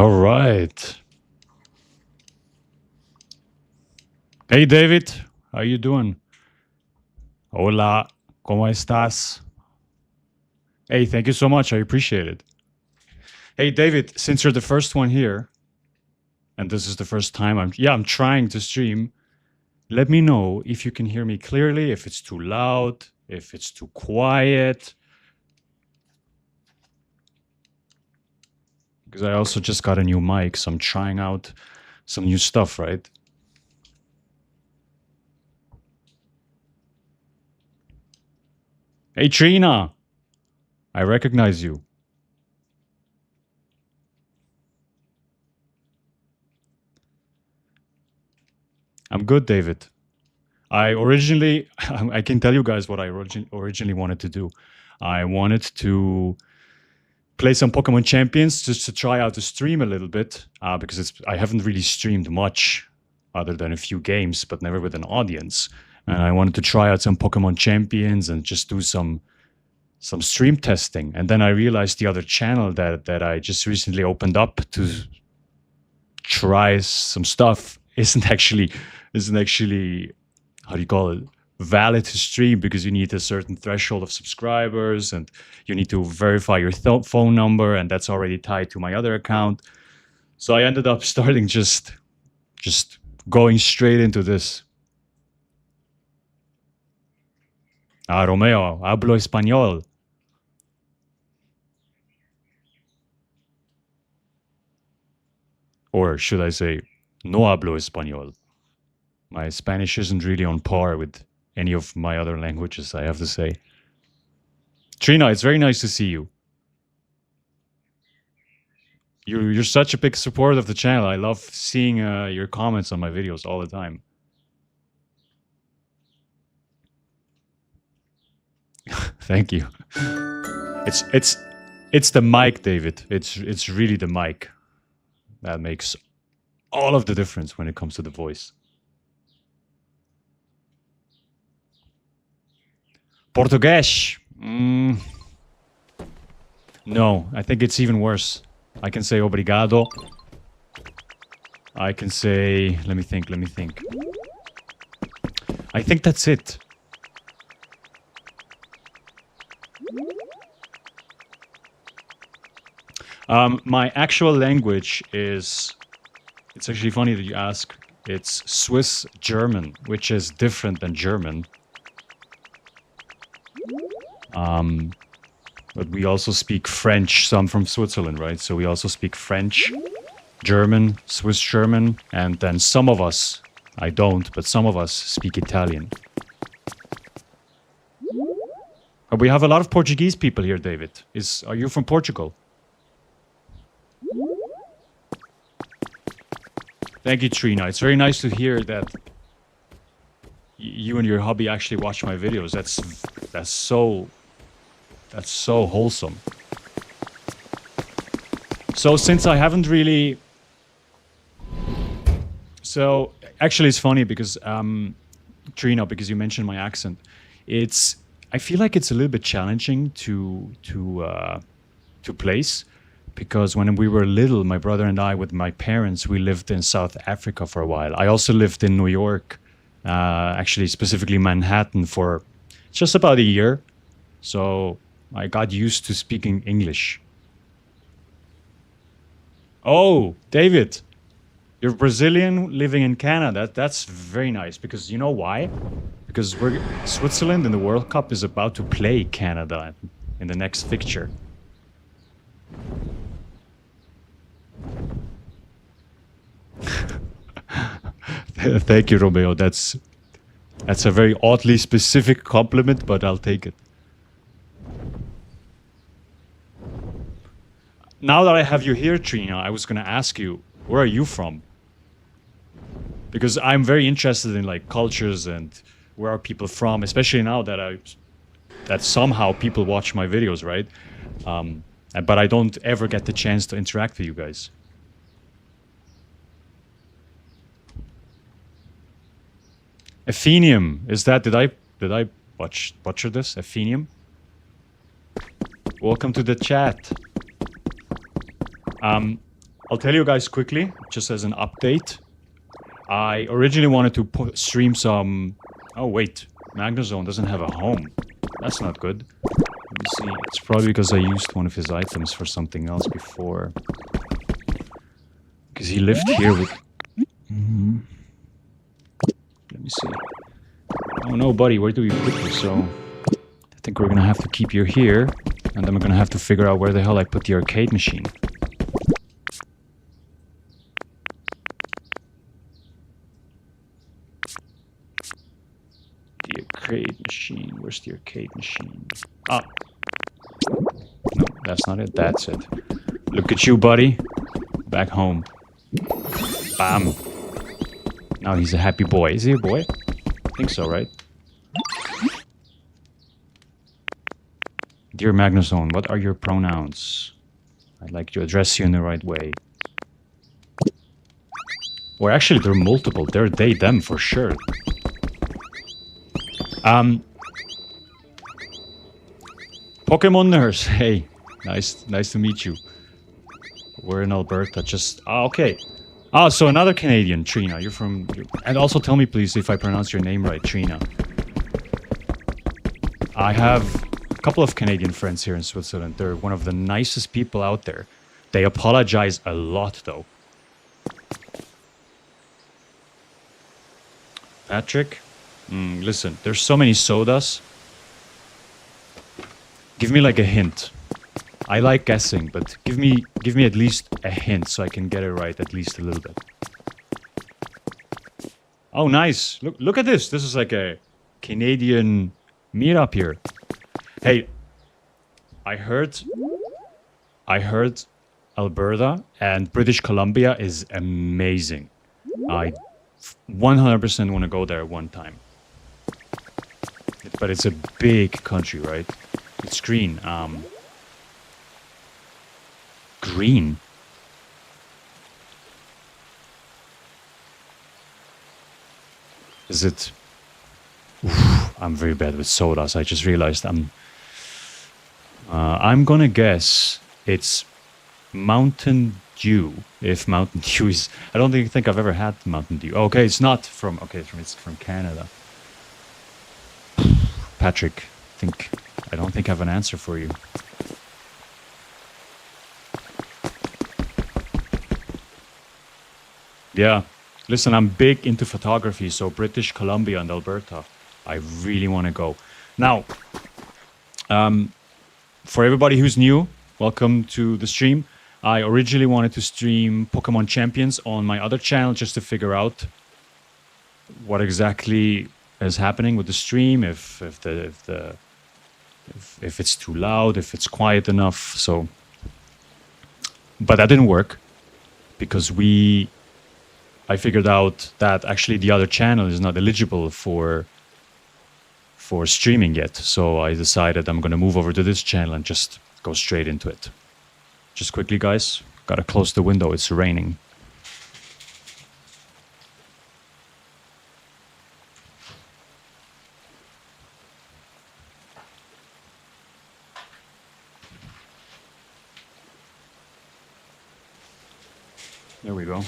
All right. Hey, David. How you doing? Hola. ¿Cómo estás? Hey, thank you so much. I appreciate it. Hey, David, since you're the first one here, and this is the first time I'm trying to stream. Let me know if you can hear me clearly, if it's too loud, if it's too quiet. Because I also just got a new mic, so I'm trying out some new stuff, right? Hey, Trina. I recognize you. I'm good, David. I can tell you guys what I originally wanted to do. I wanted to play some Pokemon Champions just to try out the stream a little bit, because I haven't really streamed much other than a few games, but never with an audience. And I wanted to try out some Pokemon Champions and just do some stream testing. And then I realized the other channel that I just recently opened up to try some stuff isn't actually how do you call it, valid to stream, because you need a certain threshold of subscribers and you need to verify your phone number, and that's already tied to my other account. So I ended up starting just going straight into this. Romeo, hablo español. Or should I say, no hablo español. My Spanish isn't really on par with any of my other languages, I have to say. Trina, it's very nice to see you. You're such a big supporter of the channel. I love seeing your comments on my videos all the time. Thank you. It's the mic, David. It's really the mic that makes all of the difference when it comes to the voice. Português. No, I think it's even worse. I can say obrigado. I can say, let me think. I think that's it. My actual language is, it's actually funny that you ask, it's Swiss German, which is different than German. But we also speak French, so I'm from Switzerland, right? So we also speak French, German, Swiss German, and then some of us, I don't, but some of us speak Italian. We have a lot of Portuguese people here, David. Are you from Portugal? Thank you, Trina. It's very nice to hear that you and your hubby actually watch my videos. That's so wholesome. So since I haven't really... So actually it's funny because, Trina, because you mentioned my accent, I feel like it's a little bit challenging to place, because when we were little, my brother and I, with my parents, we lived in South Africa for a while. I also lived in New York, actually specifically Manhattan, for just about a year. So I got used to speaking English. Oh, David, you're Brazilian living in Canada. That's very nice, because you know why? Because Switzerland in the World Cup is about to play Canada in the next fixture. Thank you, Romeo. That's a very oddly specific compliment, but I'll take it. Now that I have you here, Trina, I was going to ask you, where are you from? Because I'm very interested in like cultures and where are people from, especially now that somehow people watch my videos, right? But I don't ever get the chance to interact with you guys. Athenium, is that, did I butcher this? Athenium? Welcome to the chat. I'll tell you guys quickly, just as an update. I originally wanted to stream some... Oh, wait. Magnezone doesn't have a home. That's not good. Let me see. It's probably because I used one of his items for something else before. Because he lived here with... Let me see. Oh no, buddy, where do we put you? So, I think we're gonna have to keep you here. And then we're gonna have to figure out where the hell I put the arcade machine. The arcade machine. Where's the arcade machine? Ah. No, that's not it. That's it. Look at you, buddy. Back home. Bam. Now he's a happy boy. Is he a boy? I think so, right? Dear Magnezone, what are your pronouns? I'd like to address you in the right way. Or actually, they're multiple. They're they, them, for sure. Pokemon nurse. Hey, nice to meet you. We're in Alberta. Just okay. Ah, so another Canadian, Trina. You're from... And also tell me, please, if I pronounce your name right, Trina. I have a couple of Canadian friends here in Switzerland. They're one of the nicest people out there. They apologize a lot, though. Patrick? Listen, there's so many sodas. Give me like a hint. I like guessing, but give me at least a hint so I can get it right at least a little bit. Oh, nice. Look at this. This is like a Canadian meetup here. Hey, I heard Alberta and British Columbia is amazing. I 100% want to go there one time. But it's a big country, right? It's green. Green. Is it... Oof, I'm very bad with sodas. I just realized I'm gonna guess it's Mountain Dew. If Mountain Dew is... I don't think I've ever had Mountain Dew. Okay, it's not from... Okay, it's from Canada. Patrick, I don't think I have an answer for you. Yeah, listen, I'm big into photography, so British Columbia and Alberta, I really want to go. Now, for everybody who's new, welcome to the stream. I originally wanted to stream Pokemon Champions on my other channel just to figure out what exactly is happening with the stream, if it's too loud, if it's quiet enough. So, but that didn't work because I figured out that actually the other channel is not eligible for streaming yet. So I decided I'm going to move over to this channel and just go straight into it. Just quickly, guys, gotta close the window. It's raining. There we go.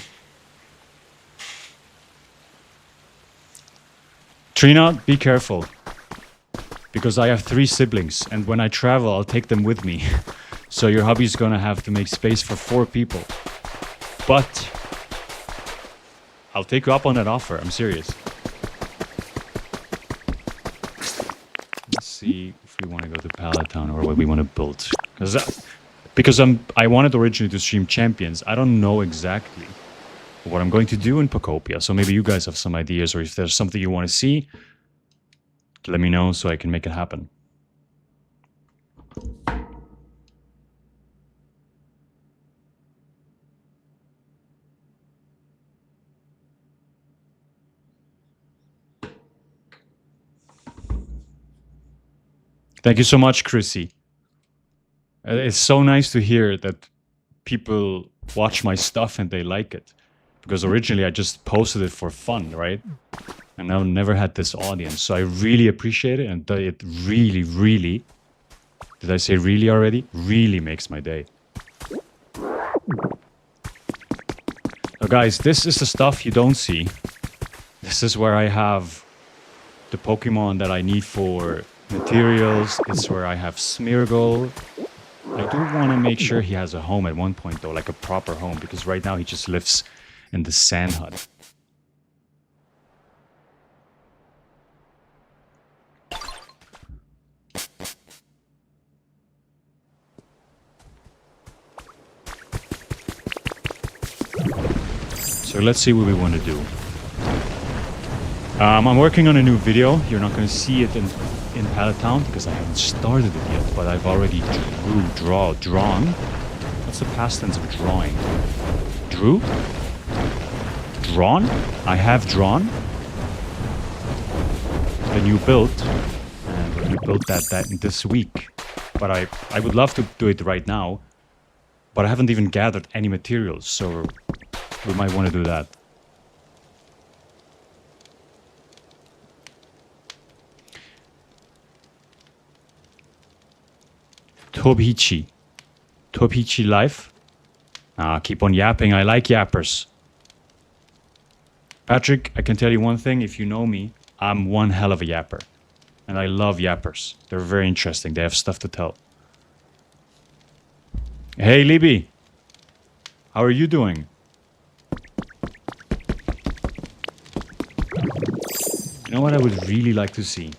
Trina, be careful. Because I have 3 siblings, and when I travel, I'll take them with me. So your hubby's gonna have to make space for 4 people. But I'll take you up on that offer. I'm serious. Let's see if we want to go to Pallet Town or what we want to build. Because I wanted originally to stream Champions. I don't know exactly what I'm going to do in Pokopia. So maybe you guys have some ideas, or if there's something you want to see, let me know so I can make it happen. Thank you so much, Chrissy. It's so nice to hear that people watch my stuff and they like it. Because originally I just posted it for fun, right? And I've never had this audience. So I really appreciate it. And it really, really... Did I say really already? Really makes my day. guys, this is the stuff you don't see. This is where I have the Pokemon that I need for materials. It's where I have Smeargle. I do want to make sure he has a home at one point, though, like a proper home, because right now he just lives in the sand hut. So let's see what we want to do. I'm working on a new video. You're not going to see it in Pallet Town because I haven't started it yet, but I've already drawn. What's the past tense of drawing? Drew? Drawn? I have drawn the new build, and we built that this week. But I would love to do it right now, but I haven't even gathered any materials, so we might want to do that. Tobichi life. Keep on yapping. I like yappers. Patrick, I can tell you one thing. If you know me, I'm one hell of a yapper. And I love yappers. They're very interesting. They have stuff to tell. Hey, Libby. How are you doing? You know what I would really like to see?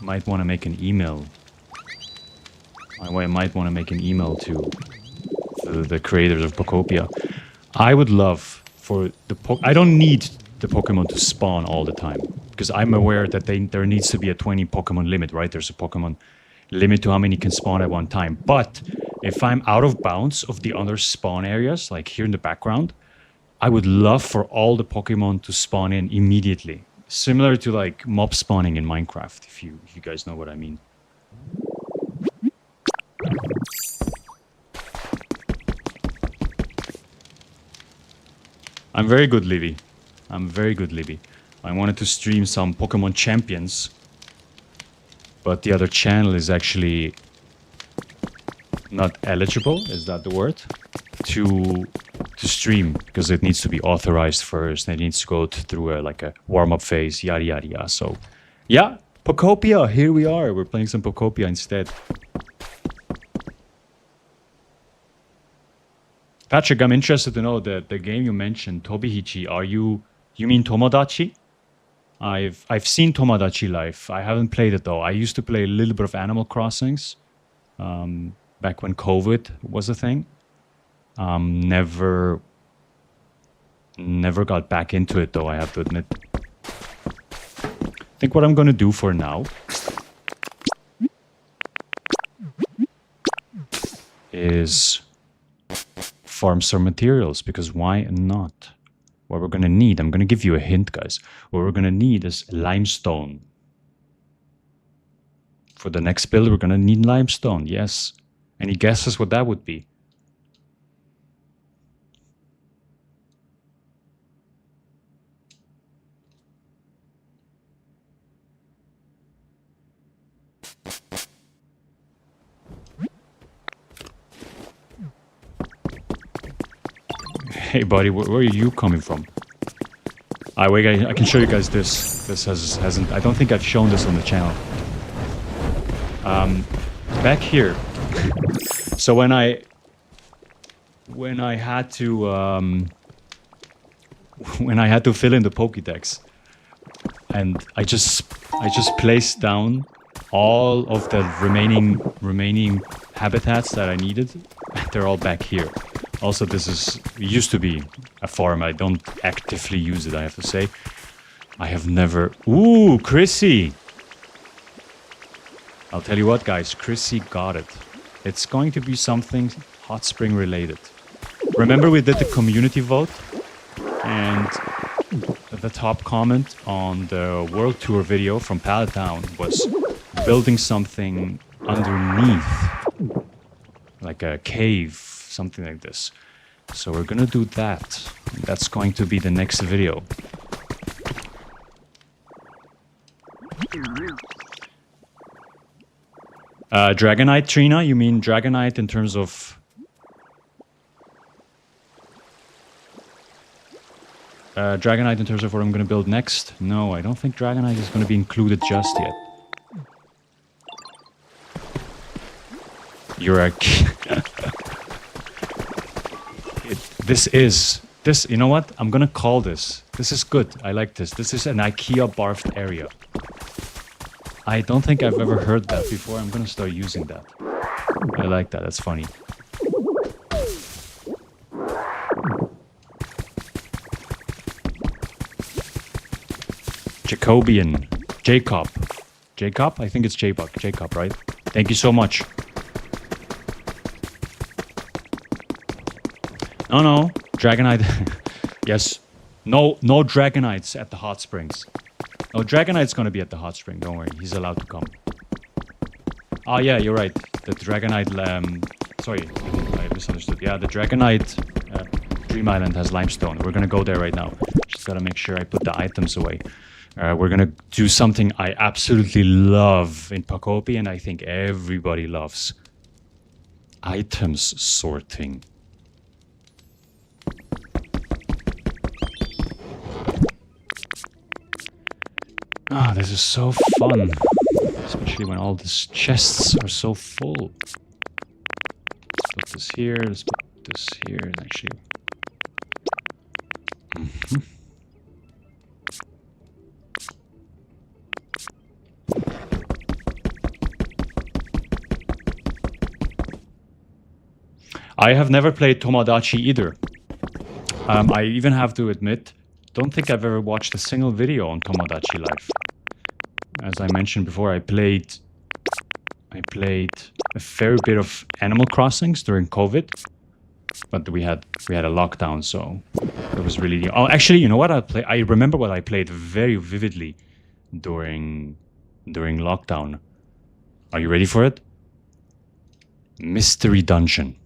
Might want to make an email. I might want to make an email to the creators of Pokopia. I would love for I don't need the Pokemon to spawn all the time, because I'm aware that there needs to be a 20 Pokemon limit, right? There's a Pokemon limit to how many can spawn at one time. But if I'm out of bounds of the other spawn areas, like here in the background, I would love for all the Pokemon to spawn in immediately. Similar to like mob spawning in Minecraft, if you guys know what I mean. I'm very good, Livy. I'm very good, Libby. I wanted to stream some Pokemon Champions, but the other channel is actually not eligible, is that the word? To stream, because it needs to be authorized first, and it needs to go through a warm-up phase, yada yada yada. So, yeah, Pokopia, here we are. We're playing some Pokopia instead. Patrick, I'm interested to know that the game you mentioned, Tobihichi, you mean Tomodachi? I've seen Tomodachi Life. I haven't played it though. I used to play a little bit of Animal Crossings back when COVID was a thing. Never got back into it though, I have to admit. I think what I'm gonna do for now is farm some materials, because why not? What we're gonna need, I'm gonna give you a hint, guys. What we're gonna need is limestone. For the next build, we're gonna need limestone, yes. Any guesses what that would be? Hey buddy, where are you coming from? Wait, I can show you guys this. This hasn't. I don't think I've shown this on the channel. Back here. So when I had to fill in the Pokédex, and I just placed down all of the remaining habitats that I needed. They're all back here. Also, this used to be a farm. I don't actively use it, I have to say. I have never... Ooh, Chrissy! I'll tell you what, guys. Chrissy got it. It's going to be something hot spring related. Remember we did the community vote? And the top comment on the World Tour video from Pallet Town was building something underneath. Like a cave. Something like this. So we're gonna do that. That's going to be the next video. Dragonite, Trina? You mean Dragonite in terms of... Dragonite in terms of what I'm going to build next? No, I don't think Dragonite is going to be included just yet. You're a... This, you know what? I'm going to call this. This is good. I like this. This is an IKEA barfed area. I don't think I've ever heard that before. I'm going to start using that. I like that. That's funny. Jacobian. Jacob. Jacob? I think it's Jacob, right? Thank you so much. No. Dragonite. Yes. No Dragonites at the hot springs. No, Dragonite's gonna be at the hot spring. Don't worry. He's allowed to come. Oh, yeah, you're right. The Dragonite... sorry, I misunderstood. Yeah, the Dragonite Dream Island has limestone. We're gonna go there right now. Just gotta make sure I put the items away. We're gonna do something I absolutely love in Pokopia, and I think everybody loves. Items sorting. Ah, this is so fun. Especially when all these chests are so full. Let's put this here, let's put this here, actually. I have never played Tomodachi either. I even have to admit, don't think I've ever watched a single video on Tomodachi Life. As I mentioned before, I played a fair bit of Animal Crossings during COVID, but we had a lockdown, so it was really... Oh, actually, you know what? I remember what I played very vividly during lockdown. Are you ready for it? Mystery Dungeon.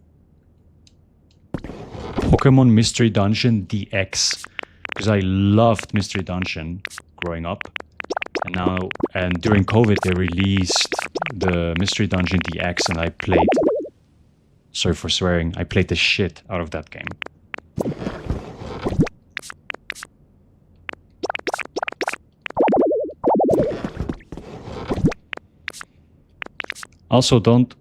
Pokemon Mystery Dungeon DX. Because I loved Mystery Dungeon growing up. And during COVID they released the Mystery Dungeon DX, and I played... Sorry for swearing. I played the shit out of that game. Also, don't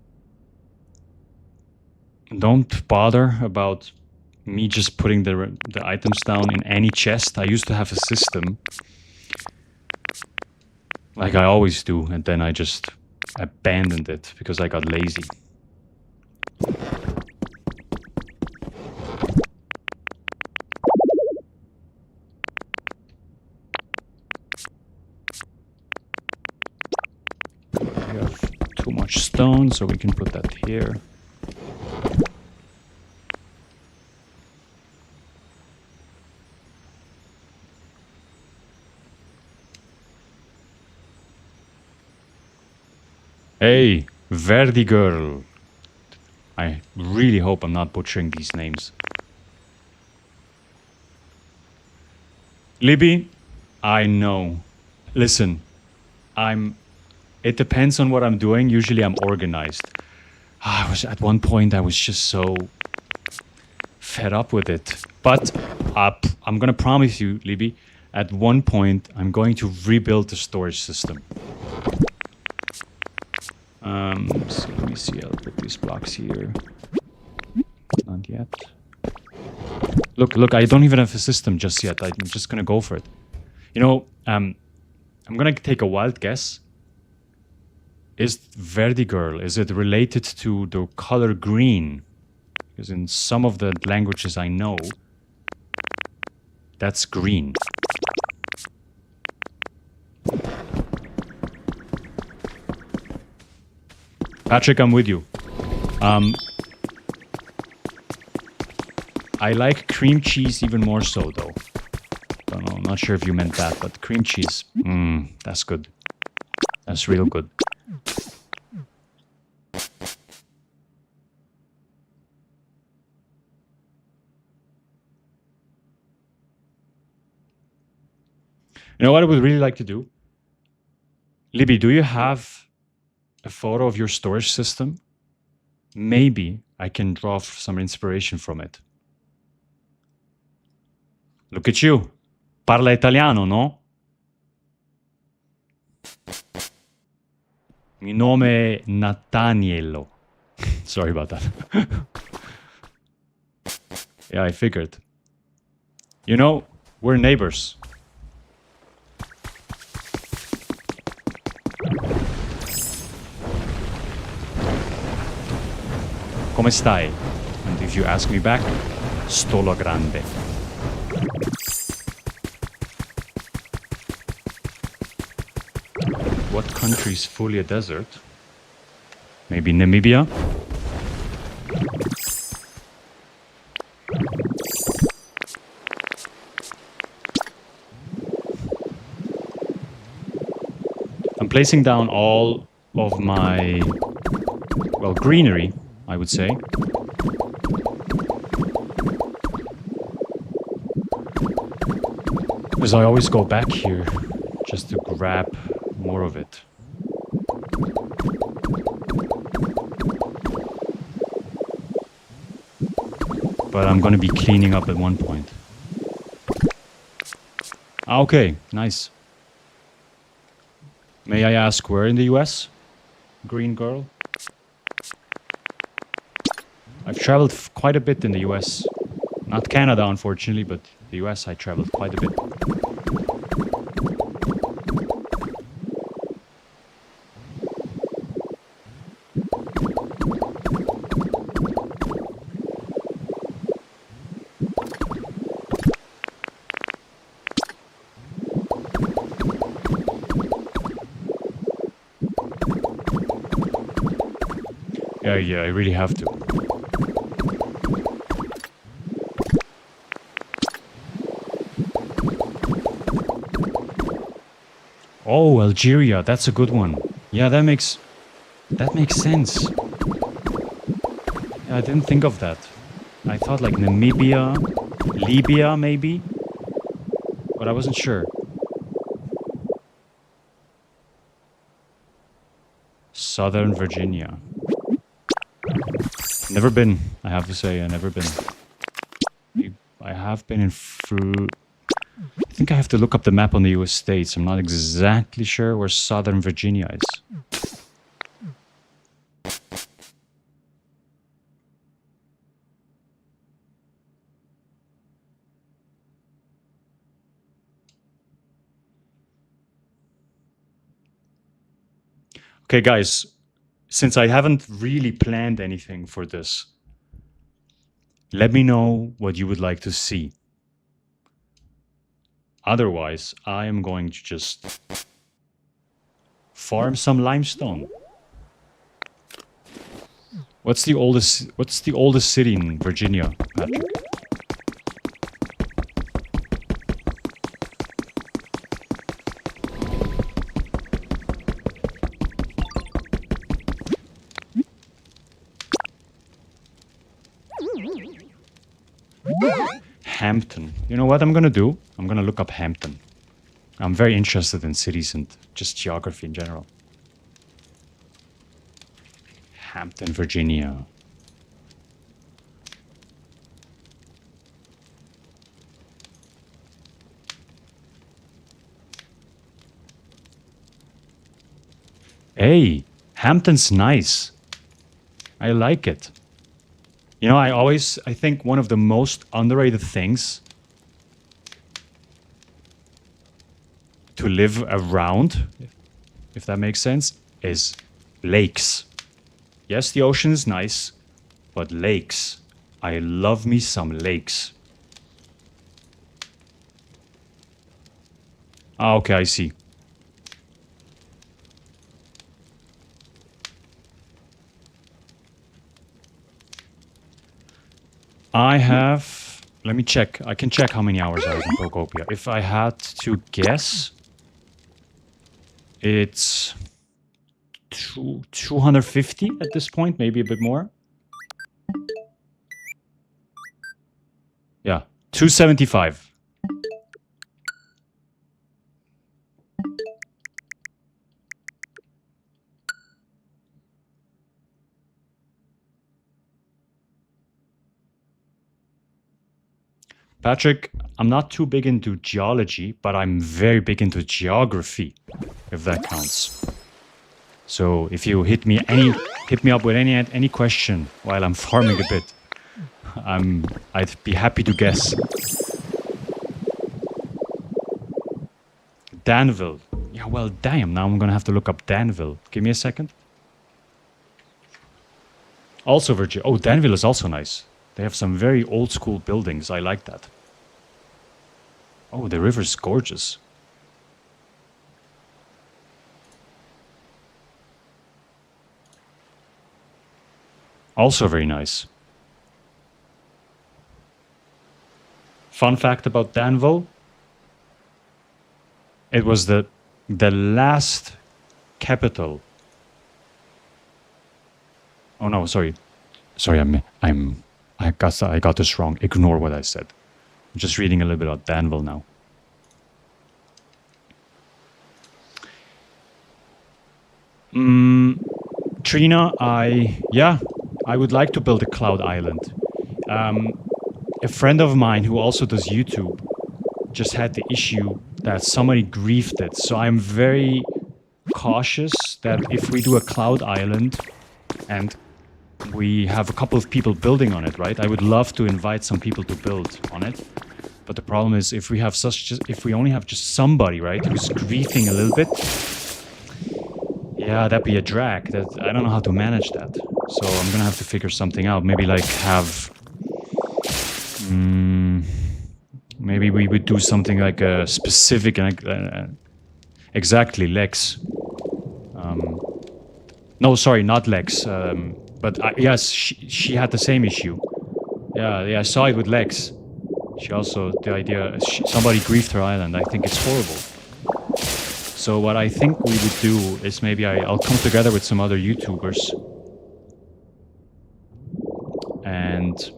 bother about me just putting the items down in any chest. I used to have a system, like I always do, and then I just abandoned it because I got lazy. We have too much stone, so we can put that here. Hey, Verdi Girl. I really hope I'm not butchering these names. Libby, I know. Listen, it depends on what I'm doing. Usually I'm organized. At one point I was just so fed up with it. But I'm gonna promise you, Libby, at one point I'm going to rebuild the storage system. So let me see, I'll put these blocks here. Not yet. Look, I don't even have a system just yet. I'm just gonna go for it. You know, I'm gonna take a wild guess. Is Verdi Girl, is it related to the color green? Because in some of the languages I know, that's green. Patrick, I'm with you. I like cream cheese even more so, though. Don't know, I'm not sure if you meant that, but cream cheese, that's good. That's real good. You know what I would really like to do? Libby, do you have a photo of your storage system? Maybe I can draw some inspiration from it. Look at you. Parla italiano, no? Mi nome è Nathaniello. Sorry about that. Yeah, I figured. You know, we're neighbors. Come stai? And if you ask me back, sto la grande. What country is fully a desert? Maybe Namibia? I'm placing down all of my, well, greenery, I would say. Because I always go back here just to grab more of it. But I'm gonna be cleaning up at one point. Ah, okay, nice. May I ask where in the US? Green girl? I've traveled quite a bit in the US. Not Canada, unfortunately, but the US I traveled quite a bit. Yeah, I really have to. Oh, Algeria, that's a good one. Yeah, that makes sense. Yeah, I didn't think of that. I thought like Namibia, Libya maybe, but I wasn't sure. Southern Virginia. Never been, I have to say, I've never been. I have been in I think I have to look up the map on the US states. I'm not exactly sure where Southern Virginia is. Okay, guys, since I haven't really planned anything for this, let me know what you would like to see. Otherwise, I am going to just farm some limestone. What's the oldest city in Virginia, Patrick? Hampton. You know what I'm gonna do? I'm gonna look up Hampton. I'm very interested in cities and just geography in general. Hampton, Virginia. Hey, Hampton's nice. I like it. You know, I think one of the most underrated things to live around, if that makes sense, is lakes. Yes, the ocean is nice, but lakes. I love me some lakes. Ah, okay, I see. I have... Let me check. I can check how many hours I have in Pokopia. If I had to guess, it's 250 at this point, maybe a bit more. Yeah, 275. Patrick, I'm not too big into geology, but I'm very big into geography, if that counts. So if you hit me up with any question while I'm farming a bit, I'd be happy to guess. Danville. Yeah, well, damn. Now I'm gonna have to look up Danville. Give me a second. Also Virginia. Oh, Danville is also nice. They have some very old school buildings. I like that. Oh, the river's gorgeous. Also very nice. Fun fact about Danville. It was the last capital. Oh no, sorry. Sorry, I got this wrong. Ignore what I said. I'm just reading a little bit about Danville now. Trina, I would like to build a cloud island. A friend of mine who also does YouTube just had the issue that somebody griefed it. So I'm very cautious that if we do a cloud island and we have a couple of people building on it, right? I would love to invite some people to build on it. But the problem is if we only have just somebody, right, who's griefing a little bit, yeah, that'd be a drag. I don't know how to manage that. So I'm gonna have to figure something out. Maybe like have maybe we would do something like a specific, exactly, Lex. No, sorry, not Lex. But yes, she had the same issue. Yeah, I saw it with Lex. She also, the idea, somebody griefed her island. I think it's horrible. So what I think we would do is maybe I'll come together with some other YouTubers. And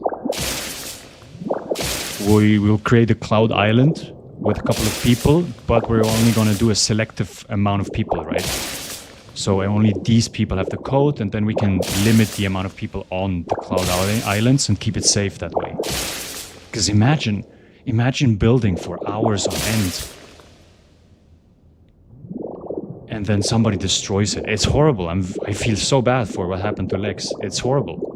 we will create a cloud island with a couple of people, but we're only going to do a selective amount of people, right? So only these people have the code, and then we can limit the amount of people on the cloud islands and keep it safe that way. Because imagine building for hours on end, and then somebody destroys it. It's horrible. I feel so bad for what happened to Lex. It's horrible.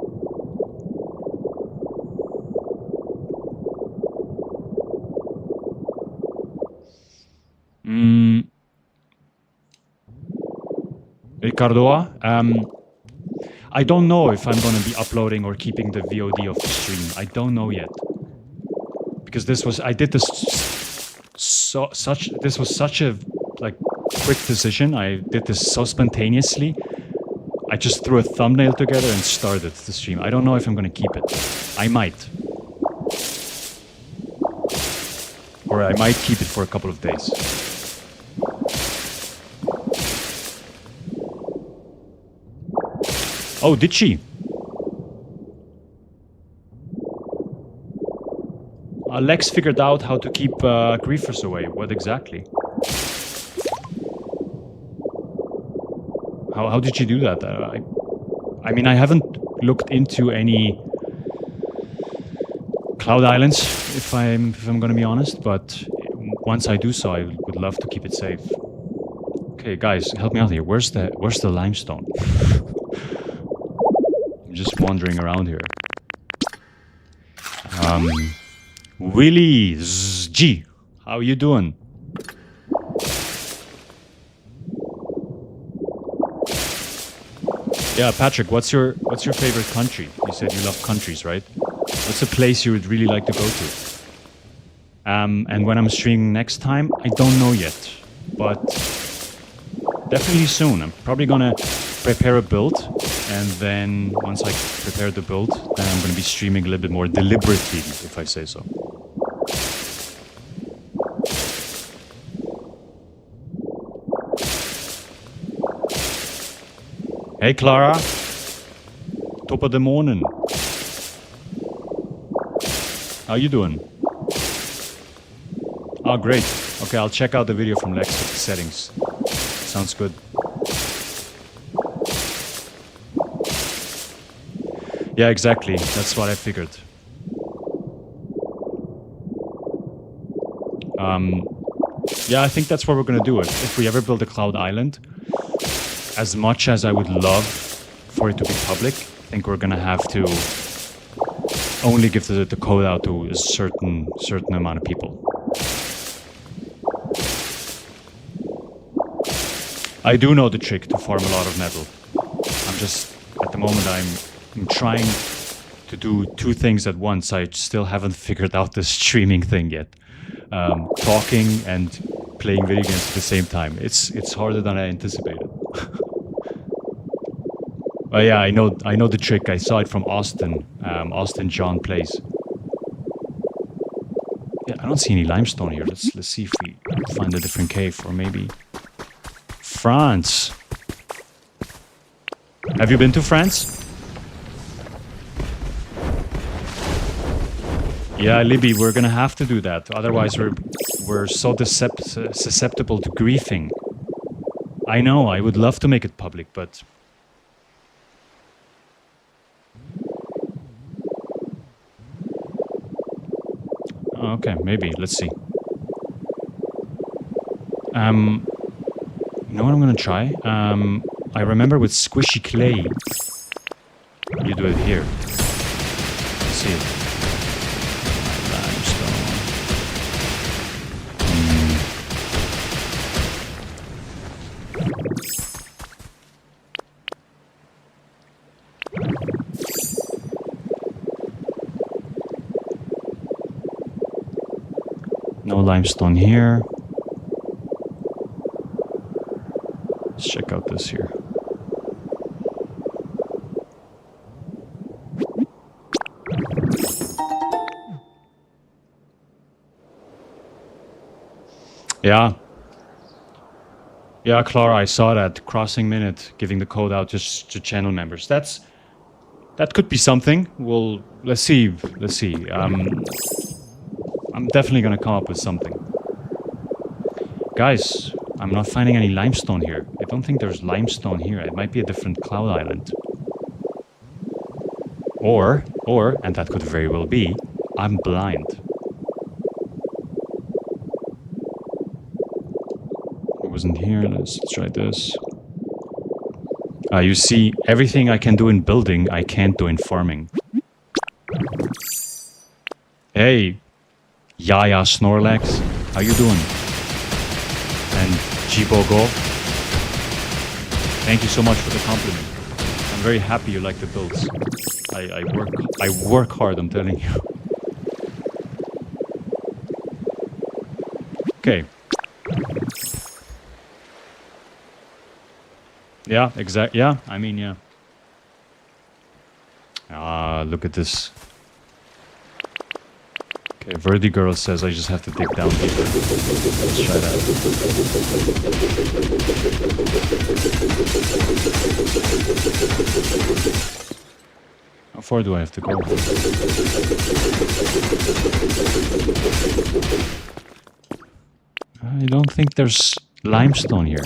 Ricardo, I don't know if I'm going to be uploading or keeping the VOD of the stream. I don't know yet. Because this was such a quick decision. I did this so spontaneously. I just threw a thumbnail together and started the stream. I don't know if I'm going to keep it. I might. Or I might keep it for a couple of days. Oh, did she? Lex figured out how to keep griefers away. What exactly? How did you do that? I mean, I haven't looked into any cloud islands, if I'm going to be honest. But once I do so, I would love to keep it safe. Okay, guys, help me out here. Where's the limestone? I'm just wandering around here. Willie G, how you doing? Yeah, Patrick, what's your favorite country? You said you love countries, right? What's a place you would really like to go to? And when I'm streaming next time, I don't know yet, but definitely soon. I'm probably gonna prepare a build, and then once I prepare the build, then I'm gonna be streaming a little bit more deliberately, if I say so. Hey Clara, top of the morning. How you doing? Oh, great. Okay, I'll check out the video from Lex with the settings. Sounds good. Yeah, exactly. That's what I figured. Yeah, I think that's what we're gonna do. If we ever build a cloud island, as much as I would love for it to be public, I think we're gonna have to only give the code out to a certain amount of people. I do know the trick to farm a lot of metal. I'm just, at the moment, I'm trying to do two things at once. I still haven't figured out this streaming thing yet. Talking and playing video games at the same time. It's harder than I anticipated. Oh yeah, I know the trick. I saw it from Austin. Austin John plays. Yeah, I don't see any limestone here. Let's see if we find a different cave, or maybe France. Have you been to France? Yeah, Libby, we're gonna have to do that. Otherwise, we're so susceptible to griefing. I know. I would love to make it public, but okay, maybe. Let's see. You know what I'm gonna try? I remember with squishy clay, you do it here. Let's see. Limestone. No limestone here. Let's check out this here. Yeah. Yeah, Clara, I saw that. Crossing Minute, giving the code out just to channel members. That could be something. Well, let's see. Let's see. I'm definitely gonna come up with something. Guys, I'm not finding any limestone here. I don't think there's limestone here. It might be a different cloud island. Or, and that could very well be, I'm blind. It wasn't here. Let's try this. You see, everything I can do in building, I can't do in farming. Hey, Yaya Snorlax, how you doing? And Jibogo, thank you so much for the compliment. I'm very happy you like the builds. I work hard, I'm telling you. Okay. Yeah, exactly. Yeah, I mean, yeah. Ah, look at this. Okay, Verdi Girl says I just have to dig down deeper. Let's try that. How far do I have to go? I don't think there's limestone here.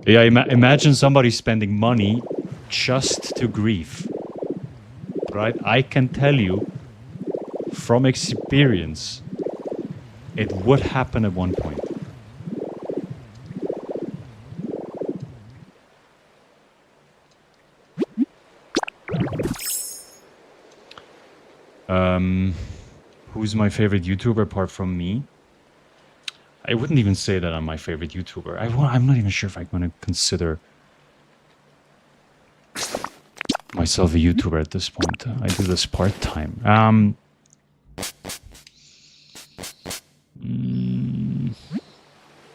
Yeah, imagine somebody spending money just to grief, right? I can tell you from experience, it would happen at one point. Who's my favorite YouTuber apart from me? I wouldn't even say that I'm my favorite YouTuber. I'm not even sure if I'm going to consider myself a YouTuber at this point. I do this part-time.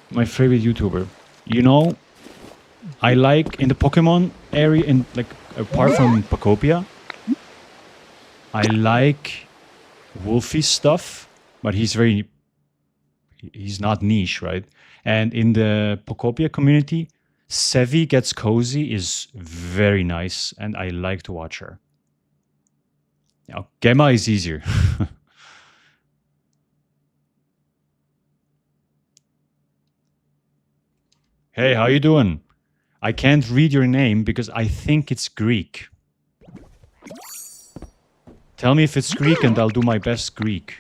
My favorite YouTuber. You know, I like in the Pokemon area, in like apart from Pokopia, I like Wolfie's stuff, but he's not niche, right? And in the Pokopia community, Sevi Gets Cozy is very nice, and I like to watch her. Now, Gemma is easier. Hey, how you doing? I can't read your name because I think it's Greek. Tell me if it's Greek and I'll do my best Greek.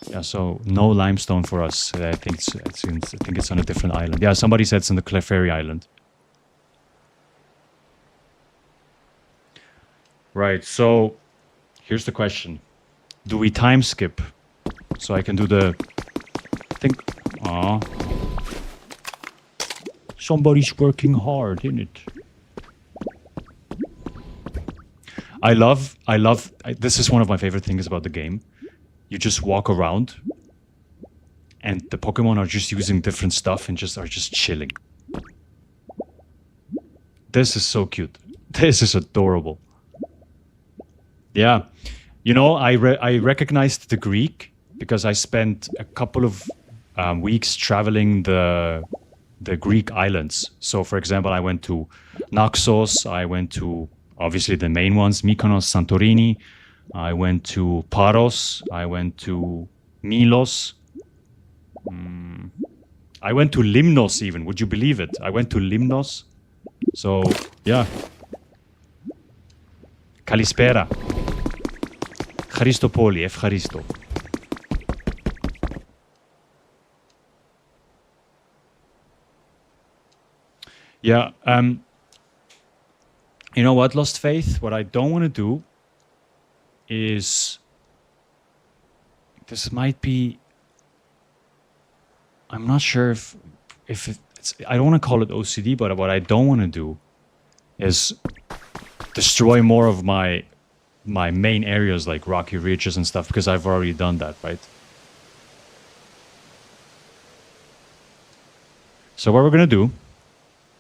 Yeah, so no limestone for us. I think it's on a different island. Yeah, somebody said it's on the Clefairy Island. Right, so here's the question. Do we time skip? So I can do the... Aw. Somebody's working hard, isn't it? This is one of my favorite things about the game. You just walk around and the Pokemon are just using different stuff and are just chilling. This is so cute. This is adorable. Yeah. You know, I recognized the Greek because I spent a couple of weeks traveling the Greek islands. So, for example, I went to Naxos, I went to, obviously, the main ones, Mykonos, Santorini, I went to Paros, I went to Milos, I went to Limnos even, would you believe it? I went to Limnos, so, yeah. Kalispera. Christopoli, Efcharisto. Yeah, you know what, Lost Faith? What I don't want to do is... This might be... I'm not sure if it's... I don't want to call it OCD, but what I don't want to do is destroy more of my main areas like Rocky Ridges and stuff, because I've already done that, right? So what we're going to do...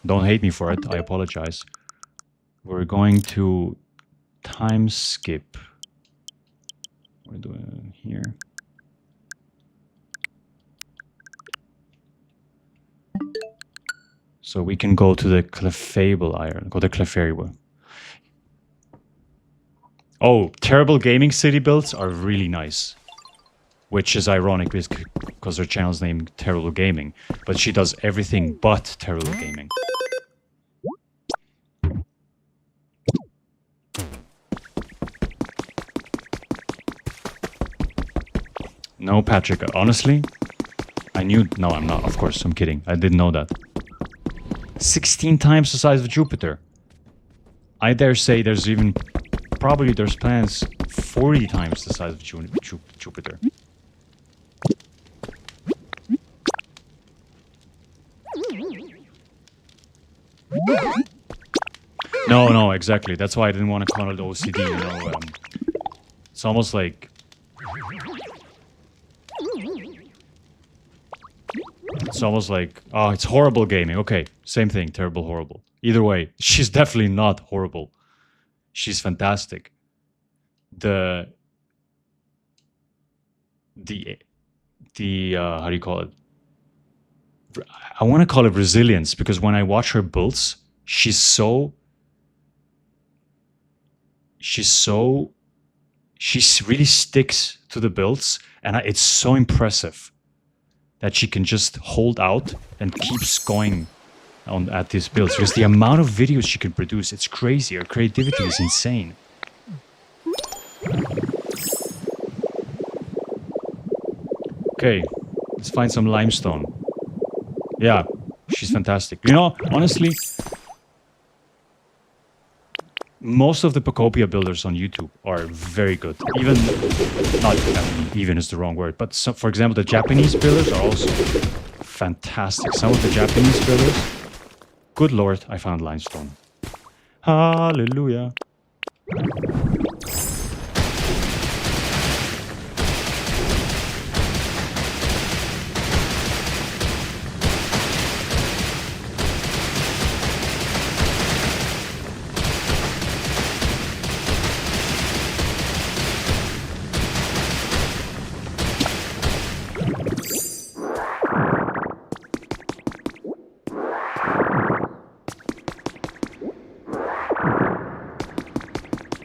Don't hate me for it, I apologize. We're going to time skip. We're doing it here. So we can go to the Clefable Island, go to Clefairy. Oh, Terrible Gaming city builds are really nice. Which is ironic because her channel's named Terrible Gaming. But she does everything but Terrible Gaming. No, Patrick, honestly, I knew... No, I'm not, of course, I'm kidding. I didn't know that. 16 times the size of Jupiter. I dare say there's even... Probably there's plans 40 times the size of Jupiter. No, exactly. That's why I didn't want to call it OCD, you know. It's almost like... It's almost like, oh, it's horrible gaming. Okay, same thing, terrible, horrible. Either way, she's definitely not horrible. She's fantastic. How do you call it? I want to call it resilience, because when I watch her builds, she really sticks to the builds, and it's so impressive that she can just hold out and keeps going at these builds, because the amount of videos she can produce, it's crazy. Her creativity is insane. Okay, let's find some limestone. Yeah, she's fantastic. You know, honestly, most of the Pokopia builders on YouTube are very good. Even, not even is the wrong word, but some, for example, the Japanese builders are also fantastic. Some of the Japanese builders, good lord, I found limestone. Hallelujah.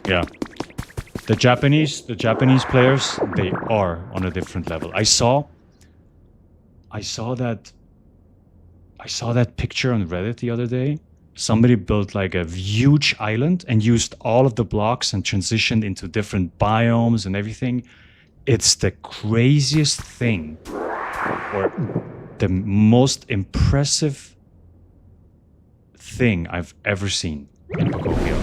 Yeah. The Japanese players, they are on a different level. I saw that picture on Reddit the other day somebody built like a huge island and used all of the blocks and transitioned into different biomes and everything. It's the craziest thing, or the most impressive thing I've ever seen in Pokopia.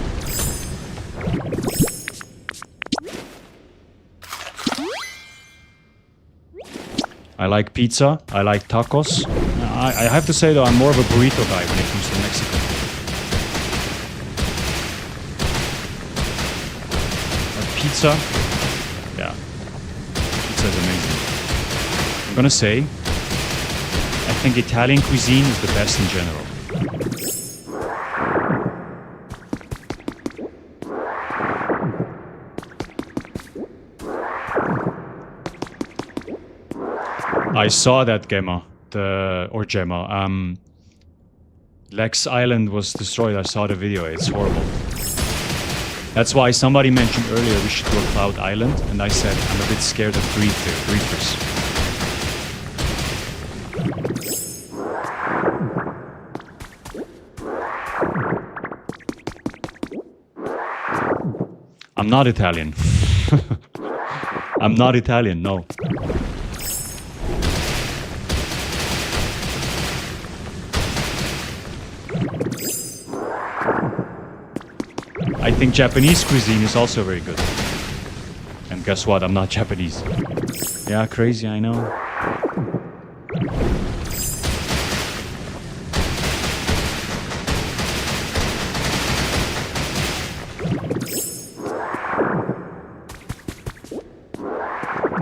I like pizza. I like tacos. I have to say though, I'm more of a burrito guy when it comes to Mexico. But pizza, yeah, pizza is amazing. I'm gonna say, I think Italian cuisine is the best in general. I saw that Gemma, Lex Island was destroyed. I saw the video. It's horrible. That's why somebody mentioned earlier we should do a Cloud Island, and I said I'm a bit scared of griefers. I'm not Italian. I'm not Italian, no. I think Japanese cuisine is also very good. And guess what? I'm not Japanese. Yeah, crazy, I know.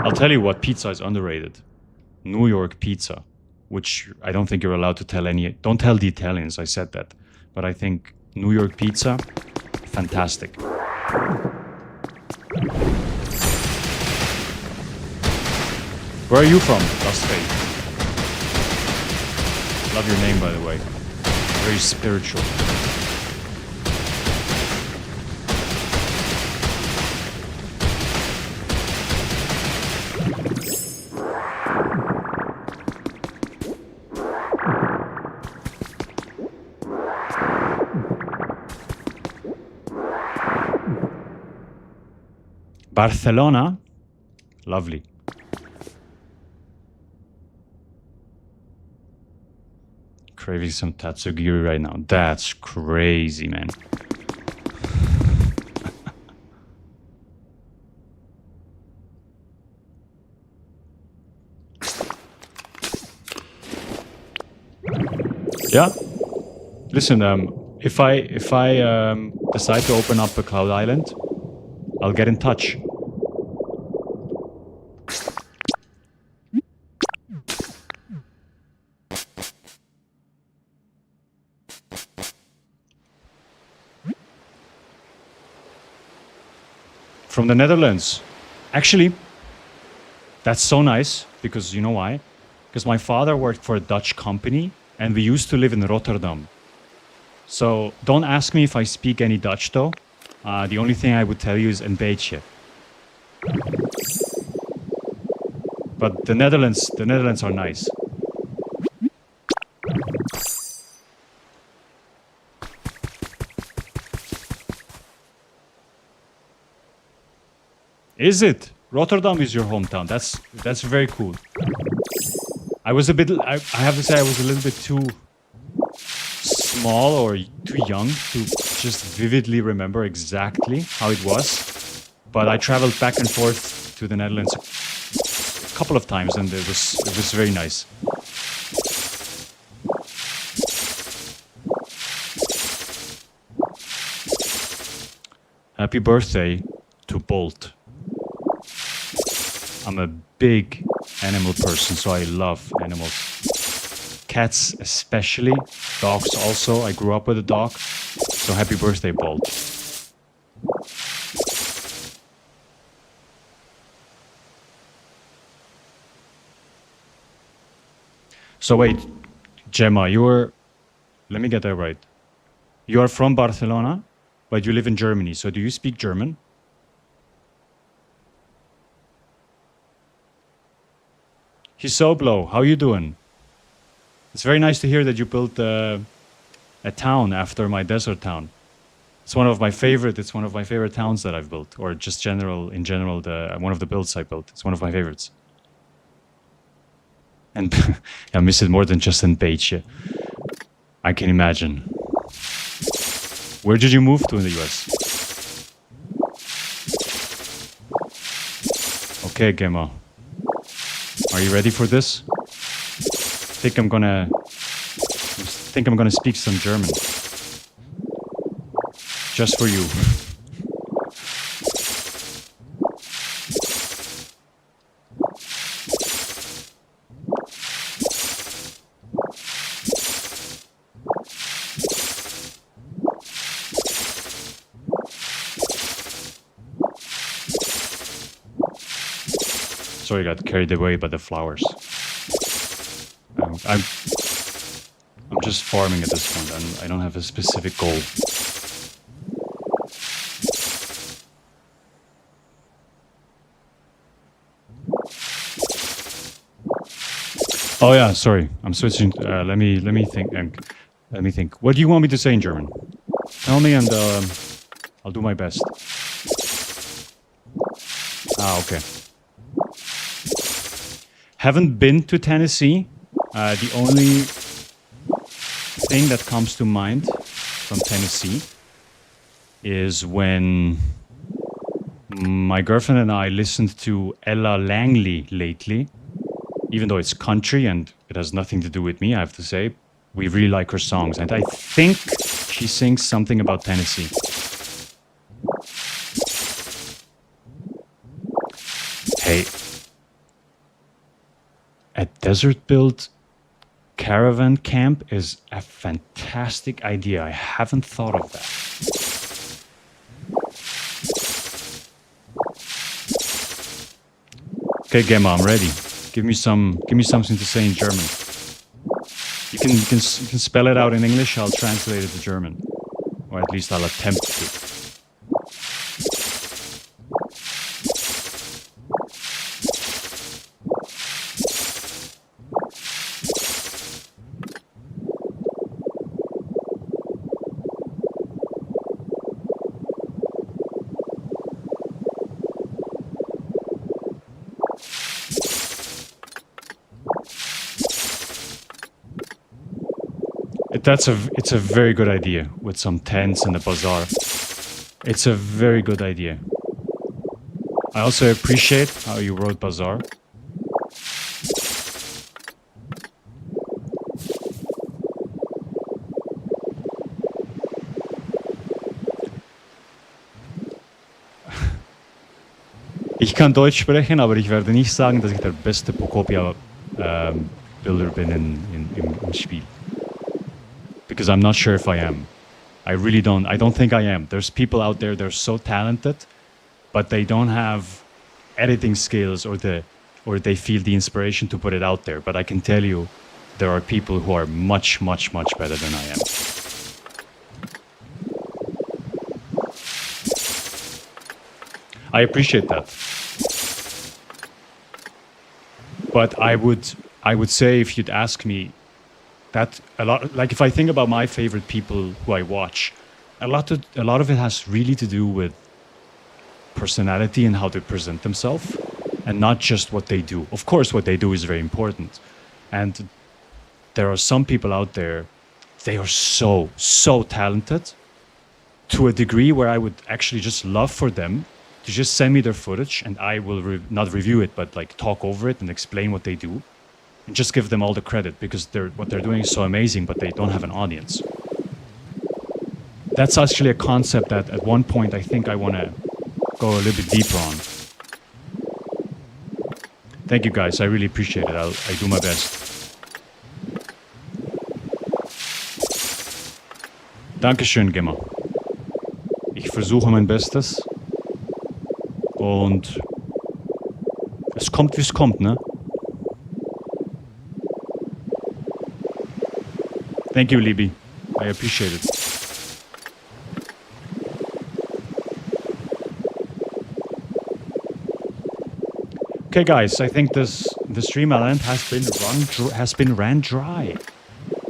I'll tell you what pizza is underrated. New York pizza, which I don't think you're allowed to tell don't tell the Italians I said that. But I think New York pizza, fantastic. Where are you from, Lost Faith? Love your name, by the way. Very spiritual. Barcelona, lovely. Craving some tatsugiri right now. That's crazy, man. Yeah. Listen, if I decide to open up a Cloud Island, I'll get in touch. From the Netherlands. Actually, that's so nice, because you know why? Because my father worked for a Dutch company and we used to live in Rotterdam. So don't ask me if I speak any Dutch though. The only thing I would tell you is een beetje. But the Netherlands are nice. Is it? Rotterdam is your hometown. That's very cool. I was a bit. I have to say I was a little bit too small or too young to just vividly remember exactly how it was. But I traveled back and forth to the Netherlands a couple of times, and it was very nice. Happy birthday to Bolt. I'm a big animal person, so I love animals. Cats especially, dogs also. I grew up with a dog, so happy birthday, Bolt. So wait, Gemma, let me get that right. You are from Barcelona, but you live in Germany, so do you speak German? Hisoblo, how you doing? It's very nice to hear that you built a a town after my desert town. It's one of my favorite. It's one of my favorite towns that I've built, or just in general, one of the builds I built. It's one of my favorites. And I miss it more than just in Beetje. I can imagine. Where did you move to in the US? Okay, Gemma. Are you ready for this? I think I'm gonna speak some German. Just for you. Sorry, I got carried away by the flowers. I'm just farming at this point, and I don't have a specific goal. Oh yeah, sorry. I'm switching. Let me think. Let me think. What do you want me to say in German? Tell me, and I'll do my best. Okay. Haven't been to Tennessee. The only thing that comes to mind from Tennessee is when my girlfriend and I listened to Ella Langley lately. Even though it's country and it has nothing to do with me, I have to say, we really like her songs. And I think she sings something about Tennessee. Hey, a desert-built caravan camp is a fantastic idea. I haven't thought of that. Okay, Gemma, I'm ready. Give me something to say in German. You can spell it out in English. I'll translate it to German, or at least I'll attempt to. It's a very good idea with some tents and a bazaar. It's a very good idea. I also appreciate how you wrote bazaar. Ich kann Deutsch sprechen, aber ich werde nicht sagen, dass ich der beste Pokopia Builder bin im Spiel. Because I'm not sure if I am. I don't think I am. There's people out there, they're so talented, but they don't have editing skills or they feel the inspiration to put it out there. But I can tell you, there are people who are much, much, much better than I am. I appreciate that. But I would say, if you'd ask me, that a lot, like if I think about my favorite people who I watch, a lot of it has really to do with personality and how they present themselves, and not just what they do. Of course, what they do is very important, and there are some people out there, they are so talented to a degree where I would actually just love for them to just send me their footage, and I will not review it, but like talk over it and explain what they do. And just give them all the credit, because what they're doing is so amazing, but they don't have an audience. That's actually a concept that at one point I think I want to go a little bit deeper on. Thank you guys, I really appreciate it. I do my best. Dankeschön, Gemma. Ich versuche mein Bestes. Und es kommt, wie es kommt, ne? Thank you, Libby. I appreciate it. Okay, guys, I think the stream element has been ran dry.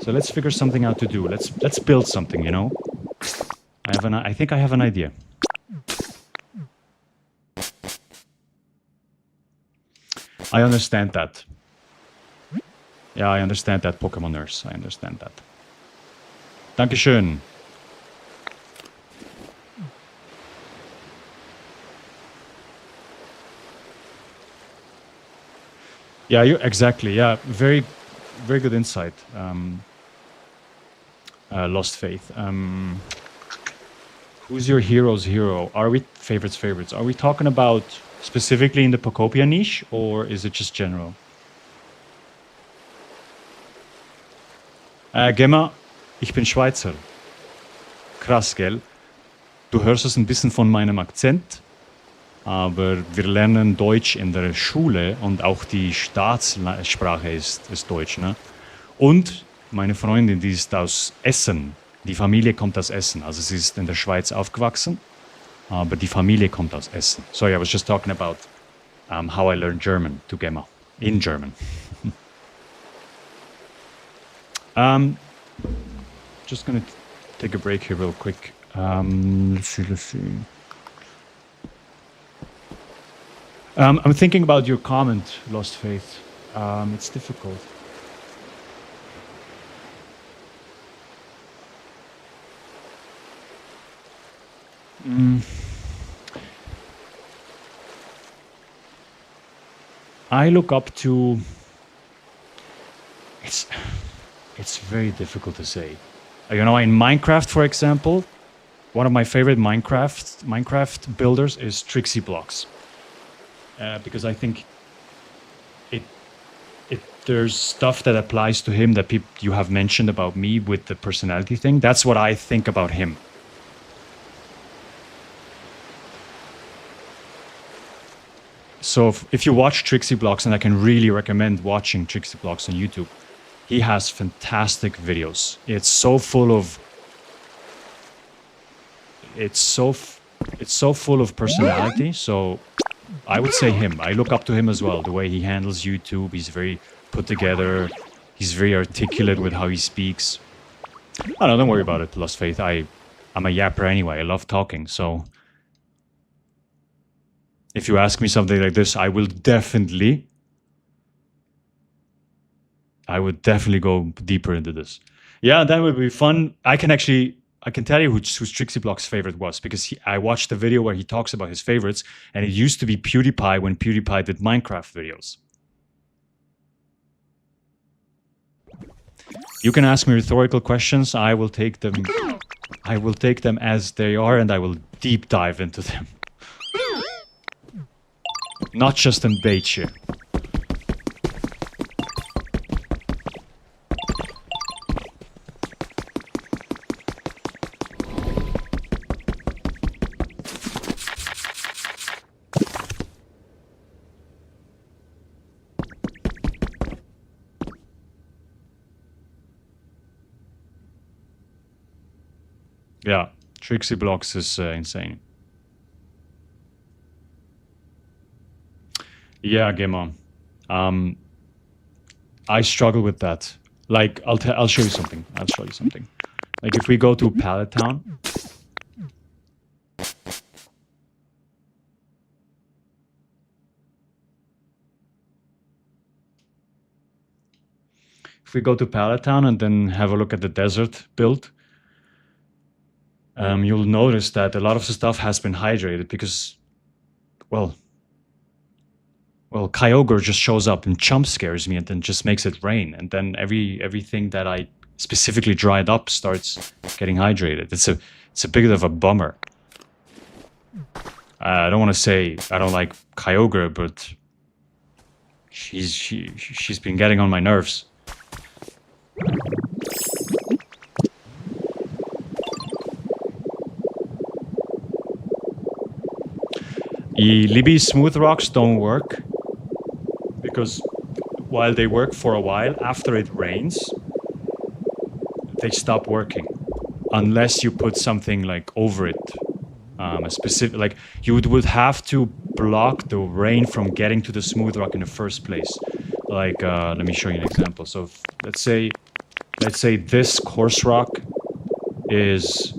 So So let's figure something out to do. Let's build something, you know? I think I have an idea. I understand that. Yeah, I understand that, Pokémon nurse. I understand that. Dankeschön. Yeah, exactly. Yeah, very good insight. Lost Faith. Who's your hero's hero? Are we favorites? Are we talking about specifically in the Pokopia niche, or is it just general? Gemma, ich bin Schweizer. Krass, gell? Du hörst es ein bisschen von meinem Akzent, aber wir lernen Deutsch in der Schule und auch die Staatssprache ist Deutsch, ne? Und meine Freundin, die ist aus Essen. Die Familie kommt aus Essen. Also sie ist in der Schweiz aufgewachsen, aber die Familie kommt aus Essen. Sorry, I was just talking about how I learned German to Gemma. In German. Just gonna take a break here real quick. Let's see. I'm thinking about your comment, Lost Faith. It's difficult. I look up to... It's very difficult to say. You know, in Minecraft, for example, one of my favorite Minecraft builders is Trixie Blocks. Because I think there's stuff that applies to him that you have mentioned about me with the personality thing. That's what I think about him. So if you watch Trixie Blocks, and I can really recommend watching Trixie Blocks on YouTube, he has fantastic videos. It's so full of personality. So I would say him. I look up to him as well. The way he handles YouTube, he's very put together. He's very articulate with how he speaks. Oh no, don't worry about it, Lost Faith. I'm a yapper anyway. I love talking. So if you ask me something like this, I would definitely go deeper into this. Yeah, that would be fun. I can tell you who's Trixie Block's favorite was, because I watched the video where he talks about his favorites, and it used to be PewDiePie when PewDiePie did Minecraft videos. You can ask me rhetorical questions. I will take them as they are, and I will deep dive into them. Not just embait you. Yeah, Trixie Blocks is insane. Yeah, Gemma. I struggle with that. Like, I'll show you something. Like, if we go to Pallet Town. If we go to Pallet Town and then have a look at the desert build, you'll notice that a lot of the stuff has been hydrated because, well, Kyogre just shows up and jump scares me and then just makes it rain. And then everything that I specifically dried up starts getting hydrated. It's a bit of a bummer. I don't want to say I don't like Kyogre, but she's been getting on my nerves. Libby smooth rocks don't work because while they work for a while, after it rains, they stop working unless you put something like over it. A specific, like you would have to block the rain from getting to the smooth rock in the first place. Like, let me show you an example. So let's say let's say this coarse rock is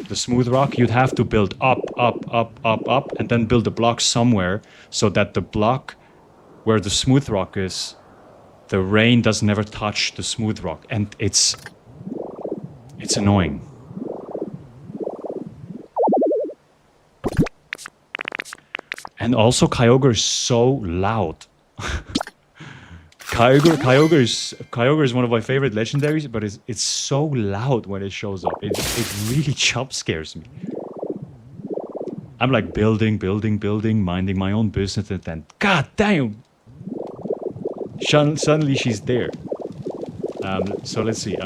the smooth rock, you'd have to build up, and then build a block somewhere so that the block where the smooth rock is, the rain does never touch the smooth rock, and it's annoying. And also Kyogre is so loud. Kyogre is one of my favorite legendaries, but it's so loud when it shows up. It really jump scares me. I'm like building, minding my own business, and then god damn, suddenly she's there. So let's see.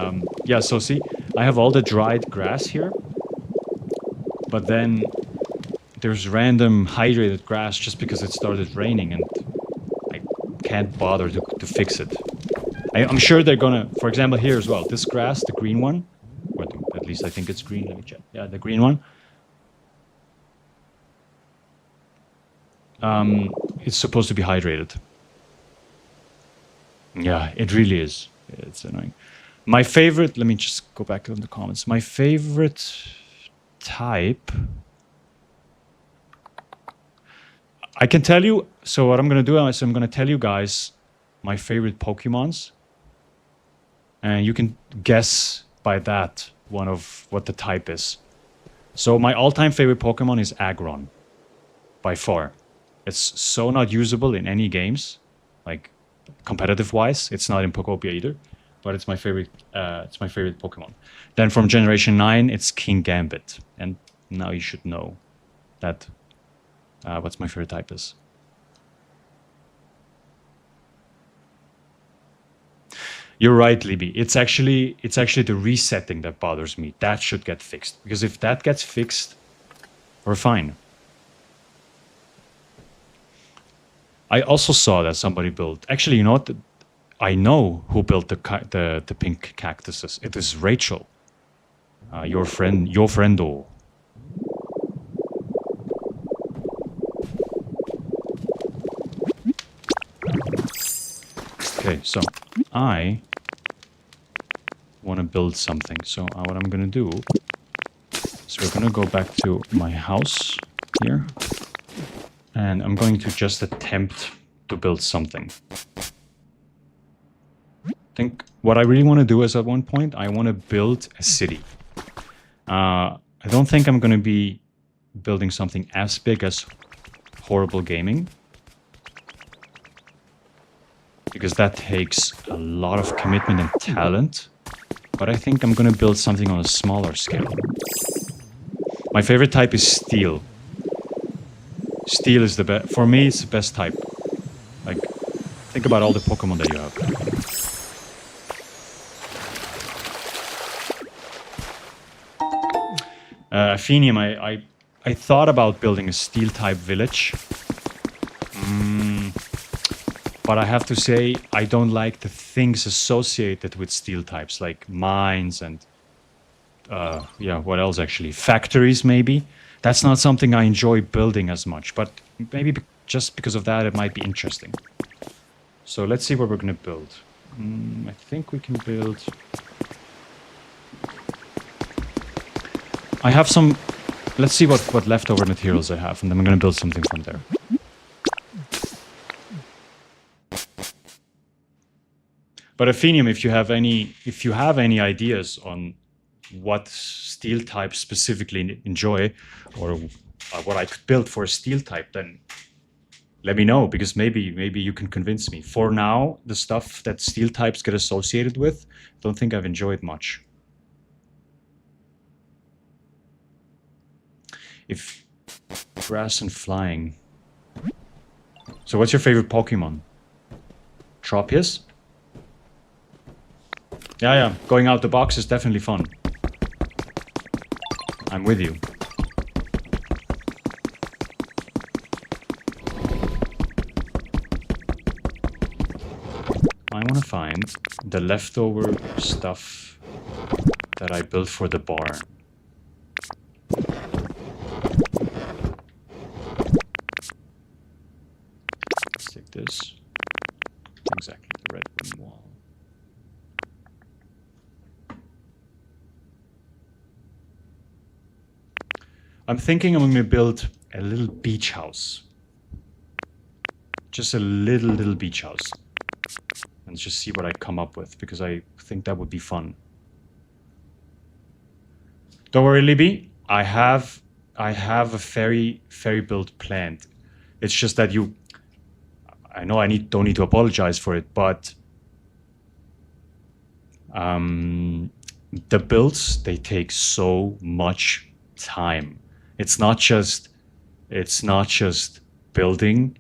Yeah, so see, I have all the dried grass here, but then there's random hydrated grass just because it started raining, and I can't bother to fix it. I'm sure they're gonna, for example, here as well, this grass, the green one, or at least I think it's green, let me check. Yeah, the green one. It's supposed to be hydrated. Yeah, it really is. It's annoying. My favorite, let me just go back in the comments. My favorite type, I can tell you, so what I'm going to do is I'm going to tell you guys my favorite Pokemons. And you can guess by that one of what the type is. So my all-time favorite Pokemon is Aggron, by far. It's so not usable in any games, like competitive-wise. It's not in Pokopia either, but it's my favorite. It's my favorite Pokemon. Then from Generation 9, it's King Gambit, and now you should know that. What's my favorite type is. You're right, Libby. It's actually the resetting that bothers me. That should get fixed, because if that gets fixed, we're fine. I also saw that somebody built. Actually, you know what? I know who built the pink cactuses. It is Rachel, your friendo. Okay, so I want to build something. So what I'm gonna do is we're gonna go back to my house here. And I'm going to just attempt to build something. I think what I really want to do is at one point, I want to build a city. I don't think I'm going to be building something as big as Horrible Gaming, because that takes a lot of commitment and talent. But I think I'm going to build something on a smaller scale. My favorite type is Steel. Steel is the best. For me, it's the best type. Like, think about all the Pokemon that you have. Athenium, I thought about building a Steel-type village. But I have to say, I don't like the things associated with Steel types, like mines and, yeah, what else actually? Factories, maybe? That's not something I enjoy building as much, but maybe just because of that, it might be interesting. So let's see what we're going to build. I think we can build... I have some... Let's see what leftover materials I have, and then I'm going to build something from there. But Athenium, if you have any ideas on what Steel type specifically enjoy, or what I could build for a Steel type, then let me know, because maybe you can convince me. For now, the stuff that Steel types get associated with, I don't think I've enjoyed much. If grass and flying. So what's your favorite Pokemon? Tropius? Yeah, going out the box is definitely fun. I'm with you. I want to find the leftover stuff that I built for the barn. Let's take this. Exactly, the red wooden wall. I'm thinking I'm going to build a little beach house. Just a little beach house. And just see what I come up with, because I think that would be fun. Don't worry, Libby. I have a fairy build planned. It's just that I know don't need to apologize for it, but the builds, they take so much time. It's not just building.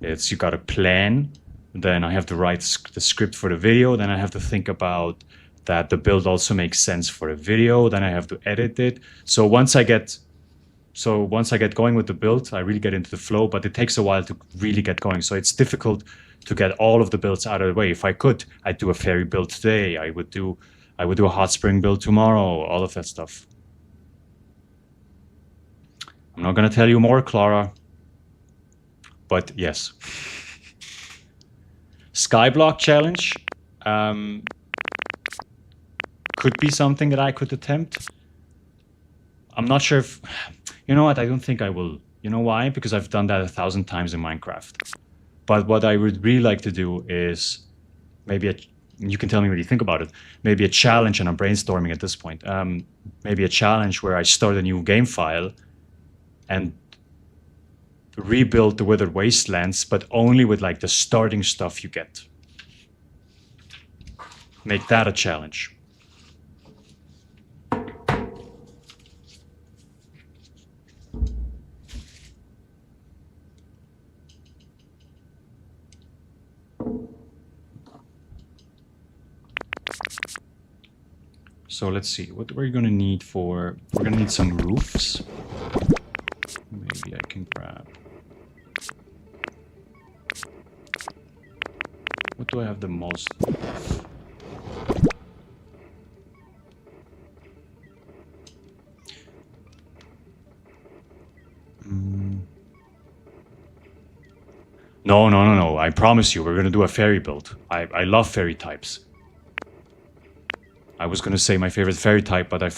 It's you got to plan. Then I have to write the script for the video. Then I have to think about that the build also makes sense for a video. Then I have to edit it. So once I get going with the build, I really get into the flow, but it takes a while to really get going. So it's difficult to get all of the builds out of the way. If I could, I'd do a fairy build today. I would do a hot spring build tomorrow, all of that stuff. I'm not going to tell you more, Clara. But yes. Skyblock challenge could be something that I could attempt. I'm not sure if... You know what? I don't think I will. You know why? Because I've done that 1,000 times in Minecraft. But what I would really like to do is maybe you can tell me what you think about it. Maybe a challenge, and I'm brainstorming at this point. Maybe a challenge where I start a new game file and rebuild the Withered Wastelands, but only with like the starting stuff you get. Make that a challenge. So let's see, what we're gonna need we're gonna need some roofs. Maybe I can grab... What do I have the most of? No. I promise you, we're gonna do a fairy build. I love fairy types. I was gonna say my favorite fairy type, but I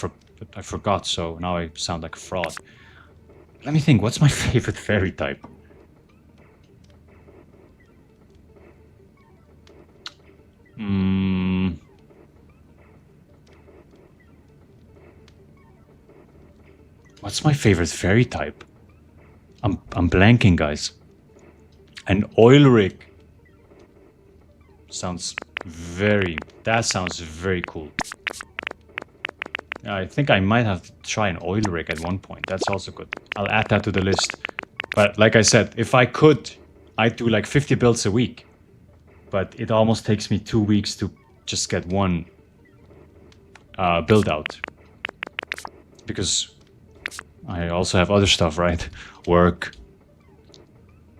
forgot, so now I sound like a fraud. Let me think, what's my favorite fairy type? What's my favorite fairy type? I'm blanking, guys. An oil rig sounds very cool. I think I might have to try an oil rig at one point. That's also good. I'll add that to the list. But like I said, if I could, I'd do like 50 builds a week. But it almost takes me 2 weeks to just get one build out. Because I also have other stuff, right? Work,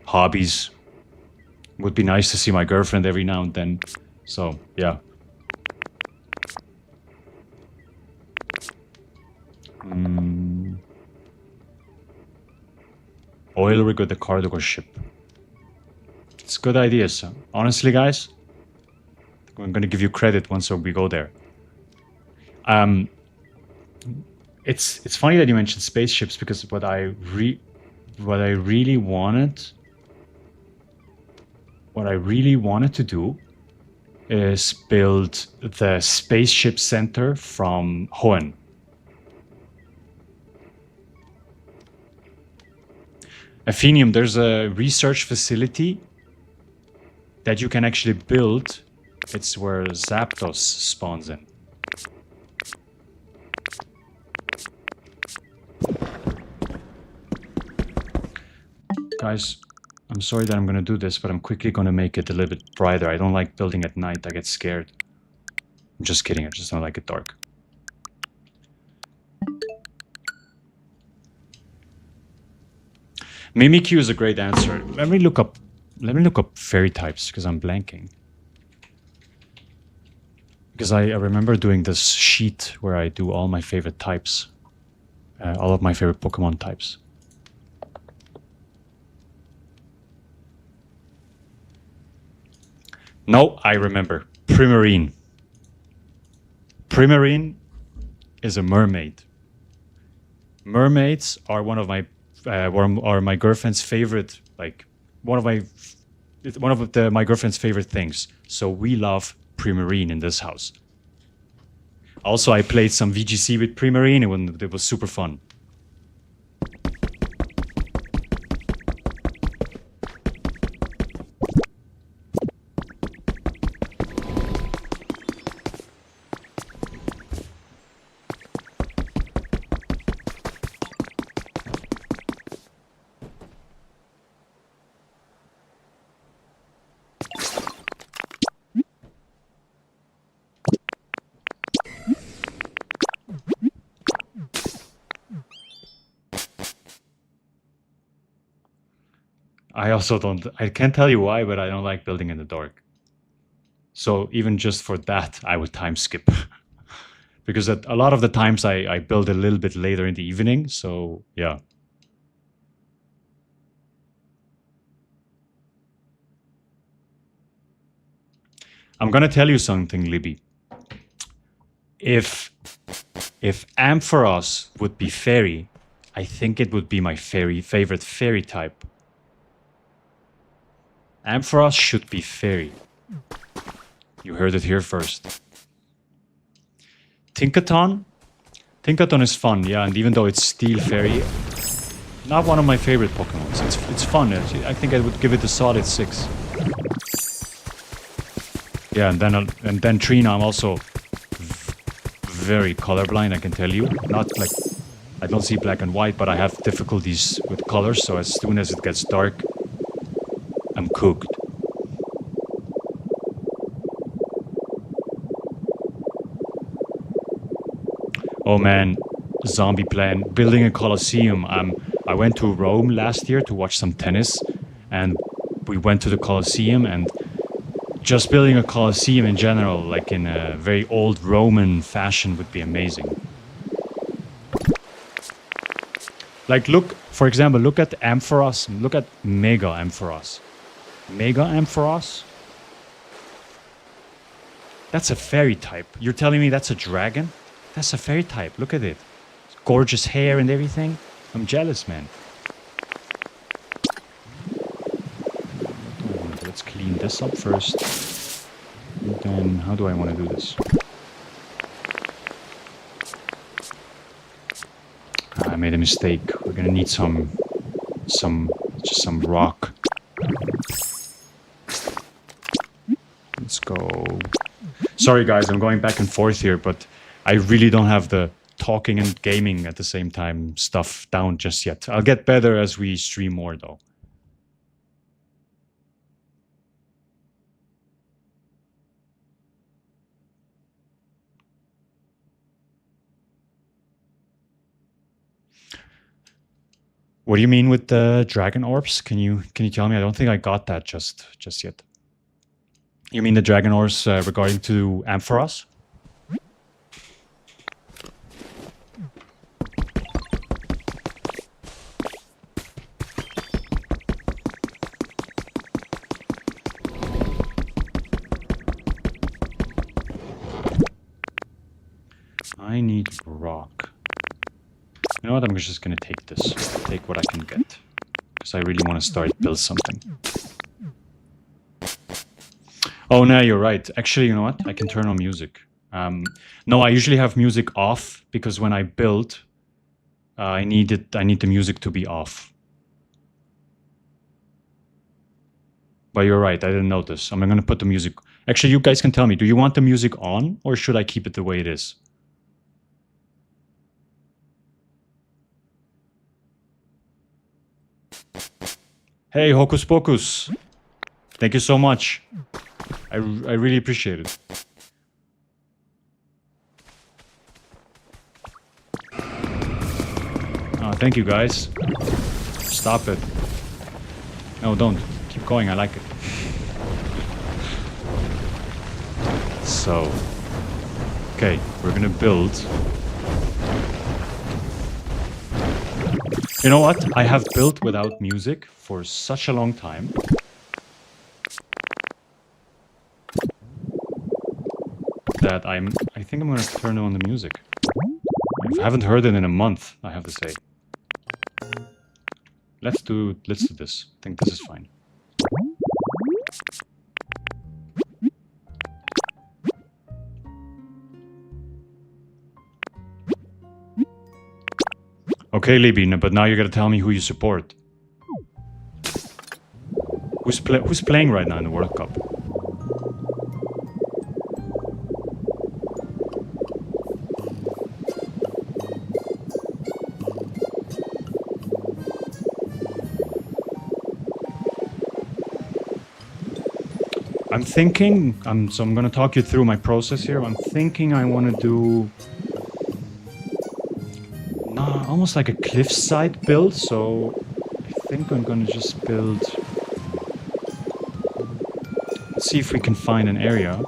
hobbies. Would be nice to see my girlfriend every now and then. So, yeah. Oil rig with the cargo ship. It's good ideas. Honestly, guys, I'm gonna give you credit once we go there. It's funny that you mentioned spaceships, because what I really wanted to do is build the spaceship center from Hoenn. Athenium, there's a research facility that you can actually build. It's where Zapdos spawns in. Guys, I'm sorry that I'm gonna do this, but I'm quickly gonna make it a little bit brighter. I don't like building at night, I get scared. I'm just kidding, I just don't like it dark. Mimikyu is a great answer. Let me look up fairy types, because I'm blanking. Because I remember doing this sheet where I do all my favorite types. All of my favorite Pokemon types. No, I remember. Primarine. Primarine is a mermaid. Mermaids are one of my girlfriend's favorite, like one of my girlfriend's favorite things. So we love Primarine in this house. Also, I played some VGC with Primarine, and it was super fun. I can't tell you why, but I don't like building in the dark. So even just for that, I would time skip. Because a lot of the times I build a little bit later in the evening, so yeah. I'm gonna tell you something, Libby. If Ampharos would be fairy, I think it would be my favorite fairy type. Ampharos should be fairy. You heard it here first. Tinkaton? Tinkaton is fun, yeah, and even though it's Steel Fairy, not one of my favorite Pokemons. It's fun. I think I would give it a solid 6. Yeah, and then Trina, I'm also very colorblind, I can tell you. Not like I don't see black and white, but I have difficulties with colors, so as soon as it gets dark, I'm cooked. Oh man, zombie plan. Building a Colosseum. I went to Rome last year to watch some tennis, and we went to the Colosseum, and just building a Colosseum in general, like in a very old Roman fashion, would be amazing. Like look, for example, look at Ampharos, look at Mega Ampharos. Mega Ampharos? That's a fairy type. You're telling me that's a dragon? That's a fairy type. Look at it. Gorgeous hair and everything. I'm jealous, man. Let's clean this up first. And then, how do I want to do this? I made a mistake. We're gonna need just some rock. Let's go. Sorry guys, I'm going back and forth here, but I really don't have the talking and gaming at the same time stuff down just yet. I'll get better as we stream more though. What do you mean with the dragon orbs? Can you tell me? I don't think I got that just yet. You mean the dragon orbs regarding to Ampharos? I need rock. You know what? I'm just gonna take this. Take what I can get. Because I really want to start build something. Oh, no, you're right. Actually, you know what? I can turn on music. No, I usually have music off because when I build, I need the music to be off. But you're right. I didn't notice. I'm gonna put the music. Actually, you guys can tell me. Do you want the music on or should I keep it the way it is? Hey, Hocus Pocus. Thank you so much. I really appreciate it. Oh, thank you, guys. Stop it. No, don't. Keep going. I like it. So, okay, we're gonna build. You know what? I have built without music for such a long time. That I think I'm gonna turn on the music. I haven't heard it in a month, I have to say. let's do this. I think this is fine. Okay, Libby, but now you gotta tell me who you support. Who's playing right now in the World Cup? I'm thinking, so I'm gonna talk you through my process here. I'm thinking I want to do almost like a cliffside build. So I think I'm gonna just build. Let's see if we can find an area.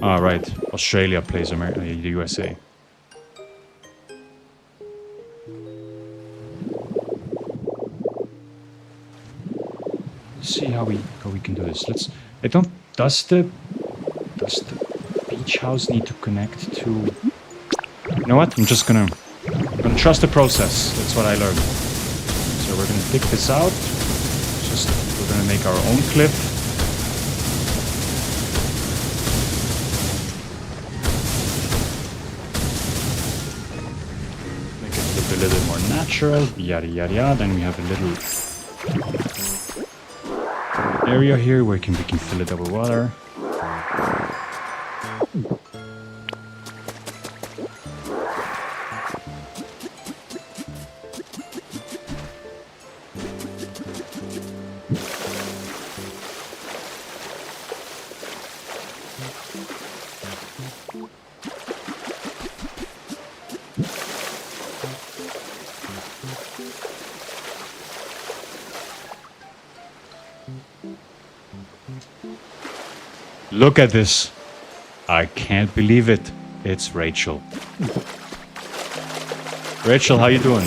Ah, right. Australia plays the USA. See how we can do this. Does the beach house need to connect to? You know what? I'm gonna trust the process. That's what I learned. So we're gonna dig this out. We're gonna make our own cliff. Make it look a little bit more natural. Yada yada yada. Then we have a little area here where we can fill it up with water. Look at this. I can't believe it. It's Rachel. Rachel, how you doing?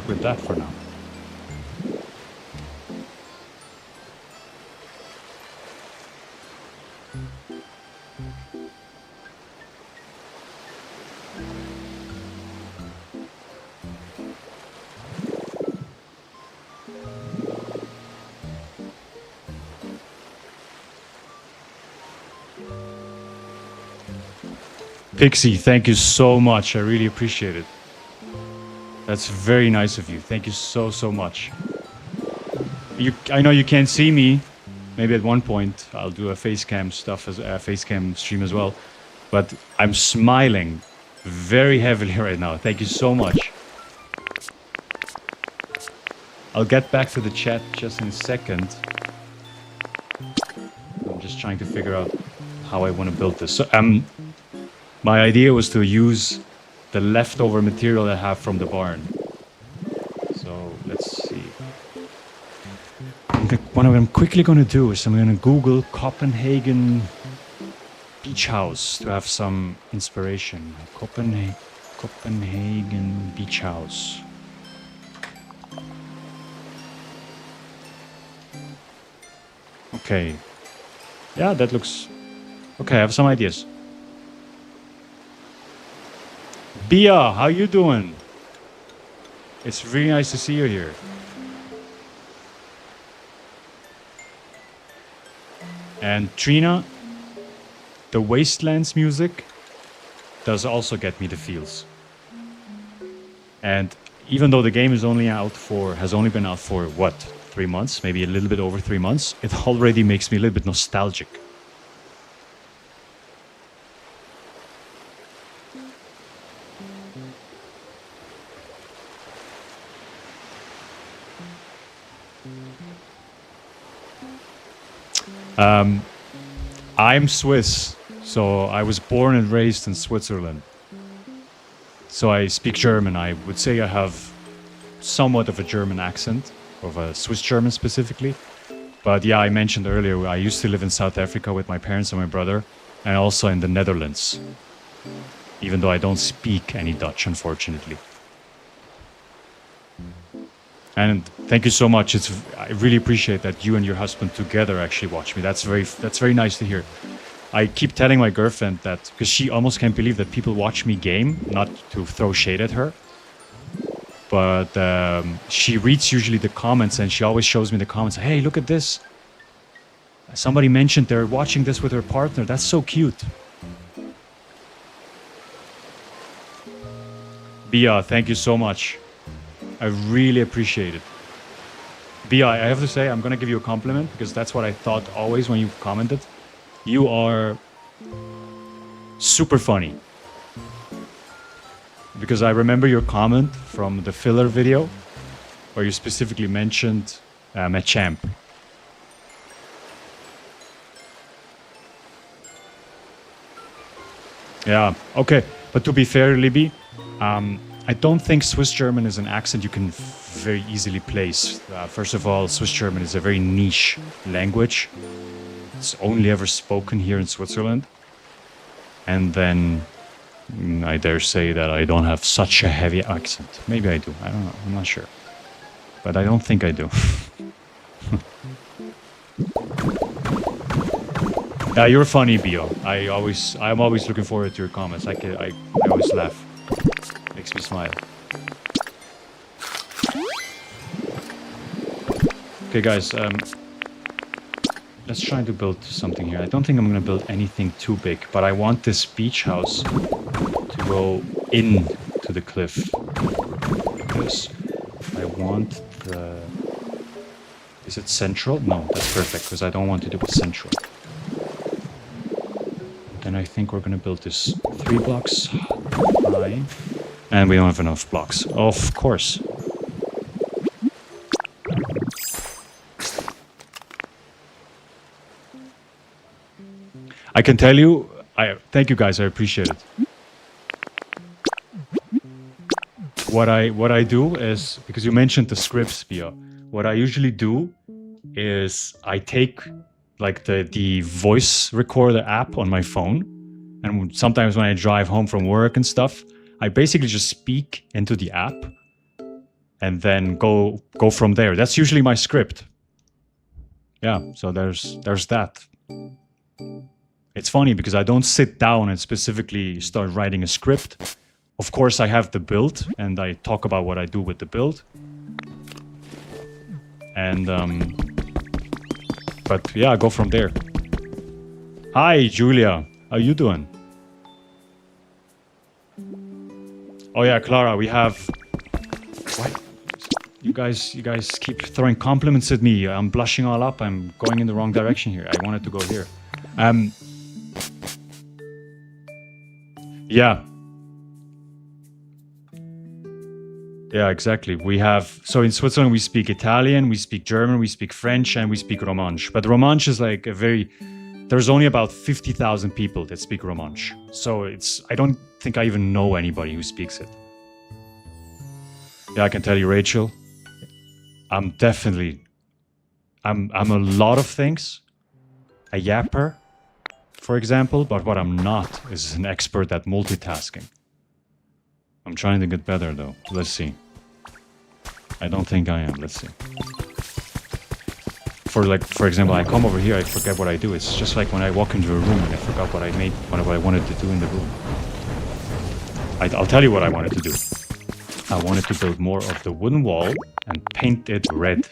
With that for now. Pixie, thank you so much. I really appreciate it. That's very nice of you. Thank you so much. I know you can't see me. Maybe at one point I'll do a face cam stuff as a face cam stream as well. But I'm smiling very heavily right now. Thank you so much. I'll get back to the chat just in a second. I'm just trying to figure out how I want to build this. So my idea was to use the leftover material I have from the barn. So let's see. What I'm quickly going to do is I'm going to Google Copenhagen beach house to have some inspiration. Copenhagen beach house. Okay. Yeah, that looks... Okay, I have some ideas. Bia, how you doing? It's really nice to see you here. And Trina, the Wastelands music does also get me the feels. And even though the game is has only been out for what, 3 months, maybe a little bit over 3 months, it already makes me a little bit nostalgic. I'm Swiss, so I was born and raised in Switzerland. So I speak German. I would say I have somewhat of a German accent, of a Swiss German specifically. But yeah, I mentioned earlier, I used to live in South Africa with my parents and my brother, and also in the Netherlands, even though I don't speak any Dutch, unfortunately. And thank you so much. I really appreciate that you and your husband together actually watch me. That's very nice to hear. I keep telling my girlfriend that because she almost can't believe that people watch me game, not to throw shade at her. But she reads usually the comments and she always shows me the comments. Hey, look at this. Somebody mentioned they're watching this with her partner. That's so cute. Bia, thank you so much. I really appreciate it. Bia, I have to say, I'm going to give you a compliment because that's what I thought always when you commented. You are super funny. Because I remember your comment from the filler video where you specifically mentioned Machamp. Yeah, okay. But to be fair, Libby, I don't think Swiss German is an accent you can very easily place. First of all, Swiss German is a very niche language. It's only ever spoken here in Switzerland. And then I dare say that I don't have such a heavy accent. Maybe I do. I don't know. I'm not sure. But I don't think I do. Yeah, you're funny, Bio. I'm always looking forward to your comments. I always laugh. Makes me smile. Okay, guys. Let's try to build something here. I don't think I'm going to build anything too big, but I want this beach house to go in to the cliff. Because I want the... Is it central? No, that's perfect, because I don't want to do it central. Then I think we're going to build this 3 blocks high. And we don't have enough blocks. Of course. I can tell you, thank you guys, I appreciate it. What I do is, because you mentioned the scripts, Bia, what I usually do is I take like the voice recorder app on my phone, and sometimes when I drive home from work and stuff, I basically just speak into the app and then go from there. That's usually my script. Yeah, so there's that. It's funny because I don't sit down and specifically start writing a script. Of course, I have the build and I talk about what I do with the build. And, but yeah, go from there. Hi, Julia. How you doing? Oh yeah, Clara, we have... What? You guys keep throwing compliments at me. I'm blushing all up. I'm going in the wrong direction here. I wanted to go here. Yeah. Yeah, exactly. We have... So in Switzerland, we speak Italian, we speak German, we speak French, and we speak Romansh. But Romansh is like a very... There's only about 50,000 people that speak Romansh. So it's... I don't think I even know anybody who speaks it. Yeah, I can tell you, Rachel. I'm definitely... I'm a lot of things. A yapper, for example. But what I'm not is an expert at multitasking. I'm trying to get better, though. Let's see. I don't think I am. Let's see. For example, I come over here, I forget what I do. It's just like when I walk into a room and I forgot what I wanted to do in the room. I'll tell you what I wanted to do. I wanted to build more of the wooden wall and paint it red.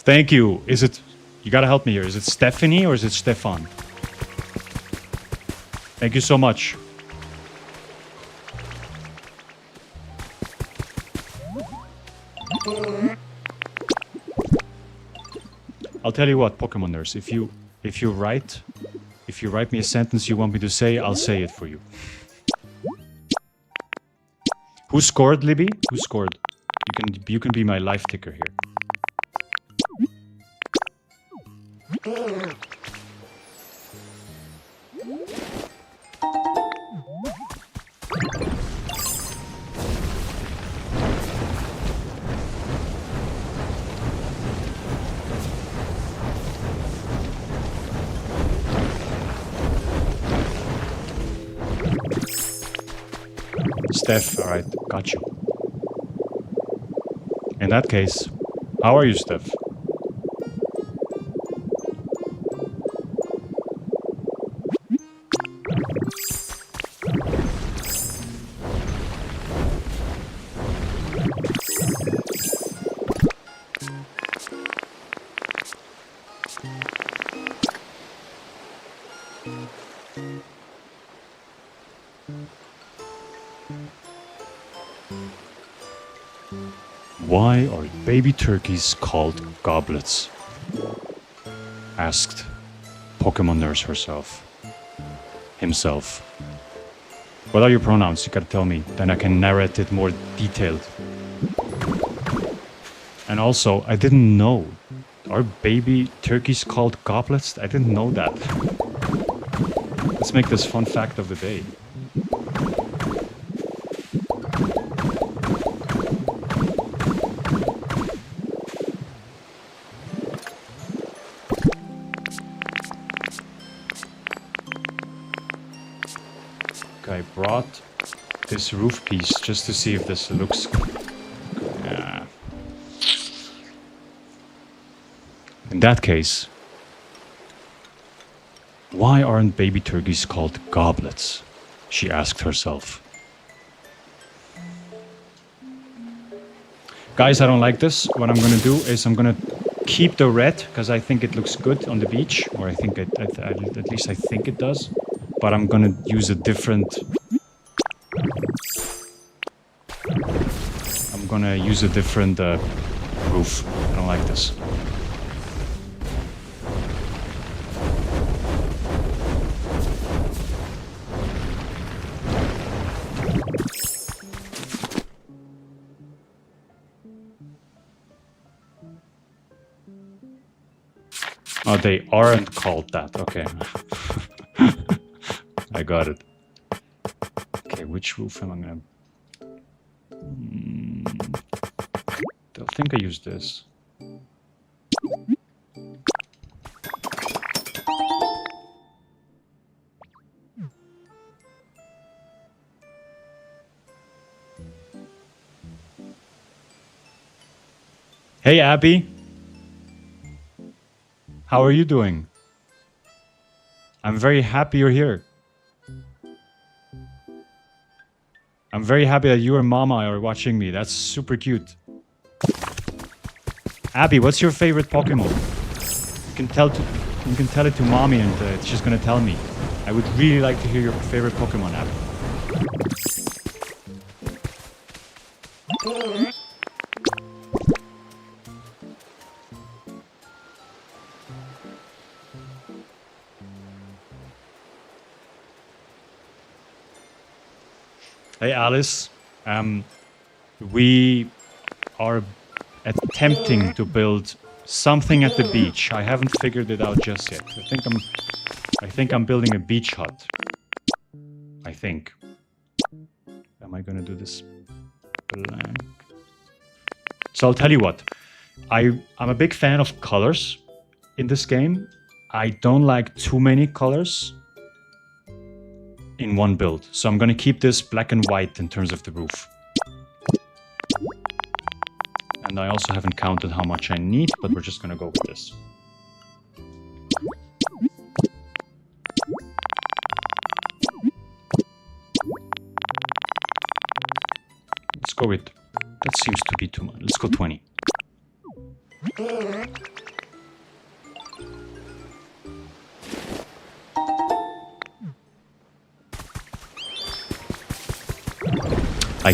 Thank you. Is it... You gotta help me here. Is it Stephanie or is it Stefan? Thank you so much. I'll tell you what, Pokemon Nurse. If you write me a sentence you want me to say, I'll say it for you. Who scored, Libby? Who scored? You can be my life ticker here. Steph, alright, got you. In that case, how are you, Steph? Why are baby turkeys called goblets? Asked Pokemon Nurse herself. Himself. What are your pronouns? You gotta tell me. Then I can narrate it more detailed. And also, I didn't know. Are baby turkeys called goblets? I didn't know that. Let's make this fun fact of the day. I brought this roof piece just to see if this looks... In that case, why aren't baby turkeys called goblets? She asked herself. Guys, I don't like this. What I'm gonna do is I'm gonna keep the red because I think it looks good on the beach, or I think at least I think it does. But I'm gonna use a different... I'm gonna use a different roof. I don't like this. Oh, they aren't called that. Okay. I got it. Okay, which roof am I gonna... I think I use this. Hey, Abby. How are you doing? I'm very happy you're here. I'm very happy that you and Mama are watching me. That's super cute. Abby, what's your favorite Pokemon? You can tell it to Mommy and she's gonna tell me. I would really like to hear your favorite Pokemon, Abby. Hey, Alice. We are attempting to build something at the beach. I haven't figured it out just yet. I think I'm building a beach hut. I think. Am I gonna do this blank? So I'll tell you what. I'm a big fan of colors in this game. I don't like too many colors in one build. So I'm gonna keep this black and white in terms of the roof. And I also haven't counted how much I need, but we're just gonna go with this. Let's go with, that seems to be too much. Let's go 20. I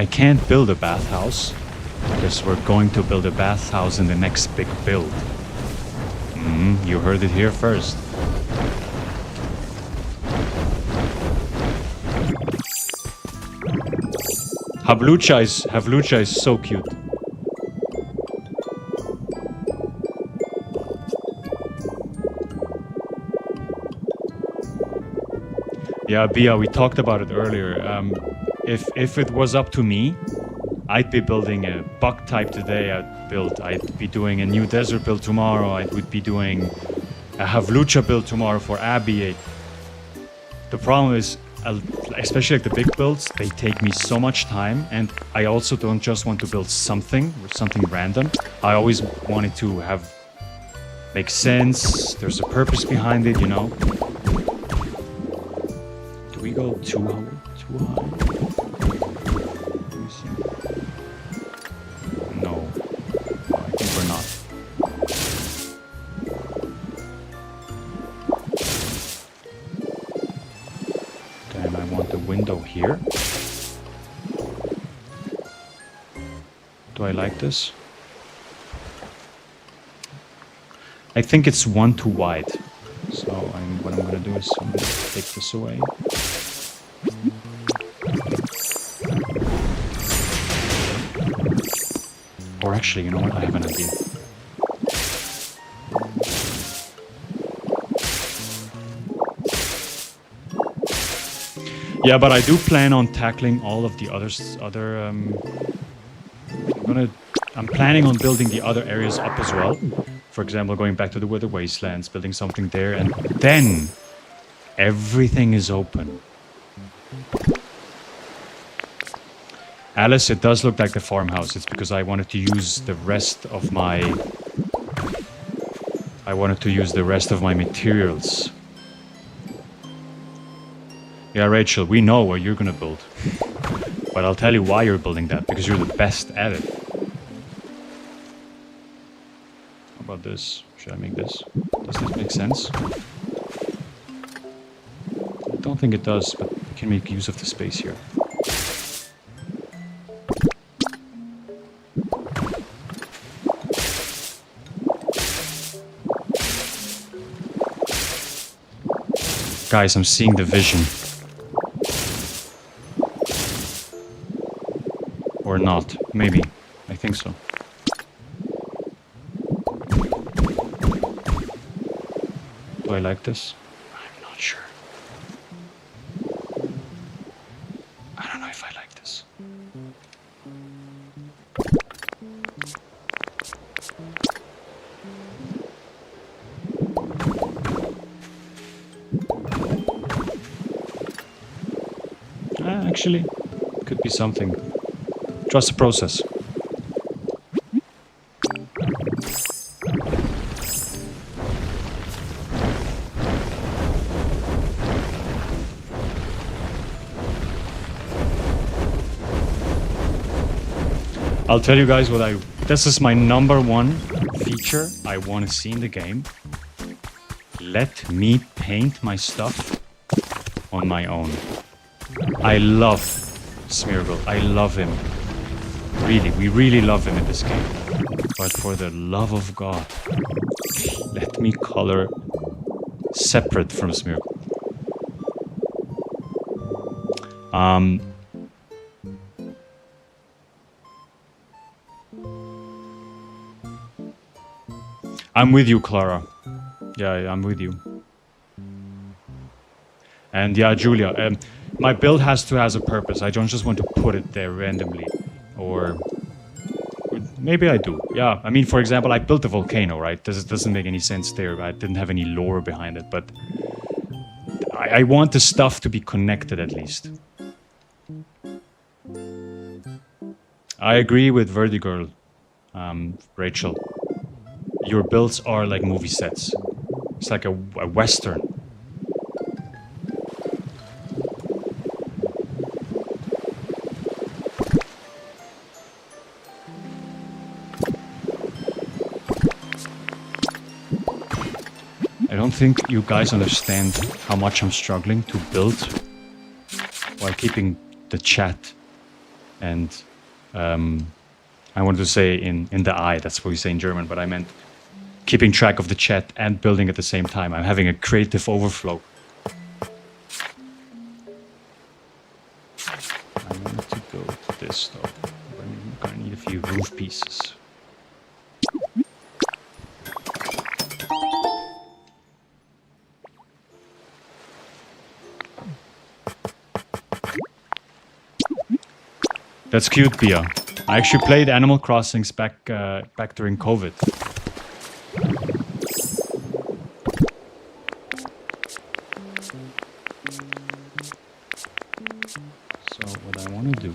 can't build a bathhouse because we're going to build a bathhouse in the next big build. You heard it here first. Havlucha is so cute. Yeah, Bia, we talked about it earlier. If it was up to me, I'd be building a bug type today. I'd be doing a new desert build tomorrow. I would be doing a Havlucha build tomorrow for Abby. The problem is, especially like the big builds, they take me so much time, and I also don't just want to build something random. I always want it to make sense. There's a purpose behind it, you know. Do we go too high? Let me see. No, I think we're not. Then I want the window here. Do I like this? I think it's one too wide. So what I'm gonna do is I'm gonna take this away. Or actually, you know what? I have an idea. Yeah, but I do plan on tackling all of the I'm planning on building the other areas up as well. For example, going back to the Wither Wastelands, building something there, and then everything is open. Alice, it does look like the farmhouse. It's because I wanted to use the rest of my materials. Yeah, Rachel, we know what you're gonna build. But I'll tell you why you're building that, because you're the best at it. How about this? Should I make this? Does this make sense? I don't think it does, but we can make use of the space here. Guys, I'm seeing the vision. Or not. Maybe. I think so. Do I like this? I'm not sure. I don't know if I like this. Actually, could be something. Trust the process. I'll tell you guys this is my #1 feature I want to see in the game. Let me paint my stuff on my own. I love Smeargle. I love him. Really, we really love him in this game. But for the love of God, let me color separate from Smeargle. I'm with you, Clara. Yeah, I'm with you. And yeah, Julia, my build has a purpose. I don't just want to put it there randomly. Or maybe I do. Yeah, I mean, for example, I built a volcano, right? This doesn't make any sense there. I didn't have any lore behind it, but I want the stuff to be connected at least. I agree with Verdigirl, Rachel. Your builds are like movie sets. It's like a western. I don't think you guys understand how much I'm struggling to build while keeping the chat and I wanted to say in the eye, that's what we say in German, but I meant keeping track of the chat and building at the same time. I'm having a creative overflow. I want to go to this though. I'm gonna need a few roof pieces. That's cute, Pia. I actually played Animal Crossings back during COVID. So what I want to do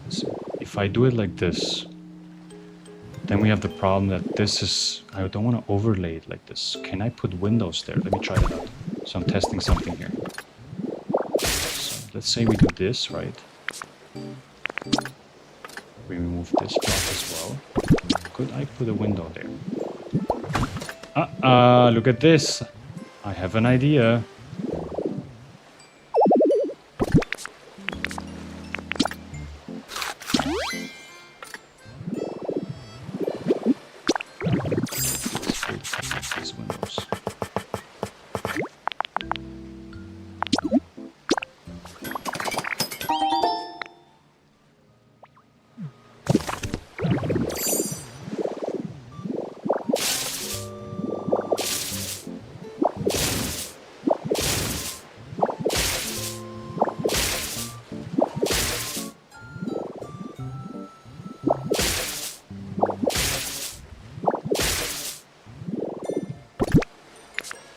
is, if I do it like this, then we have the problem that this is, I don't want to overlay it like this. Can I put windows there? Let me try that out. So I'm testing something here. So let's say we do this, right? We remove this block as well. Could I put a window there? Look at this. I have an idea. These windows.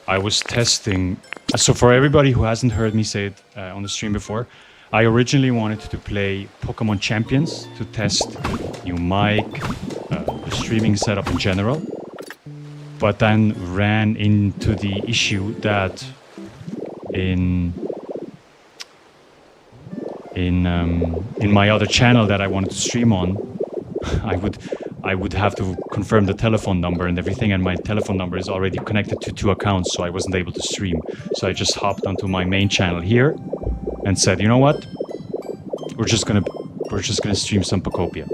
I was testing. So for everybody who hasn't heard me say it on the stream before, I originally wanted to play Pokemon Champions to test new mic, the streaming setup in general, but then ran into the issue that in my other channel that I wanted to stream on, I would have to confirm the telephone number and everything, and my telephone number is already connected to 2 accounts, so I wasn't able to stream. So I just hopped onto my main channel here and said, you know what? We're just gonna stream some Pokopia.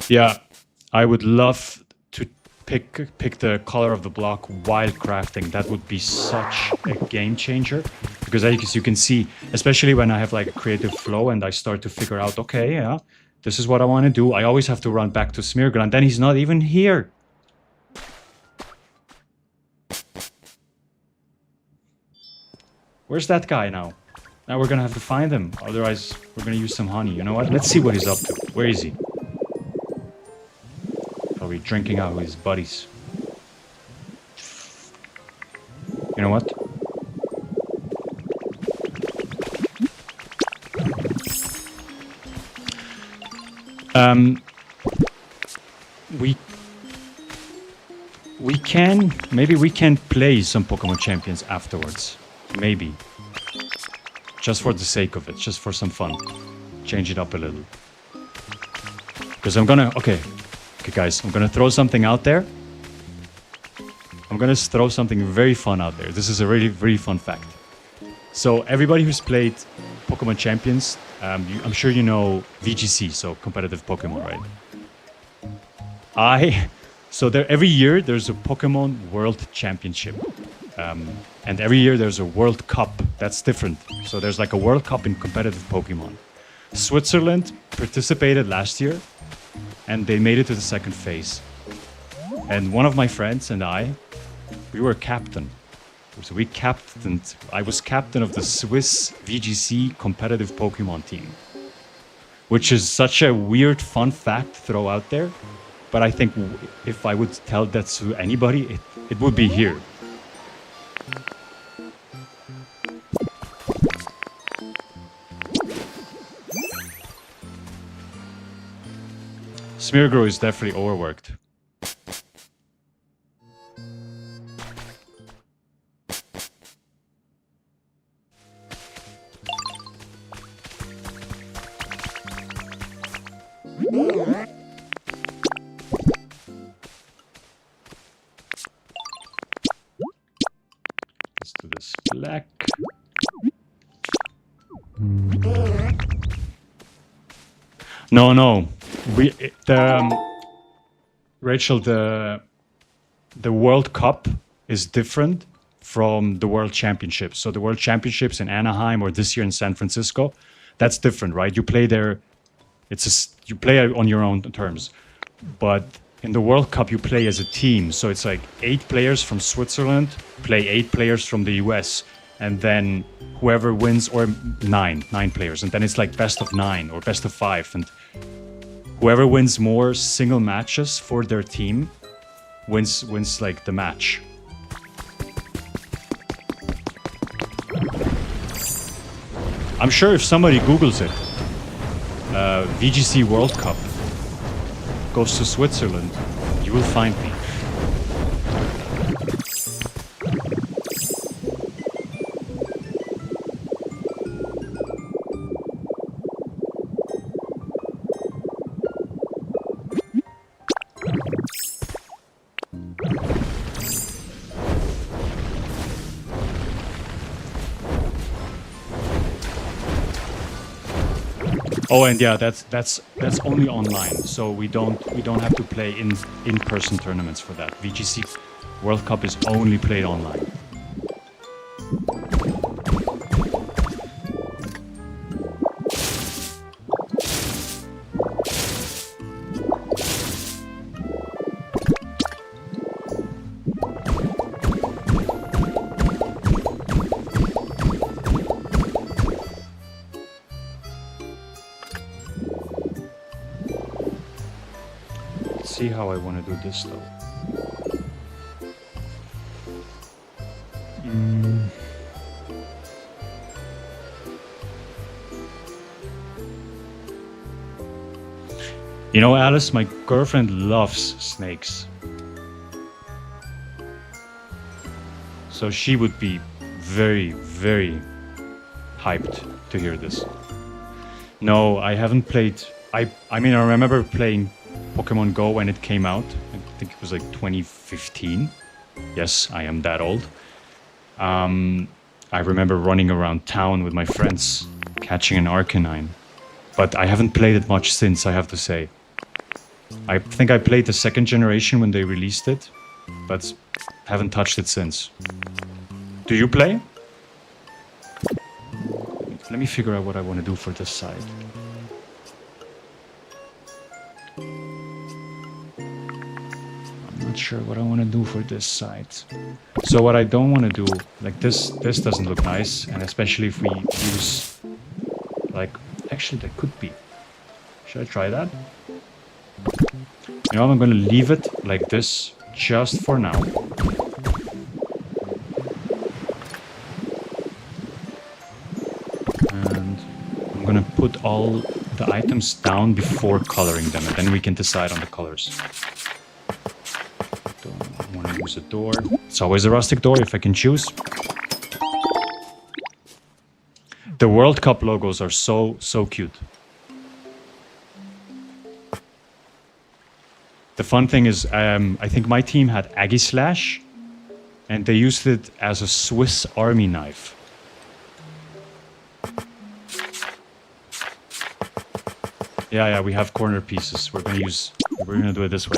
Yeah. I would love to pick the color of the block while crafting. That would be such a game changer, because as you can see, especially when I have like a creative flow and I start to figure out, okay, yeah, this is what I want to do. I always have to run back to Smeargle, and then he's not even here. Where's that guy now? Now we're gonna have to find him. Otherwise, we're gonna use some honey. You know what? Let's see what he's up to. Where is he? Probably drinking out with his buddies. You know what? Maybe we can play some Pokemon Champions afterwards. Maybe. Just for the sake of it, just for some fun. Change it up a little. Because okay guys, I'm gonna throw something out there. I'm gonna throw something very fun out there. This is a really, very fun fact. So everybody who's played Pokemon Champions, I'm sure you know VGC, so competitive Pokemon, right? So every year there's a Pokemon World Championship. And every year there's a World Cup. That's different. So there's like a World Cup in competitive Pokemon. Switzerland participated last year. and they made it to the second phase. And one of my friends and we were captain. So I was captain of the Swiss VGC competitive Pokemon team, which is such a weird, fun fact to throw out there. But I think if I would tell that to anybody, it would be here. Smeargrow is definitely overworked. Let's do this black. No. Rachel, the World Cup is different from the World Championships. So the World Championships in Anaheim or this year in San Francisco, that's different, right? You play there. You play on your own terms. But in the World Cup, you play as a team. So it's like 8 players from Switzerland play 8 players from the US. And then whoever wins, or 9 players. And then it's like best of 9 or best of 5. And whoever wins more single matches for their team wins like the match. I'm sure if somebody Googles it, VGC World Cup goes to Switzerland, you will find me. Oh, and yeah, that's only online, so we don't have to play in-person tournaments for that. VGC World Cup is only played online. See how I want to do this though. You know, Alice, my girlfriend loves snakes. So she would be very, very hyped to hear this. No, I haven't played. I mean, I remember playing Pokemon Go when it came out. I think it was like 2015. Yes, I am that old. I remember running around town with my friends, catching an Arcanine. But I haven't played it much since, I have to say. I think I played the second generation when they released it, but haven't touched it since. Do you play? Let me figure out what I want to do for this side. Not sure what I want to do for this side. So what I don't want to do, like this doesn't look nice, and especially if we use, like, actually that could be. Should I try that? You know, I'm going to leave it like this just for now. And I'm going to put all the items down before coloring them, and then we can decide on the colors. Don't want to use a door. It's always a rustic door if I can choose. The World Cup logos are so cute. The fun thing is, I think my team had Aegislash, and they used it as a Swiss army knife. Yeah, we have corner pieces. We're gonna do it this way.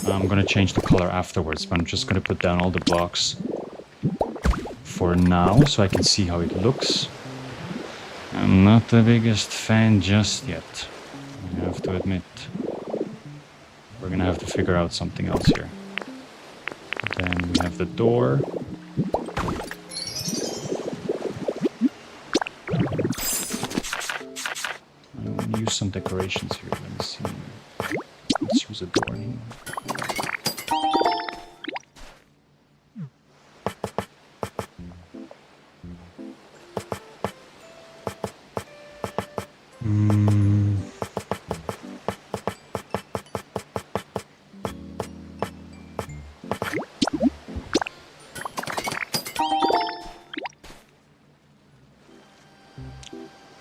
I'm gonna change the color afterwards, but I'm just gonna put down all the blocks for now so I can see how it looks. I'm not the biggest fan just yet. I have to admit. We're gonna have to figure out something else here. Then we have the door. I want to use some decorations here. Let me see. Let's use a door here.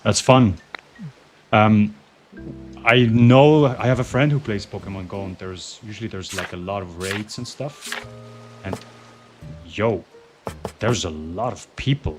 That's fun. I know I have a friend who plays Pokemon Go, and there's like a lot of raids and stuff. And yo, there's a lot of people.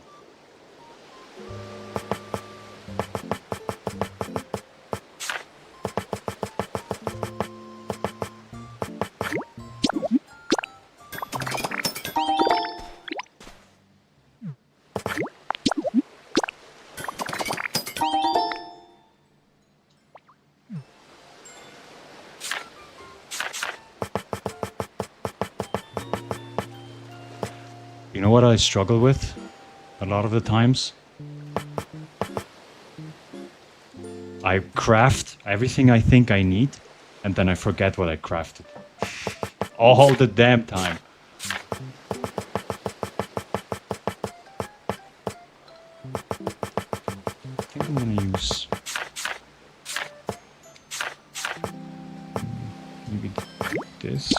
You know what I struggle with a lot of the times? I craft everything I think I need, and then I forget what I crafted. All the damn time. I think I'm gonna use... maybe this.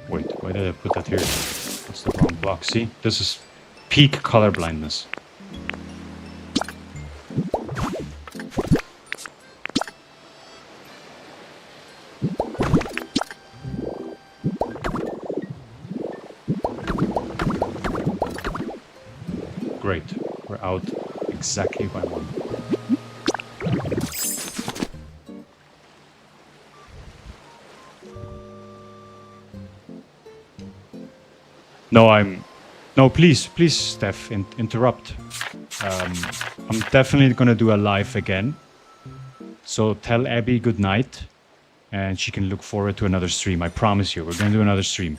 Wait, why did I put that here? That's the wrong block. See? This is peak colorblindness. Great. We're out exactly by one. No, please, Steph, interrupt. I'm definitely gonna do a live again. So tell Abby good night, and she can look forward to another stream. I promise you, we're gonna do another stream.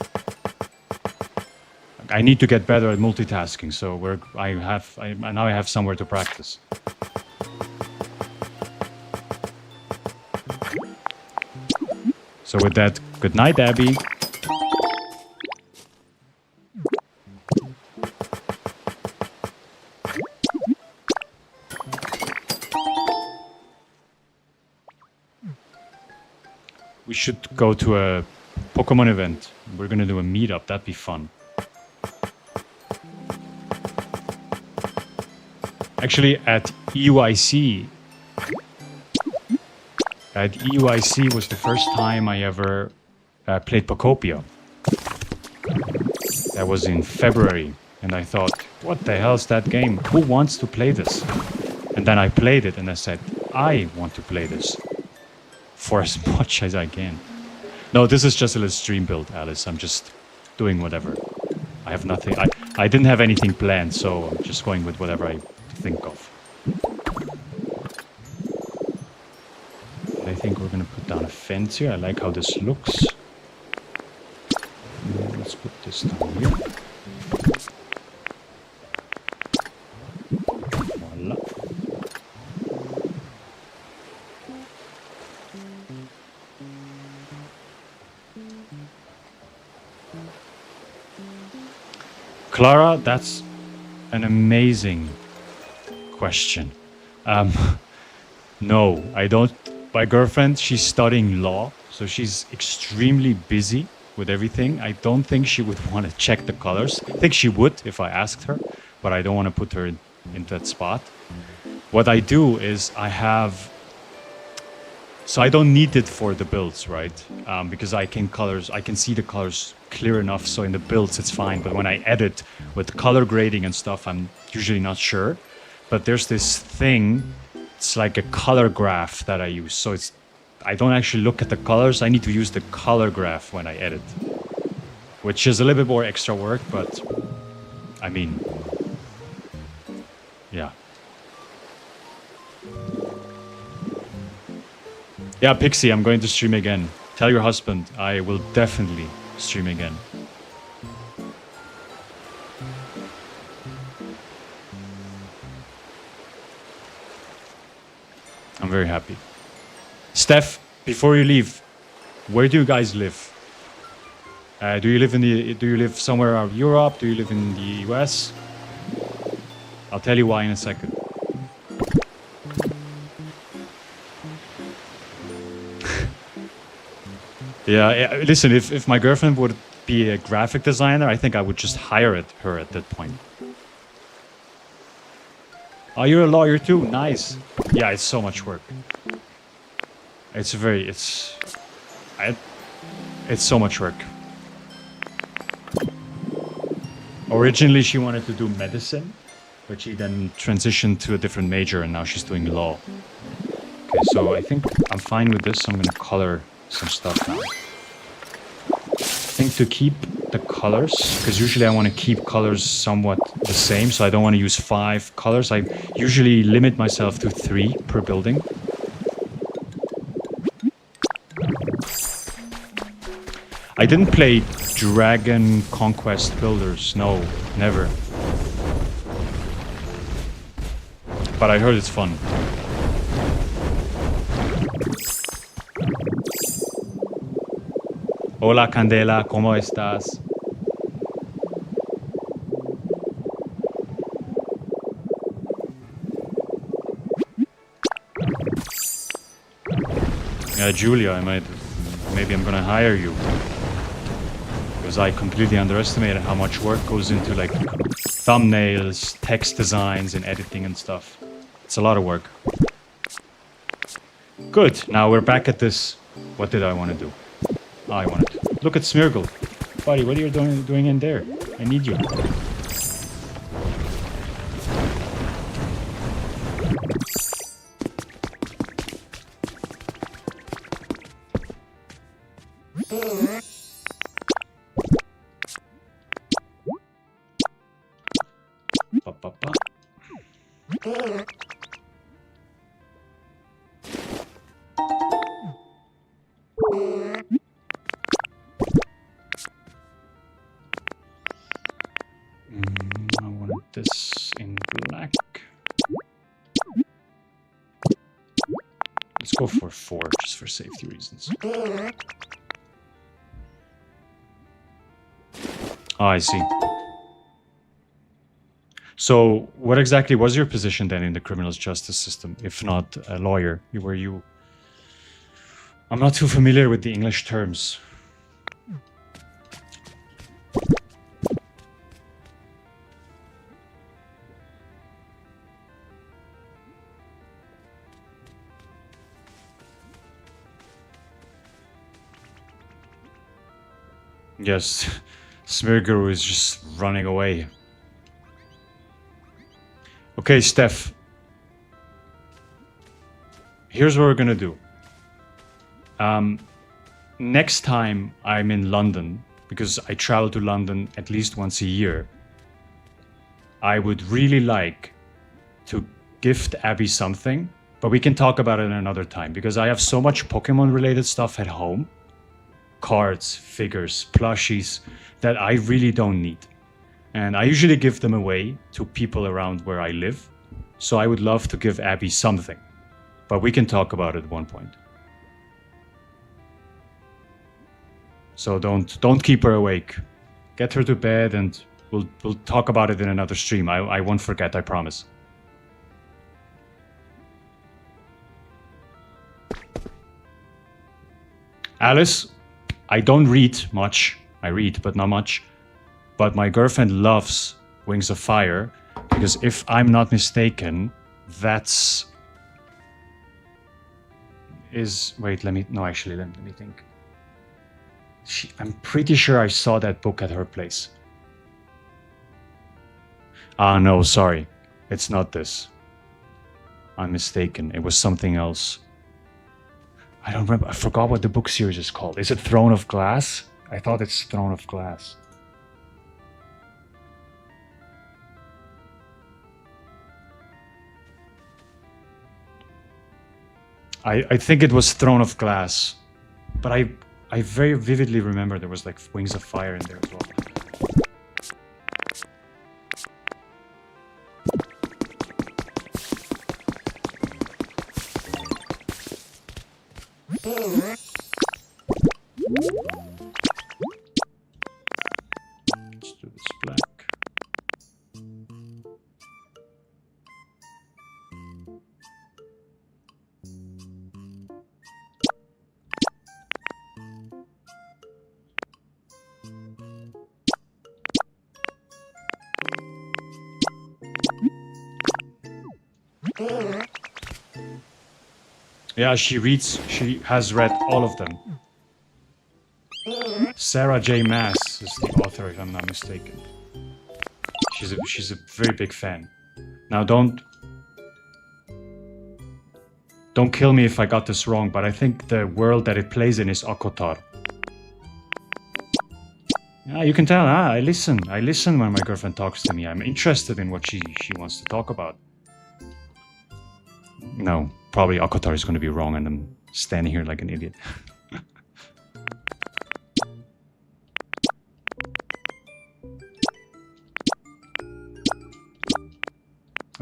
I need to get better at multitasking, so now I have somewhere to practice. So with that, good night, Abby. We should go to a Pokemon event. We're gonna do a meetup. That'd be fun. Actually, at EUIC was the first time I ever played Pokopia. That was in February, and I thought, what the hell is that game? Who wants to play this? And then I played it, and I said, I want to play this. For as much as I can. No, this is just a little stream build, Alice. I'm just doing whatever. I have nothing. I didn't have anything planned, so I'm just going with whatever I think of. I think we're gonna put down a fence here. I like how this looks. Let's put this down here. Voila. Clara, that's an amazing question. No, I don't. My girlfriend, she's studying law, so she's extremely busy with everything. I don't think she would want to check the colors. I think she would if I asked her, but I don't want to put her into that spot. What I do is I have... So I don't need it for the builds, right? Because I can see the colors clear enough, so in the builds it's fine. But when I edit with color grading and stuff, I'm usually not sure. But there's this thing, it's like a color graph that I use. So I don't actually look at the colors. I need to use the color graph when I edit, which is a little bit more extra work, but I mean, yeah. Yeah, Pixie, I'm going to stream again. Tell your husband I will definitely stream again. I'm very happy. Steph, before you leave, where do you guys live? Do you live somewhere around Europe? Do you live in the US? I'll tell you why in a second. Yeah, listen, if my girlfriend would be a graphic designer, I think I would just hire her at that point. Oh, you're a lawyer too? Nice. Yeah, it's so much work. It's so much work. Originally, she wanted to do medicine, but she then transitioned to a different major, and now she's doing law. Okay, so I think I'm fine with this. I'm gonna color some stuff now. I think to keep the colors, because usually I want to keep colors somewhat the same, so I don't want to use 5 colors. I usually limit myself to 3 per building. I didn't play Dragon Conquest Builders, no, never. But I heard it's fun. Hola Candela, ¿cómo estás? Yeah, Julia, maybe I'm gonna hire you. Because I completely underestimated how much work goes into like thumbnails, text designs, and editing and stuff. It's a lot of work. Good, now we're back at this. What did I want to do? I wanted to look at Smeargle. Buddy, what are you doing in there? I need you. I wanted this in black. Let's go for 4, just for safety reasons. Oh, I see. So, what exactly was your position then in the criminal justice system, if not a lawyer? Were you... I'm not too familiar with the English terms. Yes, Smeargle is just running away. Okay, Steph. Here's what we're gonna do. Next time I'm in London, because I travel to London at least once a year, I would really like to gift Abby something, but we can talk about it another time because I have so much Pokemon related stuff at home, cards, figures, plushies, that I really don't need. And I usually give them away to people around where I live. So I would love to give Abby something, but we can talk about it at one point. So don't keep her awake. Get her to bed and we'll talk about it in another stream. I won't forget, I promise. Alice, I don't read much. I read, but not much. But my girlfriend loves Wings of Fire because if I'm not mistaken, that's... Wait, let me think. I'm pretty sure I saw that book at her place. Ah, no, sorry. It's not this. I'm mistaken. It was something else. I don't remember. I forgot what the book series is called. Is it Throne of Glass? I thought it's Throne of Glass. I think it was Throne of Glass. But I very vividly remember there was like Wings of Fire in there as well. Let's do this black. Yeah, she reads. She has read all of them. Sarah J. Maas is the author, if I'm not mistaken. She's a very big fan. Now, don't kill me if I got this wrong, but I think the world that it plays in is Akotar. Yeah, you can tell. I listen. I listen when my girlfriend talks to me. I'm interested in what she wants to talk about. No, probably Akotar is going to be wrong, and I'm standing here like an idiot.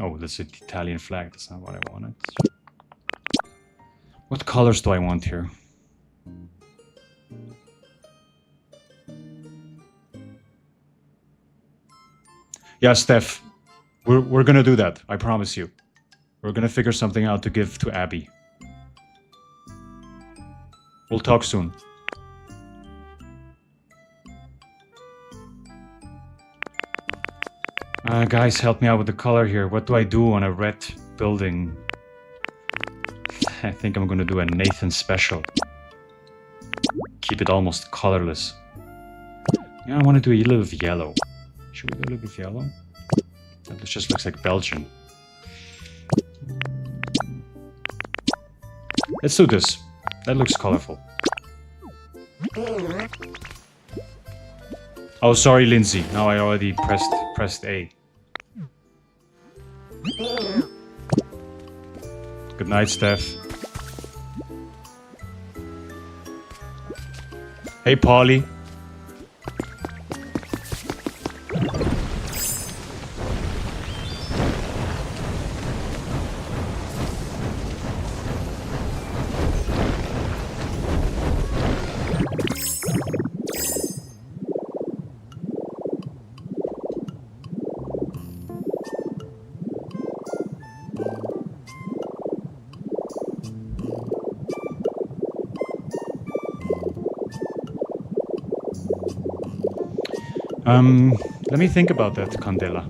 Oh, that's the Italian flag. That's not what I wanted. What colors do I want here? Yeah, Steph, we're gonna do that. I promise you. We're gonna figure something out to give to Abby. We'll talk soon. Guys, help me out with the color here. What do I do on a red building? I think I'm gonna do a Nathan special. Keep it almost colorless. Yeah, I want to do a little of yellow. Should we do a little bit of yellow? That just looks like Belgian. Let's do this. That looks colorful. Oh, sorry, Lindsay. Now I already pressed A. Good night, Steph. Hey, Polly. Let me think about that, Candela.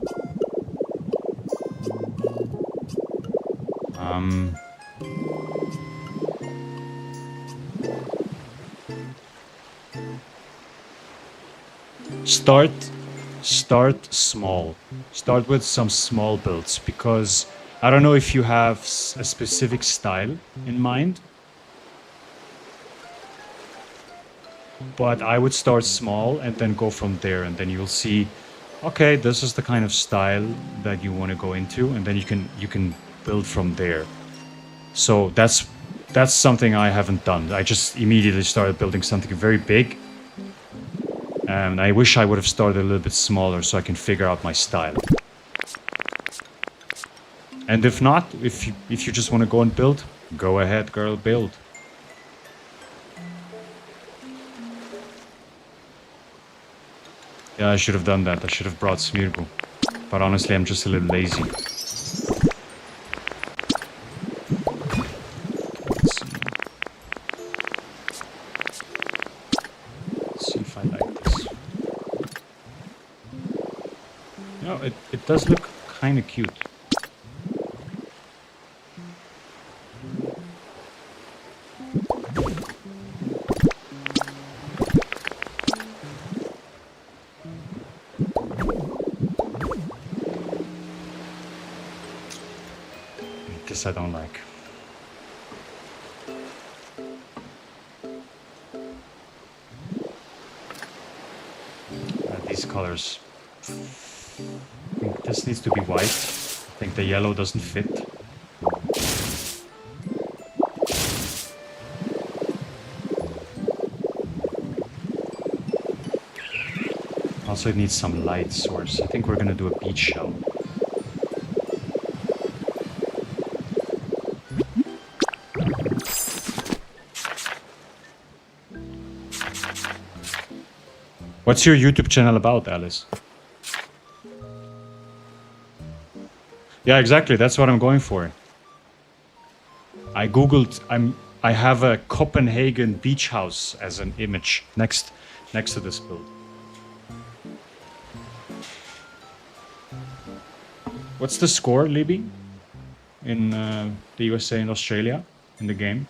Start small. Start with some small builds, because I don't know if you have a specific style in mind. But I would start small and then go from there, and then you'll see okay, this is the kind of style that you want to go into, and then you can build from there. So that's something I haven't done. I just immediately started building something very big, and I wish I would have started a little bit smaller so I can figure out my style. And if not, if you just want to go and build, go ahead, girl, build. Yeah, I should have done that. I should have brought Smirgu. But honestly, I'm just a little lazy. Let's see if I like this. You know, it does look kind of cute. This I don't like. These colors. I think this needs to be white. I think the yellow doesn't fit. Also, it needs some light source. I think we're gonna do a beach shell. What's your YouTube channel about, Alice? Yeah, exactly. That's what I'm going for. I googled. I have a Copenhagen beach house as an image next to this build. What's the score, Libby, in the USA and Australia in the game?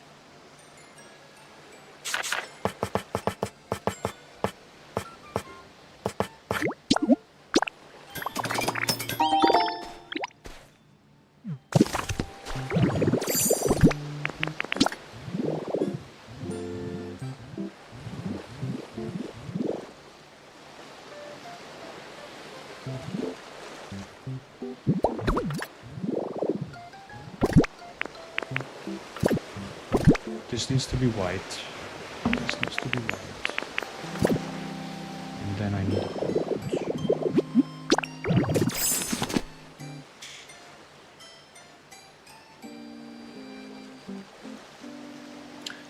This needs to be white. This needs to be white. And then I need a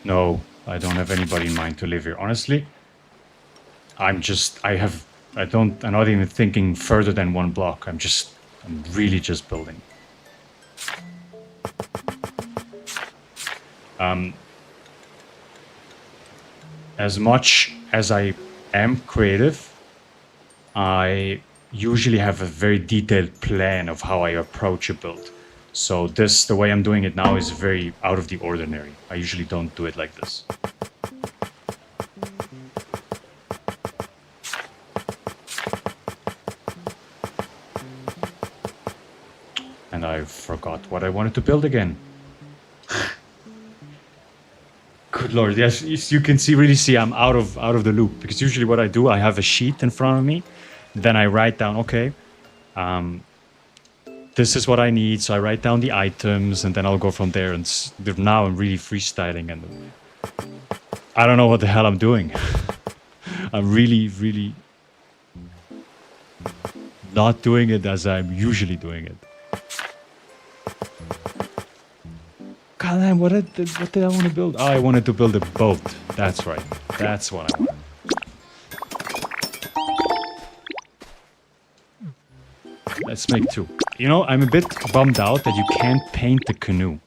No, I don't have anybody in mind to live here. Honestly, I'm not even thinking further than one block. I'm really just building. As much as I am creative, I usually have a very detailed plan of how I approach a build. So the way I'm doing it now is very out of the ordinary. I usually don't do it like this. And I forgot what I wanted to build again. Good Lord, yes, you can really see I'm out of the loop, because usually what I do, I have a sheet in front of me, then I write down, okay, this is what I need, so I write down the items, and then I'll go from there, and now I'm really freestyling, and I don't know what the hell I'm doing. I'm really not doing it as I'm usually doing it. God damn, what did I want to build? Oh, I wanted to build a boat. That's right. That's what I wanted. Let's make two. You know, I'm a bit bummed out that you can't paint the canoe.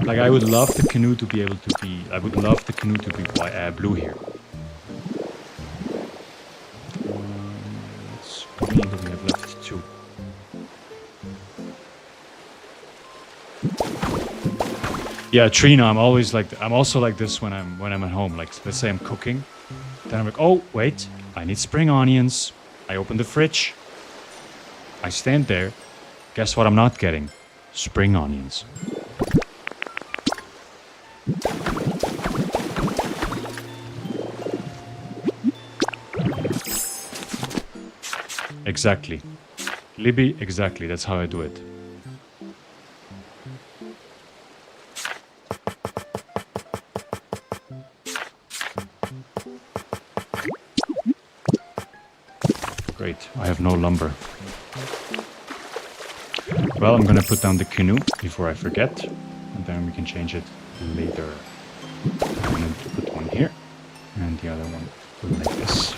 Like, I would love the canoe to be able to be... I would love the canoe to be blue here. How many do we have left? Two. Yeah, Trina, I'm also like this when I'm at home. Like, let's say I'm cooking, then I'm like, oh wait, I need spring onions. I open the fridge. I stand there. Guess what I'm not getting? Spring onions. exactly. Libby, exactly. That's how I do it. Great, I have no lumber. Well, I'm gonna put down the canoe before I forget, and then we can change it later. I'm gonna put one here, and the other one will like this.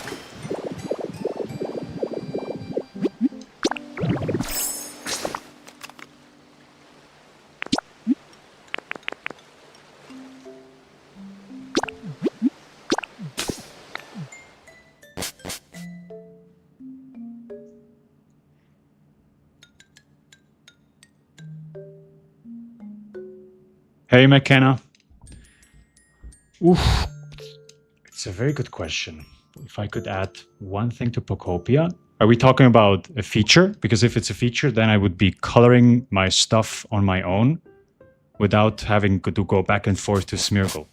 Hey, McKenna. Oof. It's a very good question. If I could add one thing to Pokopia, are we talking about a feature? Because if it's a feature, then I would be coloring my stuff on my own without having to go back and forth to Smeargle.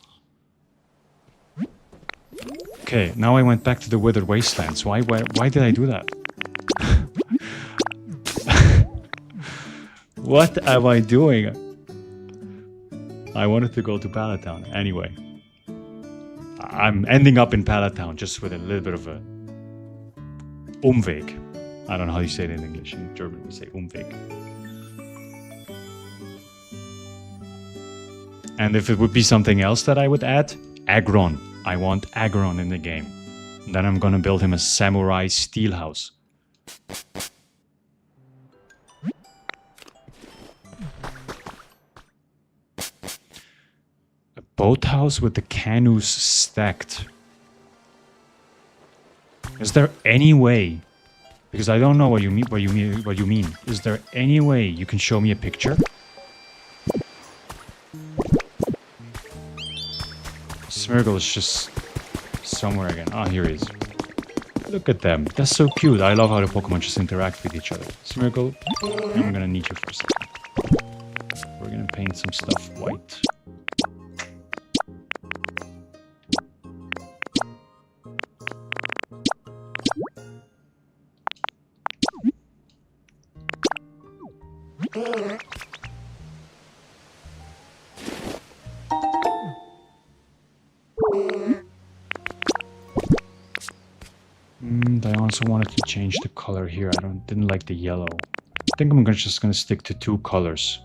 Okay, now I went back to the Withered Wastelands. Why did I do that? What am I doing? I wanted to go to Pallet Town. Anyway, I'm ending up in Pallet Town just with a little bit of a Umweg. I don't know how you say it in English. In German, we say Umweg. And if it would be something else that I would add, Agron. I want Agron in the game. And then I'm gonna build him a samurai steel house. Boathouse with the canoes stacked. Is there any way? Because I don't know what you mean. Is there any way you can show me a picture? Smeargle is just somewhere again. Ah, here he is. Look at them. That's so cute. I love how the Pokemon just interact with each other. Smeargle, I'm gonna need you for a second. We're gonna paint some stuff white. I also wanted to change the color here. Didn't like the yellow. I think I'm just gonna stick to two colors,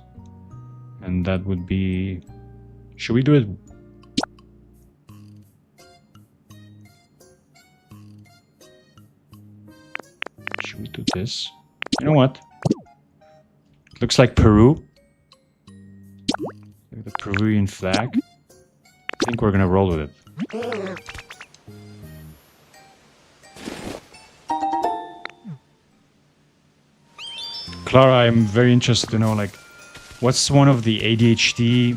and that would be. Should we do it? Should we do this? You know what? It looks like Peru. Like the Peruvian flag. I think we're gonna roll with it. Clara, I'm very interested to know, like, what's one of the ADHD...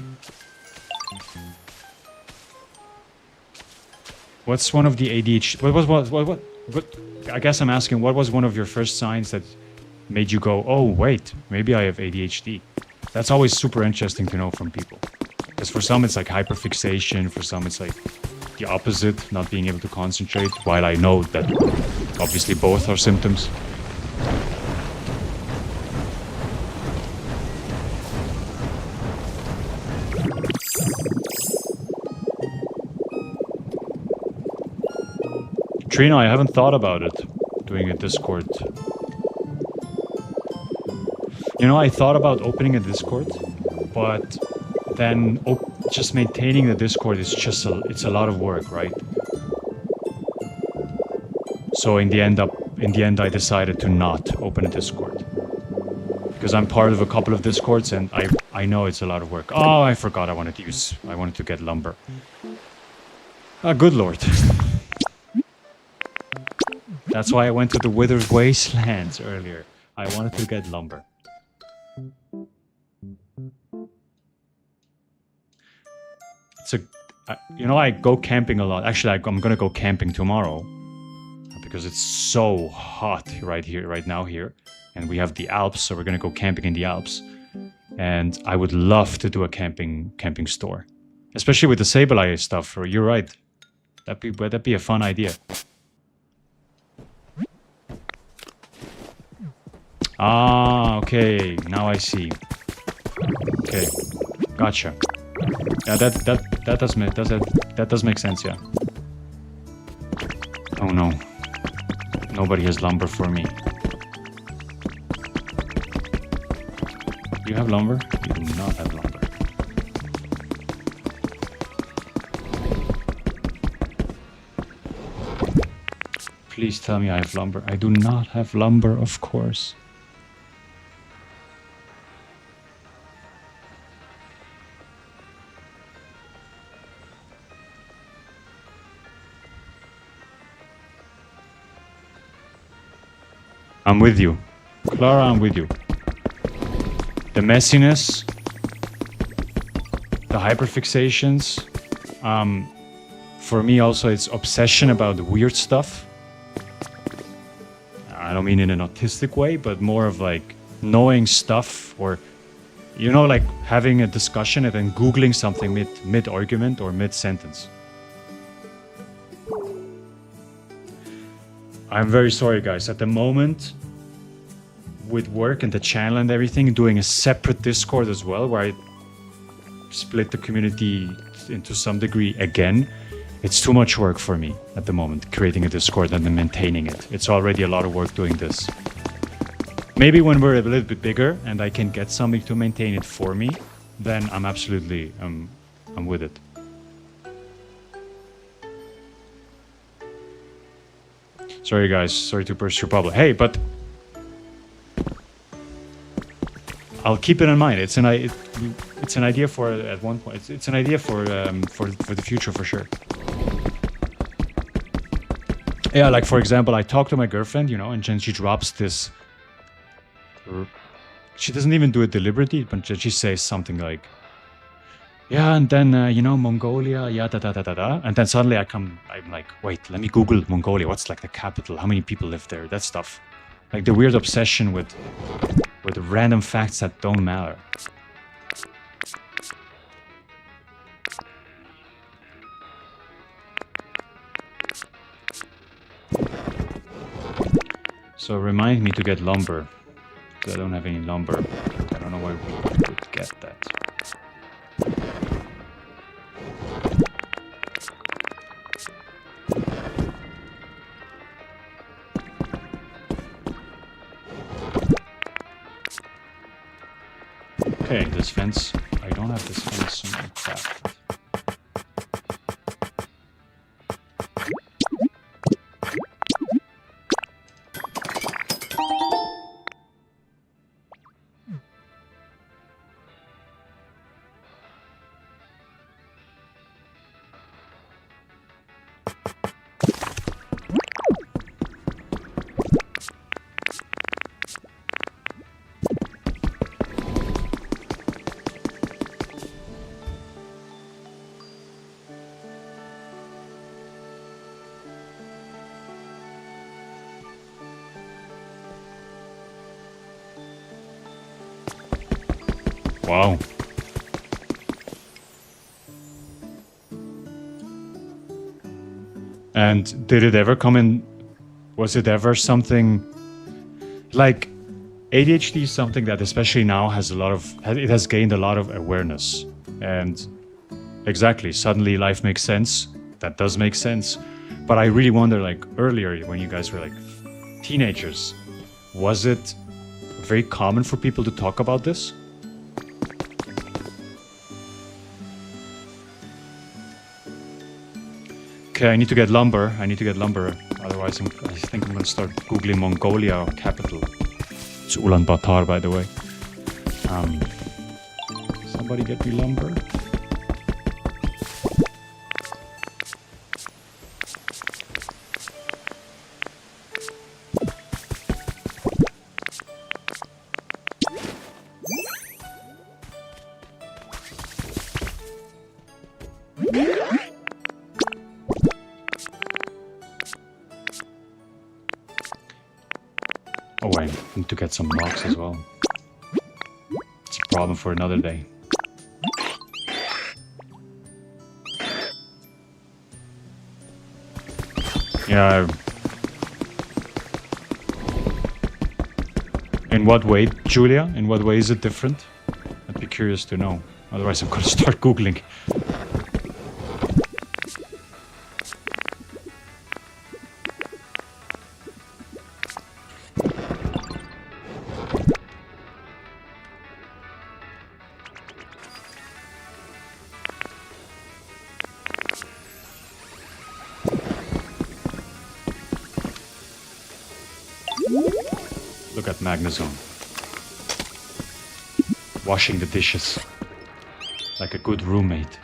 What's one of the ADHD... What? I guess I'm asking, what was one of your first signs that made you go, oh, wait, maybe I have ADHD? That's always super interesting to know from people. Because for some, it's like hyperfixation. For some, it's like the opposite, not being able to concentrate. While I know that obviously both are symptoms. Trina, I haven't thought about it, doing a Discord. You know, I thought about opening a Discord, but then just maintaining the Discord is just it's a lot of work, right? So in the end, I decided to not open a Discord. Because I'm part of a couple of Discords, and I know it's a lot of work. Oh, I forgot I wanted to get lumber. Ah, good lord. That's why I went to the Withered Wastelands earlier. I wanted to get lumber. You know, I go camping a lot. Actually, I'm gonna go camping tomorrow because it's so hot right now here, and we have the Alps, so we're gonna go camping in the Alps. And I would love to do a camping store, especially with the Sableye stuff. You're right. That'd be a fun idea. Ah, okay. Now I see. Okay, gotcha. Yeah, that does make sense. Yeah. Oh no, nobody has lumber for me. You have lumber? You do not have lumber. Please tell me I have lumber. I do not have lumber, of course. I'm with you. Clara, I'm with you. The messiness, the hyperfixations. For me also, it's obsession about weird stuff. I don't mean in an autistic way, but more of like knowing stuff, or, you know, like having a discussion and then Googling something mid-argument or mid-sentence. I'm very sorry, guys. At the moment, with work and the channel and everything, doing a separate Discord as well, where I split the community into some degree again, it's too much work for me at the moment, creating a Discord and then maintaining it. It's already a lot of work doing this. Maybe when we're a little bit bigger and I can get somebody to maintain it for me, then I'm absolutely, I'm with it. Sorry guys, sorry to burst your bubble. Hey, but I'll keep it in mind. It's an idea for at one point. It's an idea for the future for sure. Yeah, like for example, I talk to my girlfriend, you know, and then she drops this. She doesn't even do it deliberately, but she says something like, "Yeah, and then you know, Mongolia, yeah, da da da da da," and then suddenly I'm like, wait, let me Google Mongolia. What's like the capital? How many people live there? That stuff, like the weird obsession with random facts that don't matter. So remind me to get lumber, because I don't have any lumber. I don't know where we would get that. Okay, this fence. I don't have this fence in my craft. Wow. And did it ever come in? Was it ever something like ADHD is something that especially now has it has gained a lot of awareness. And exactly, suddenly life makes sense. That does make sense. But I really wonder, like earlier when you guys were like teenagers, was it very common for people to talk about this? Okay, I need to get lumber. Otherwise, I think I'm going to start Googling Mongolia capital. It's Ulaanbaatar, by the way. Somebody get me lumber. Oh, I need to get some rocks as well. It's a problem for another day. Yeah. In what way, Julia? In what way is it different? I'd be curious to know. Otherwise, I'm going to start Googling. Look at Magnezone. Washing the dishes. Like a good roommate.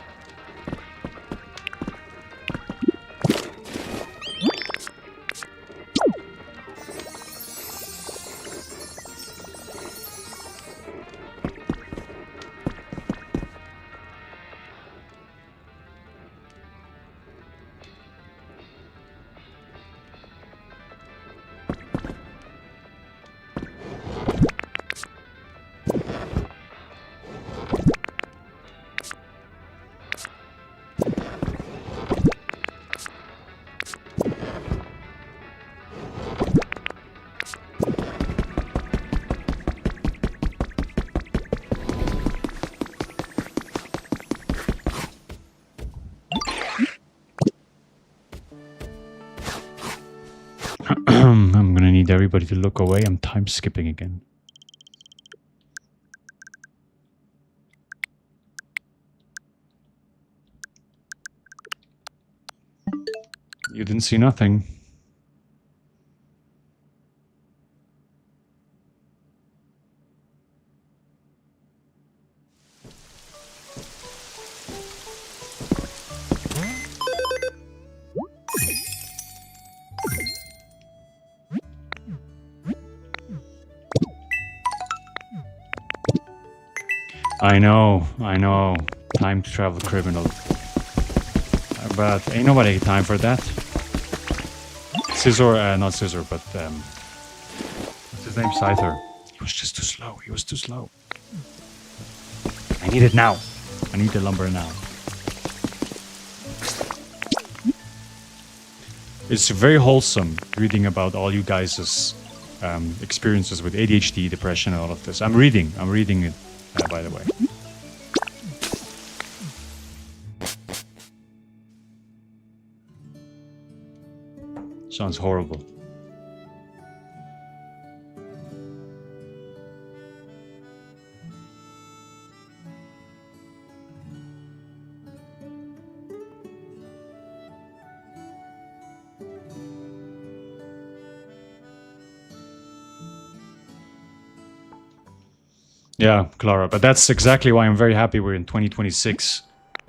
I'm gonna need everybody to look away. I'm time skipping again. You didn't see nothing. I know. Time travel criminal. But ain't nobody time for that. Scissor, not Scissor, but what's his name? Scyther. He was just too slow. I need it now. I need the lumber now. It's very wholesome reading about all you guys' experiences with ADHD, depression, and all of this. I'm reading it, by the way. Sounds horrible. Yeah, Clara, but that's exactly why I'm very happy we're in 2026.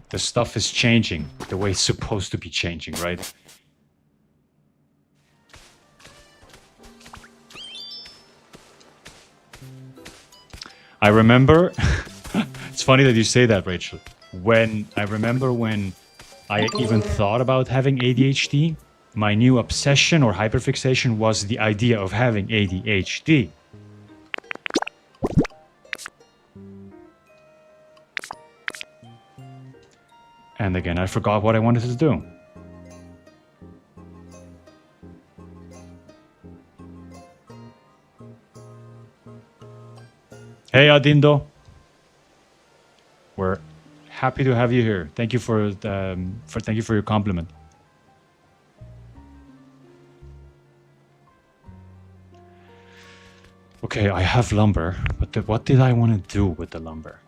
The stuff is changing the way it's supposed to be changing, right? I remember, it's funny that you say that, Rachel. When I even thought about having ADHD, my new obsession or hyperfixation was the idea of having ADHD. And again, I forgot what I wanted to do. Hey, Adindo. We're happy to have you here. Thank you for your compliment. Okay, I have lumber, but what did I want to do with the lumber?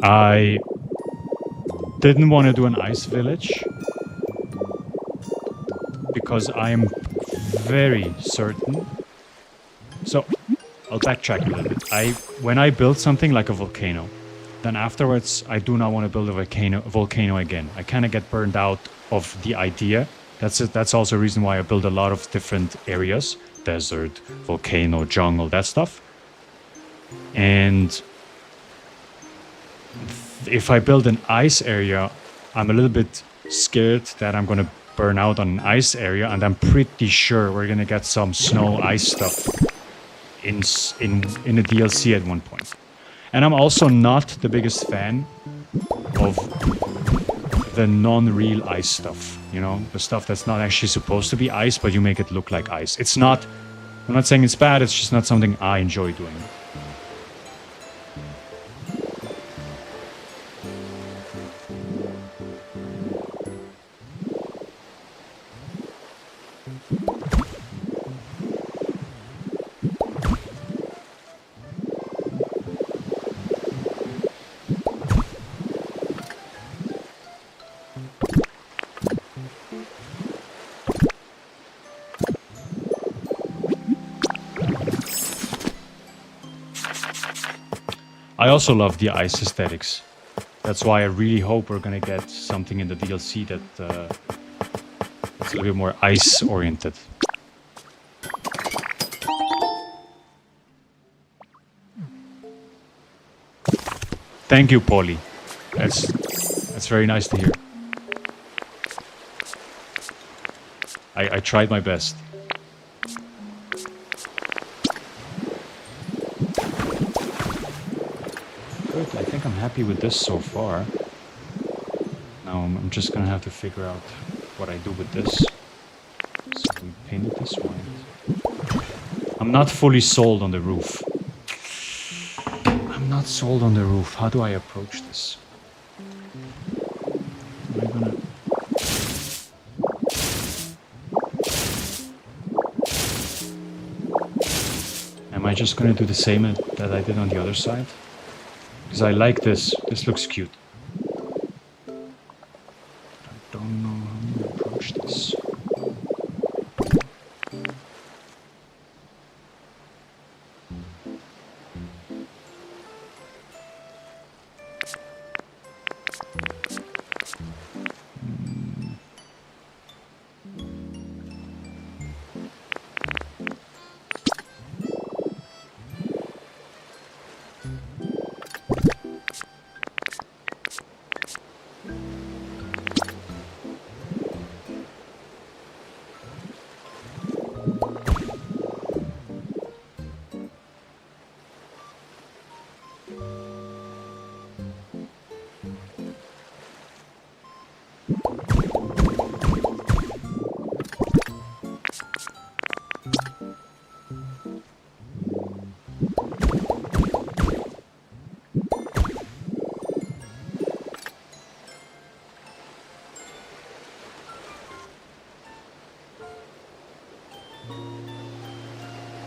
I didn't want to do an ice village because I'm very certain. So I'll backtrack a little bit. When I build something like a volcano, then afterwards I do not want to build a volcano again. I kind of get burned out of the idea. That's also a reason why I build a lot of different areas: desert, volcano, jungle, that stuff. And if I build an ice area, I'm a little bit scared that I'm gonna burn out on an ice area, and I'm pretty sure we're gonna get some snow ice stuff in a DLC at one point. And I'm also not the biggest fan of the non-real ice stuff, you know, the stuff that's not actually supposed to be ice, but you make it look like ice. It's not, I'm not saying it's bad, it's just not something I enjoy doing. I also love the ice aesthetics. That's why I really hope we're gonna get something in the DLC that's a little bit more ice oriented. Thank you, Polly. That's very nice to hear. I tried my best. I think I'm happy with this so far. Now I'm just gonna have to figure out what I do with this. So we paint it this white. I'm not fully sold on the roof. I'm not sold on the roof. How do I approach this? Am I gonna... Am I just gonna do the same that I did on the other side? Because I like this. This looks cute. I don't know how to approach this.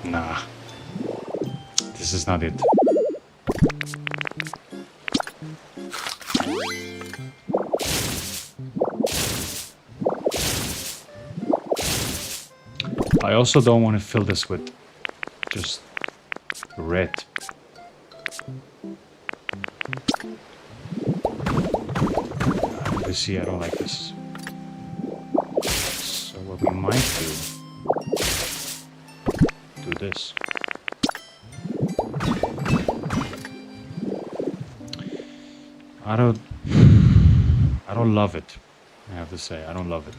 Nah, this is not it. I also don't want to fill this with just red. You see, I don't like this. So what we might do this. I don't love it. I have to say, I don't love it.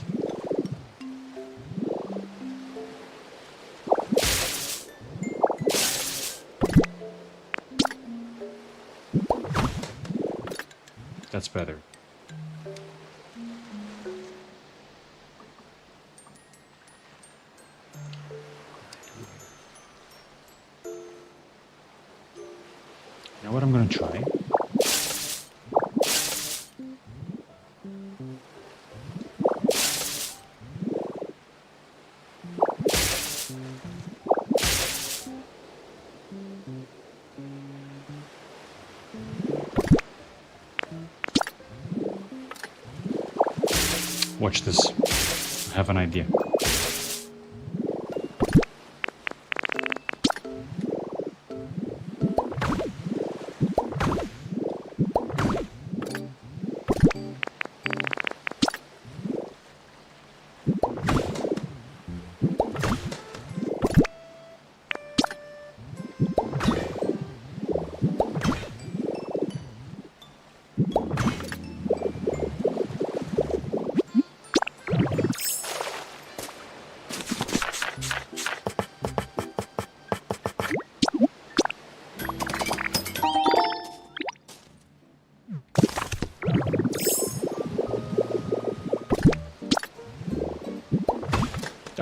That's better. You know what I'm gonna try? Watch this. I have an idea.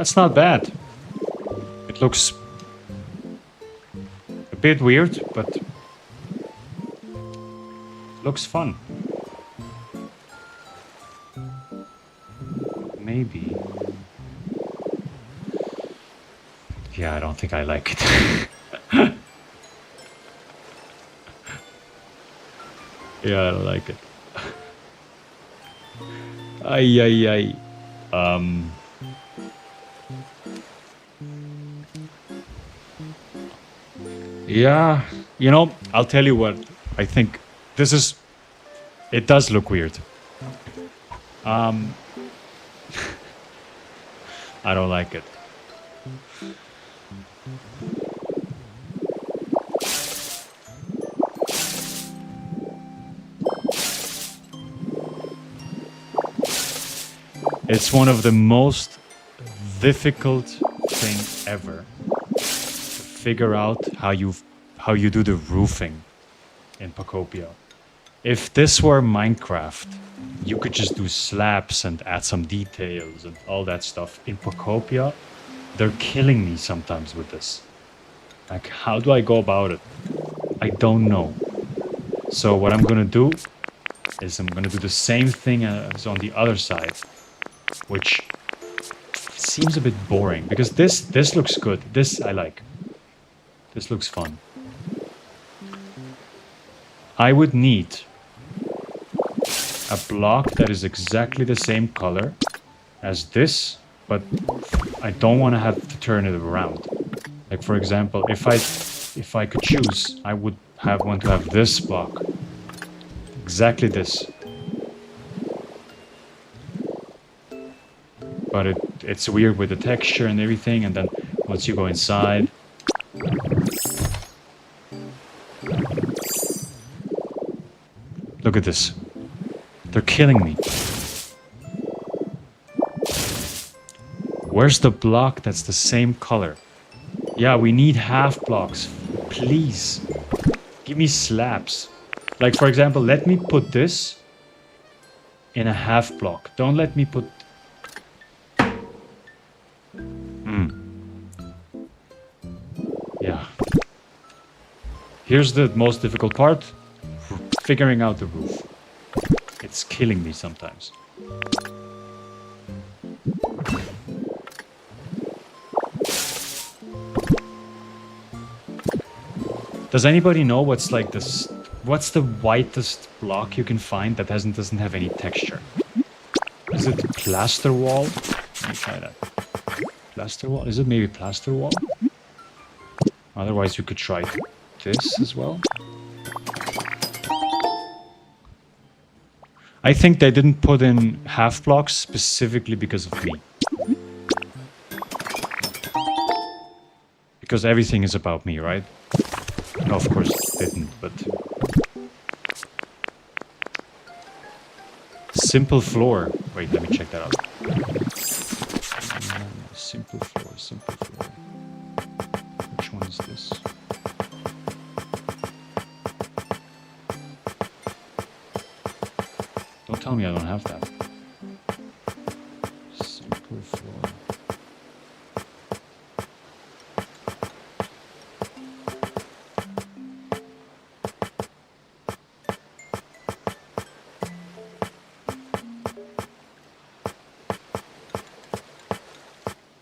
That's not bad. It looks a bit weird, but looks fun. Maybe. Yeah, I don't think I like it. Yeah, I don't like it. Ay, ay, ay. Yeah, you know, I'll tell you what. I think this is. It does look weird. I don't like it. It's one of the most difficult thing ever to figure out how you do the roofing in Pokopia. If this were Minecraft, you could just do slabs and add some details and all that stuff. In Pokopia, they're killing me sometimes with this. Like, how do I go about it? I don't know. So what I'm gonna do is I'm gonna do the same thing as on the other side, which seems a bit boring because this looks good. This I like. This looks fun. I would need a block that is exactly the same color as this, but I don't want to have to turn it around. Like, for example, if I could choose, I would want to have this block. Exactly this. But it's weird with the texture and everything, and then once you go inside... Look at this. They're killing me. Where's the block that's the same color? Yeah, we need half blocks. Please. Give me slabs. Like, for example, let me put this in a half block. Don't let me put... Yeah. Here's the most difficult part. Figuring out the roof. It's killing me sometimes. Does anybody know what's like this? What's the whitest block you can find that doesn't have any texture? Is it plaster wall? Let me try that. Plaster wall? Is it maybe plaster wall? Otherwise, you could try this as well. I think they didn't put in half blocks specifically because of me. Because everything is about me, right? No, of course it didn't, but... Simple floor. Wait, let me check that out. Simple floor, simple floor. Which one is this? Don't tell me I don't have that. Simple floor.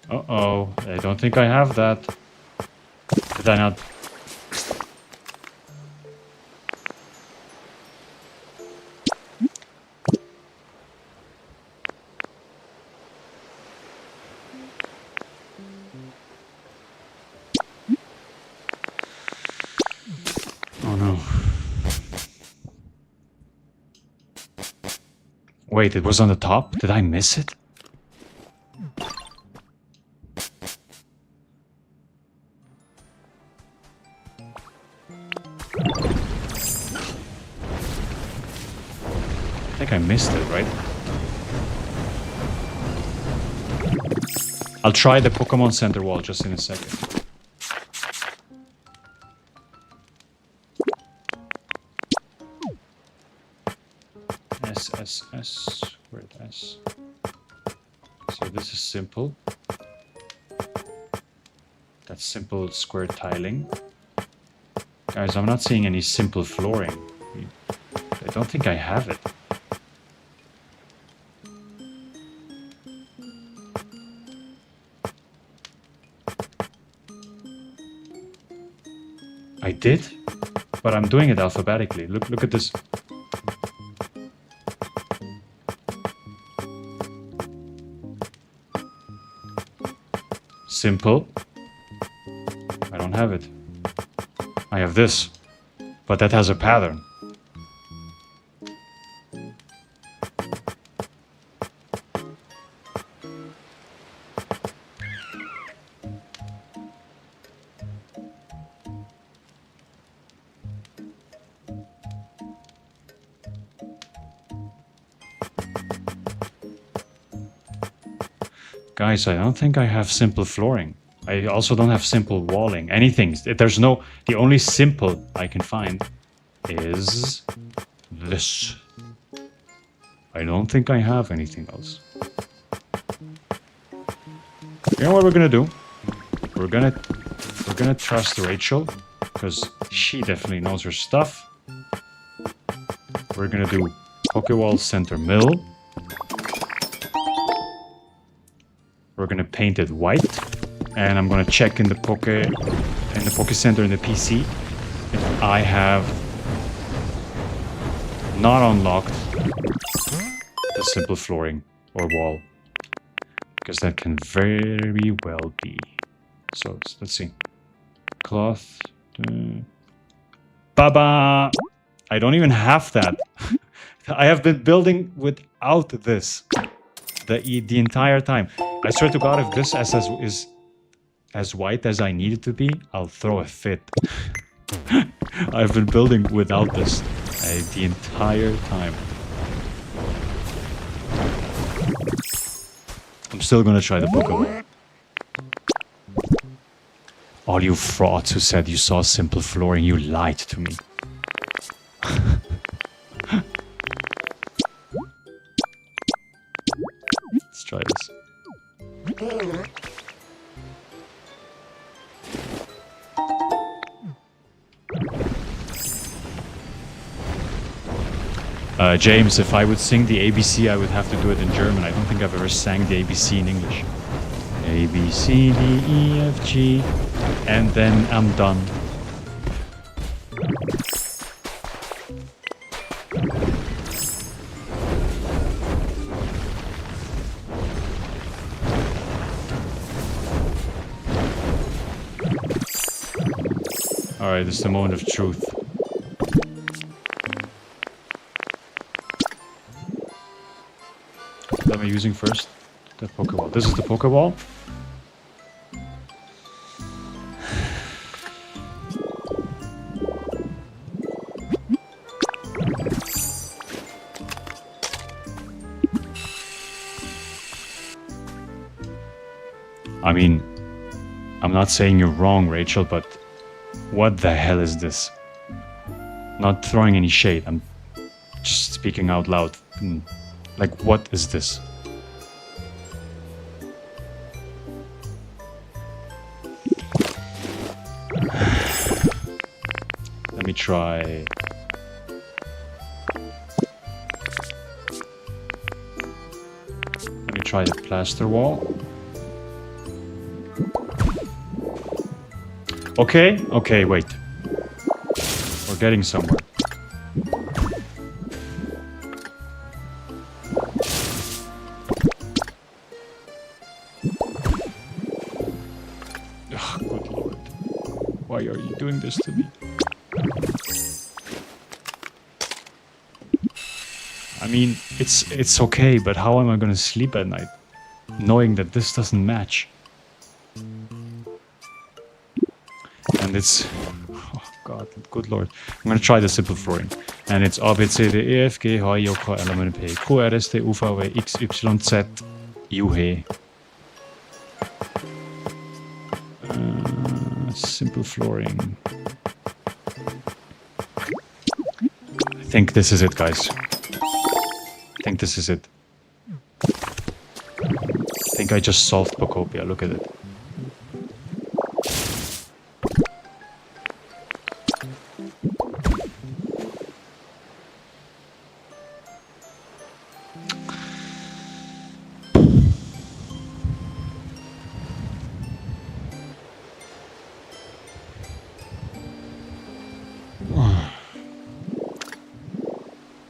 Uh-oh, I don't think I have that. Did I not? Oh no. Wait, it was on the top? Did I miss it? I think I missed it, right? I'll try the Pokemon Center wall just in a second. S. Where is S? So this is simple. That's simple square tiling. Guys, I'm not seeing any simple flooring. I don't think I have it. I did, but I'm doing it alphabetically. Look at this. Simple. I don't have it. I have this, but that has a pattern. Guys, I don't think I have simple flooring. I also don't have simple walling. Anything. There's no... The only simple I can find is this. I don't think I have anything else. You know what we're gonna do? We're gonna trust Rachel, because she definitely knows her stuff. We're gonna do Pokewall Center Mill. We're gonna paint it white, and I'm gonna check in the Poke Center in the PC if I have not unlocked the simple flooring or wall, because that can very well be. So let's see. Cloth. Baba! I don't even have that. I have been building without this the entire time. I swear to God, if this is as white as I need it to be, I'll throw a fit. I've been building without this the entire time. I'm still gonna try the Pokemon. All you frauds who said you saw simple flooring, you lied to me. Let's try this. James, if I would sing the ABC, I would have to do it in German. I don't think I've ever sang the ABC in English. A, B, C, D, E, F, G, and then I'm done. Alright, this is the moment of truth. What am I using first? The Pokeball. This is the Pokeball. I mean, I'm not saying you're wrong, Rachel, but what the hell is this? Not throwing any shade, I'm just speaking out loud. Like, what is this? Let me try... Let me try the plaster wall. Okay, wait. We're getting somewhere. Oh, good lord. Why are you doing this to me? I mean, it's okay, but how am I gonna sleep at night knowing that this doesn't match? And it's... Oh god, good lord. I'm gonna try the simple flooring. And it's A, B, C, D, E, F, G, H, I, J, K, L, M, N, P, Q, R, S, T, U, V, W, X, Y, Z, U, H. Simple flooring. I think this is it, guys. I think this is it. I think I just solved Pokopia. Look at it.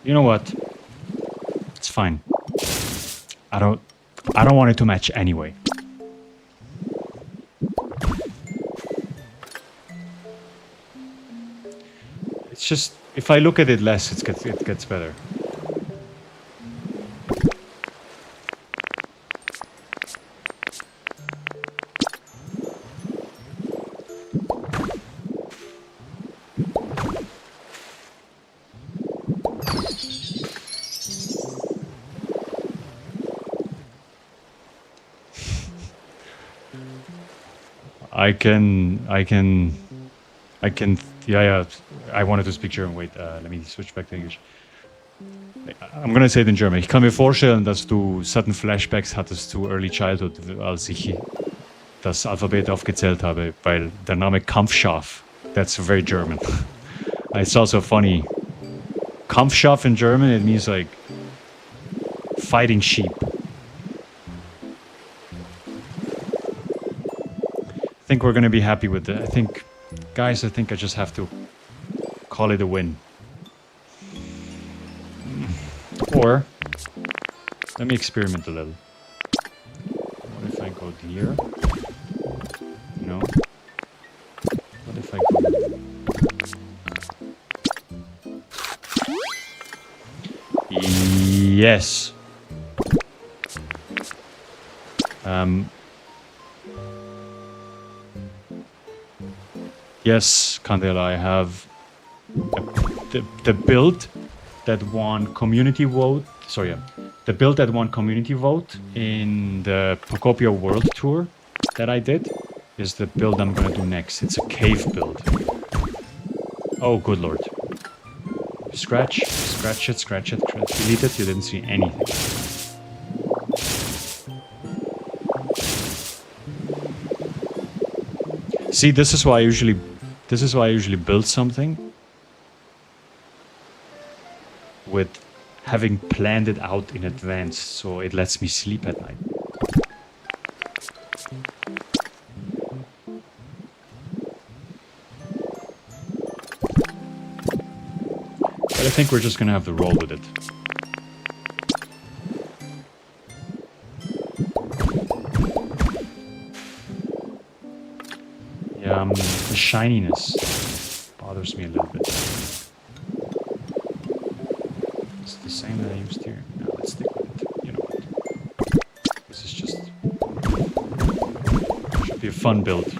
You know what? It's fine. I don't want it to match anyway. It's just if I look at it less, it gets better. I can, yeah. I wanted to speak German. Wait, let me switch back to English. I'm gonna say it in German. Ich kann mir vorstellen, dass du sudden Flashbacks hattest zu Early Childhood, als ich das Alphabet aufgezählt habe, weil der Name Kampfschaf, that's very German. It's also funny. Kampfschaf in German, it means like fighting sheep. I think we're gonna be happy with that. I think I just have to call it a win. Or, let me experiment a little. What if I go here? No. What if I go... Yes. Yes, Candela, I have the build that won community vote. Sorry, the build that won community vote in the Pokopia World Tour that I did is the build I'm gonna do next. It's a cave build. Oh, good lord! Scratch it. Delete it. You didn't see anything. See, this is why I usually build something with having planned it out in advance, so it lets me sleep at night. But I think we're just gonna have to roll with it. Yeah, the shininess bothers me a little bit. It's the same that I used here. No, let's stick with it. You know what? This is just... should be a fun build.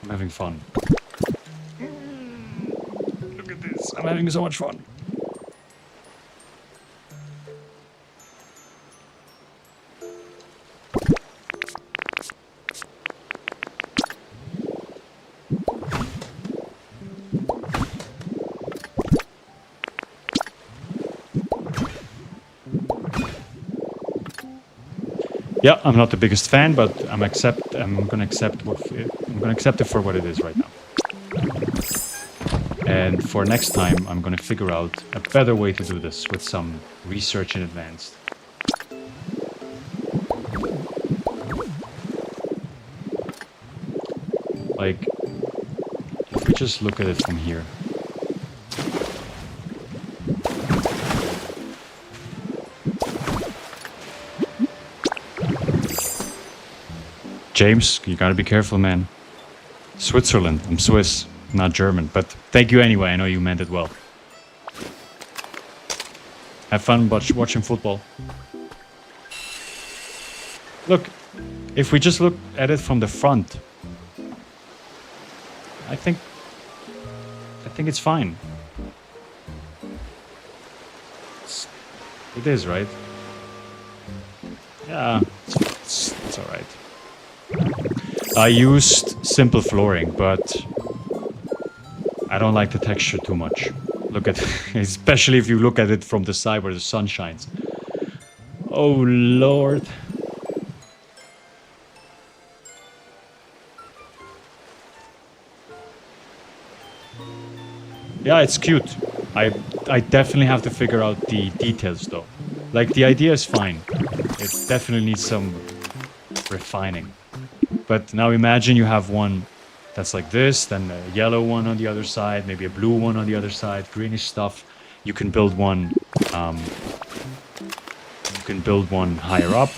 I'm having fun. Look at this. I'm having so much fun. Yeah, I'm not the biggest fan, but I'm gonna accept it for what it is right now. And for next time, I'm gonna figure out a better way to do this with some research in advance. Like, if we just look at it from here. James, you gotta be careful, man. Switzerland. I'm Swiss, not German. But thank you anyway. I know you meant it well. Have fun watching football. Look, if we just look at it from the front, I think it's fine. It is, right? Yeah, it's all right. I used simple flooring, but I don't like the texture too much. Look at, especially if you look at it from the side where the sun shines. Oh Lord. Yeah, it's cute. I definitely have to figure out the details though. Like the idea is fine. It definitely needs some refining. But now imagine you have one that's like this, then a yellow one on the other side, maybe a blue one on the other side, greenish stuff. You can build one. You can build one higher up.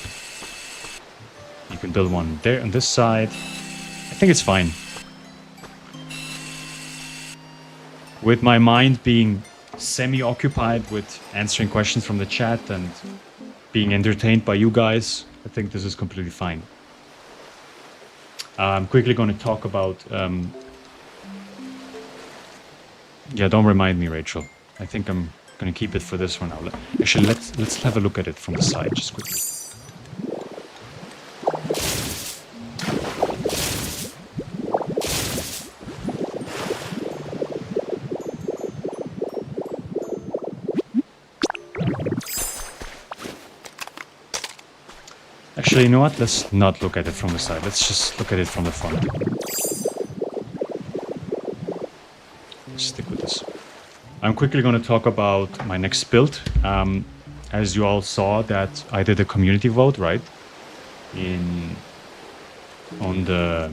You can build one there on this side. I think it's fine. With my mind being semi-occupied with answering questions from the chat and being entertained by you guys, I think this is completely fine. I'm quickly going to talk about... yeah, don't remind me, Rachel. I think I'm going to keep it for this one now. Actually, let's have a look at it from the side just quickly. Actually, you know what? Let's not look at it from the side. Let's just look at it from the front. Let's stick with this. I'm quickly going to talk about my next build. As you all saw, that I did a community vote, right? On the...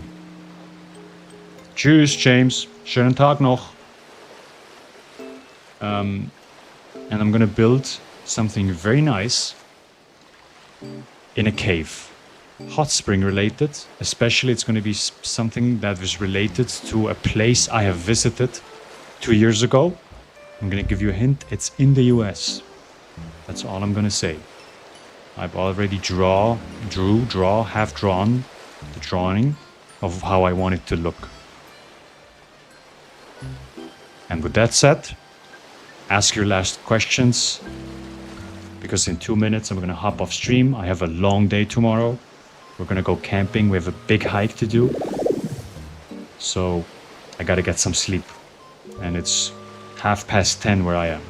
Tschüss, James. Schönen Tag noch. And I'm going to build something very nice in a cave. Hot spring related. Especially it's going to be something that is related to a place I have visited 2 years ago. I'm going to give you a hint. It's in the US. That's all I'm going to say. I've already half drawn the drawing of how I want it to look. And with that said, ask your last questions. Because in 2 minutes I'm going to hop off stream. I have a long day tomorrow. We're going to go camping. We have a big hike to do. So I got to get some sleep. And it's 10:30 where I am.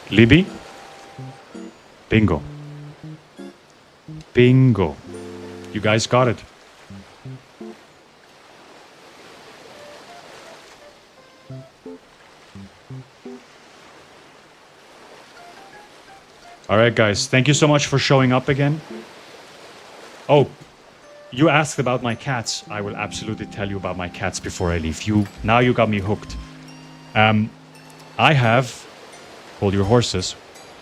Libby? Bingo. Bingo. You guys got it. All right, guys. Thank you so much for showing up again. Oh, you asked about my cats. I will absolutely tell you about my cats before I leave. Now you got me hooked. I have, hold your horses,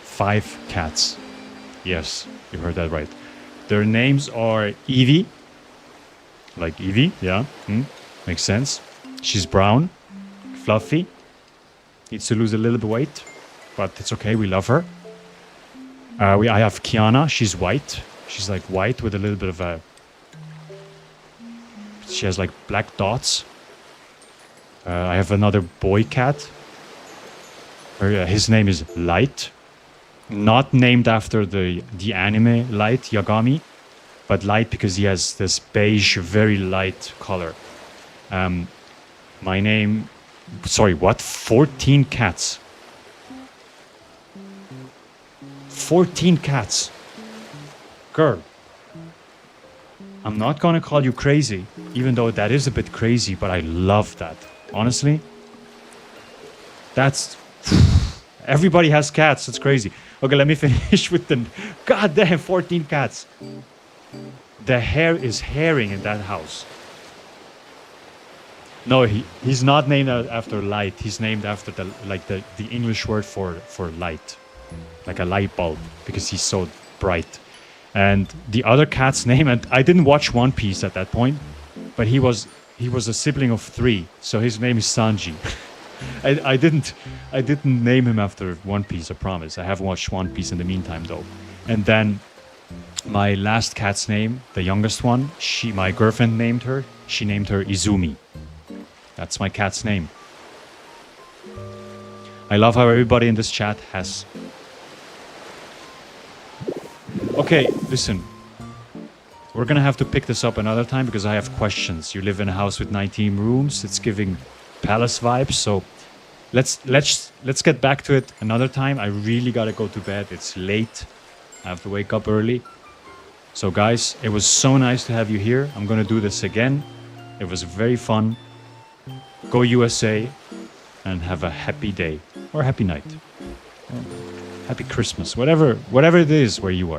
5 cats. Yes, you heard that right. Their names are Evie. Like Evie, yeah. Makes sense. She's brown, fluffy. Needs to lose a little bit of weight, but it's okay. We love her. I have Kiana. She's white. She's like white with a little bit of a... She has like black dots. I have another boy cat. His name is Light. Not named after the anime Light, Yagami, but Light because he has this beige, very light color. My name... Sorry, what? 14 cats. 14 cats. Girl. I'm not gonna call you crazy, even though that is a bit crazy, but I love that. Honestly. That's... Everybody has cats. That's crazy. Okay, let me finish with the... God damn, 14 cats. The hair is herring in that house. No, he's not named after light. He's named after the English word for light. Like a light bulb, because he's so bright. And the other cat's name, and I didn't watch One Piece at that point, but he was a sibling of 3, so his name is Sanji. I didn't name him after One Piece, I promise. I have watched One Piece in the meantime, though. And then my last cat's name, the youngest one, my girlfriend named her. She named her Izumi. That's my cat's name. I love how everybody in this chat has... Okay, listen. We're gonna have to pick this up another time because I have questions. You live in a house with 19 rooms. It's giving palace vibes, so let's get back to it another time. I really gotta go to bed. It's late. I have to wake up early. So guys, it was so nice to have you here. I'm gonna do this again. It was very fun. Go USA and have a happy day or happy night. Or happy Christmas, whatever it is where you are.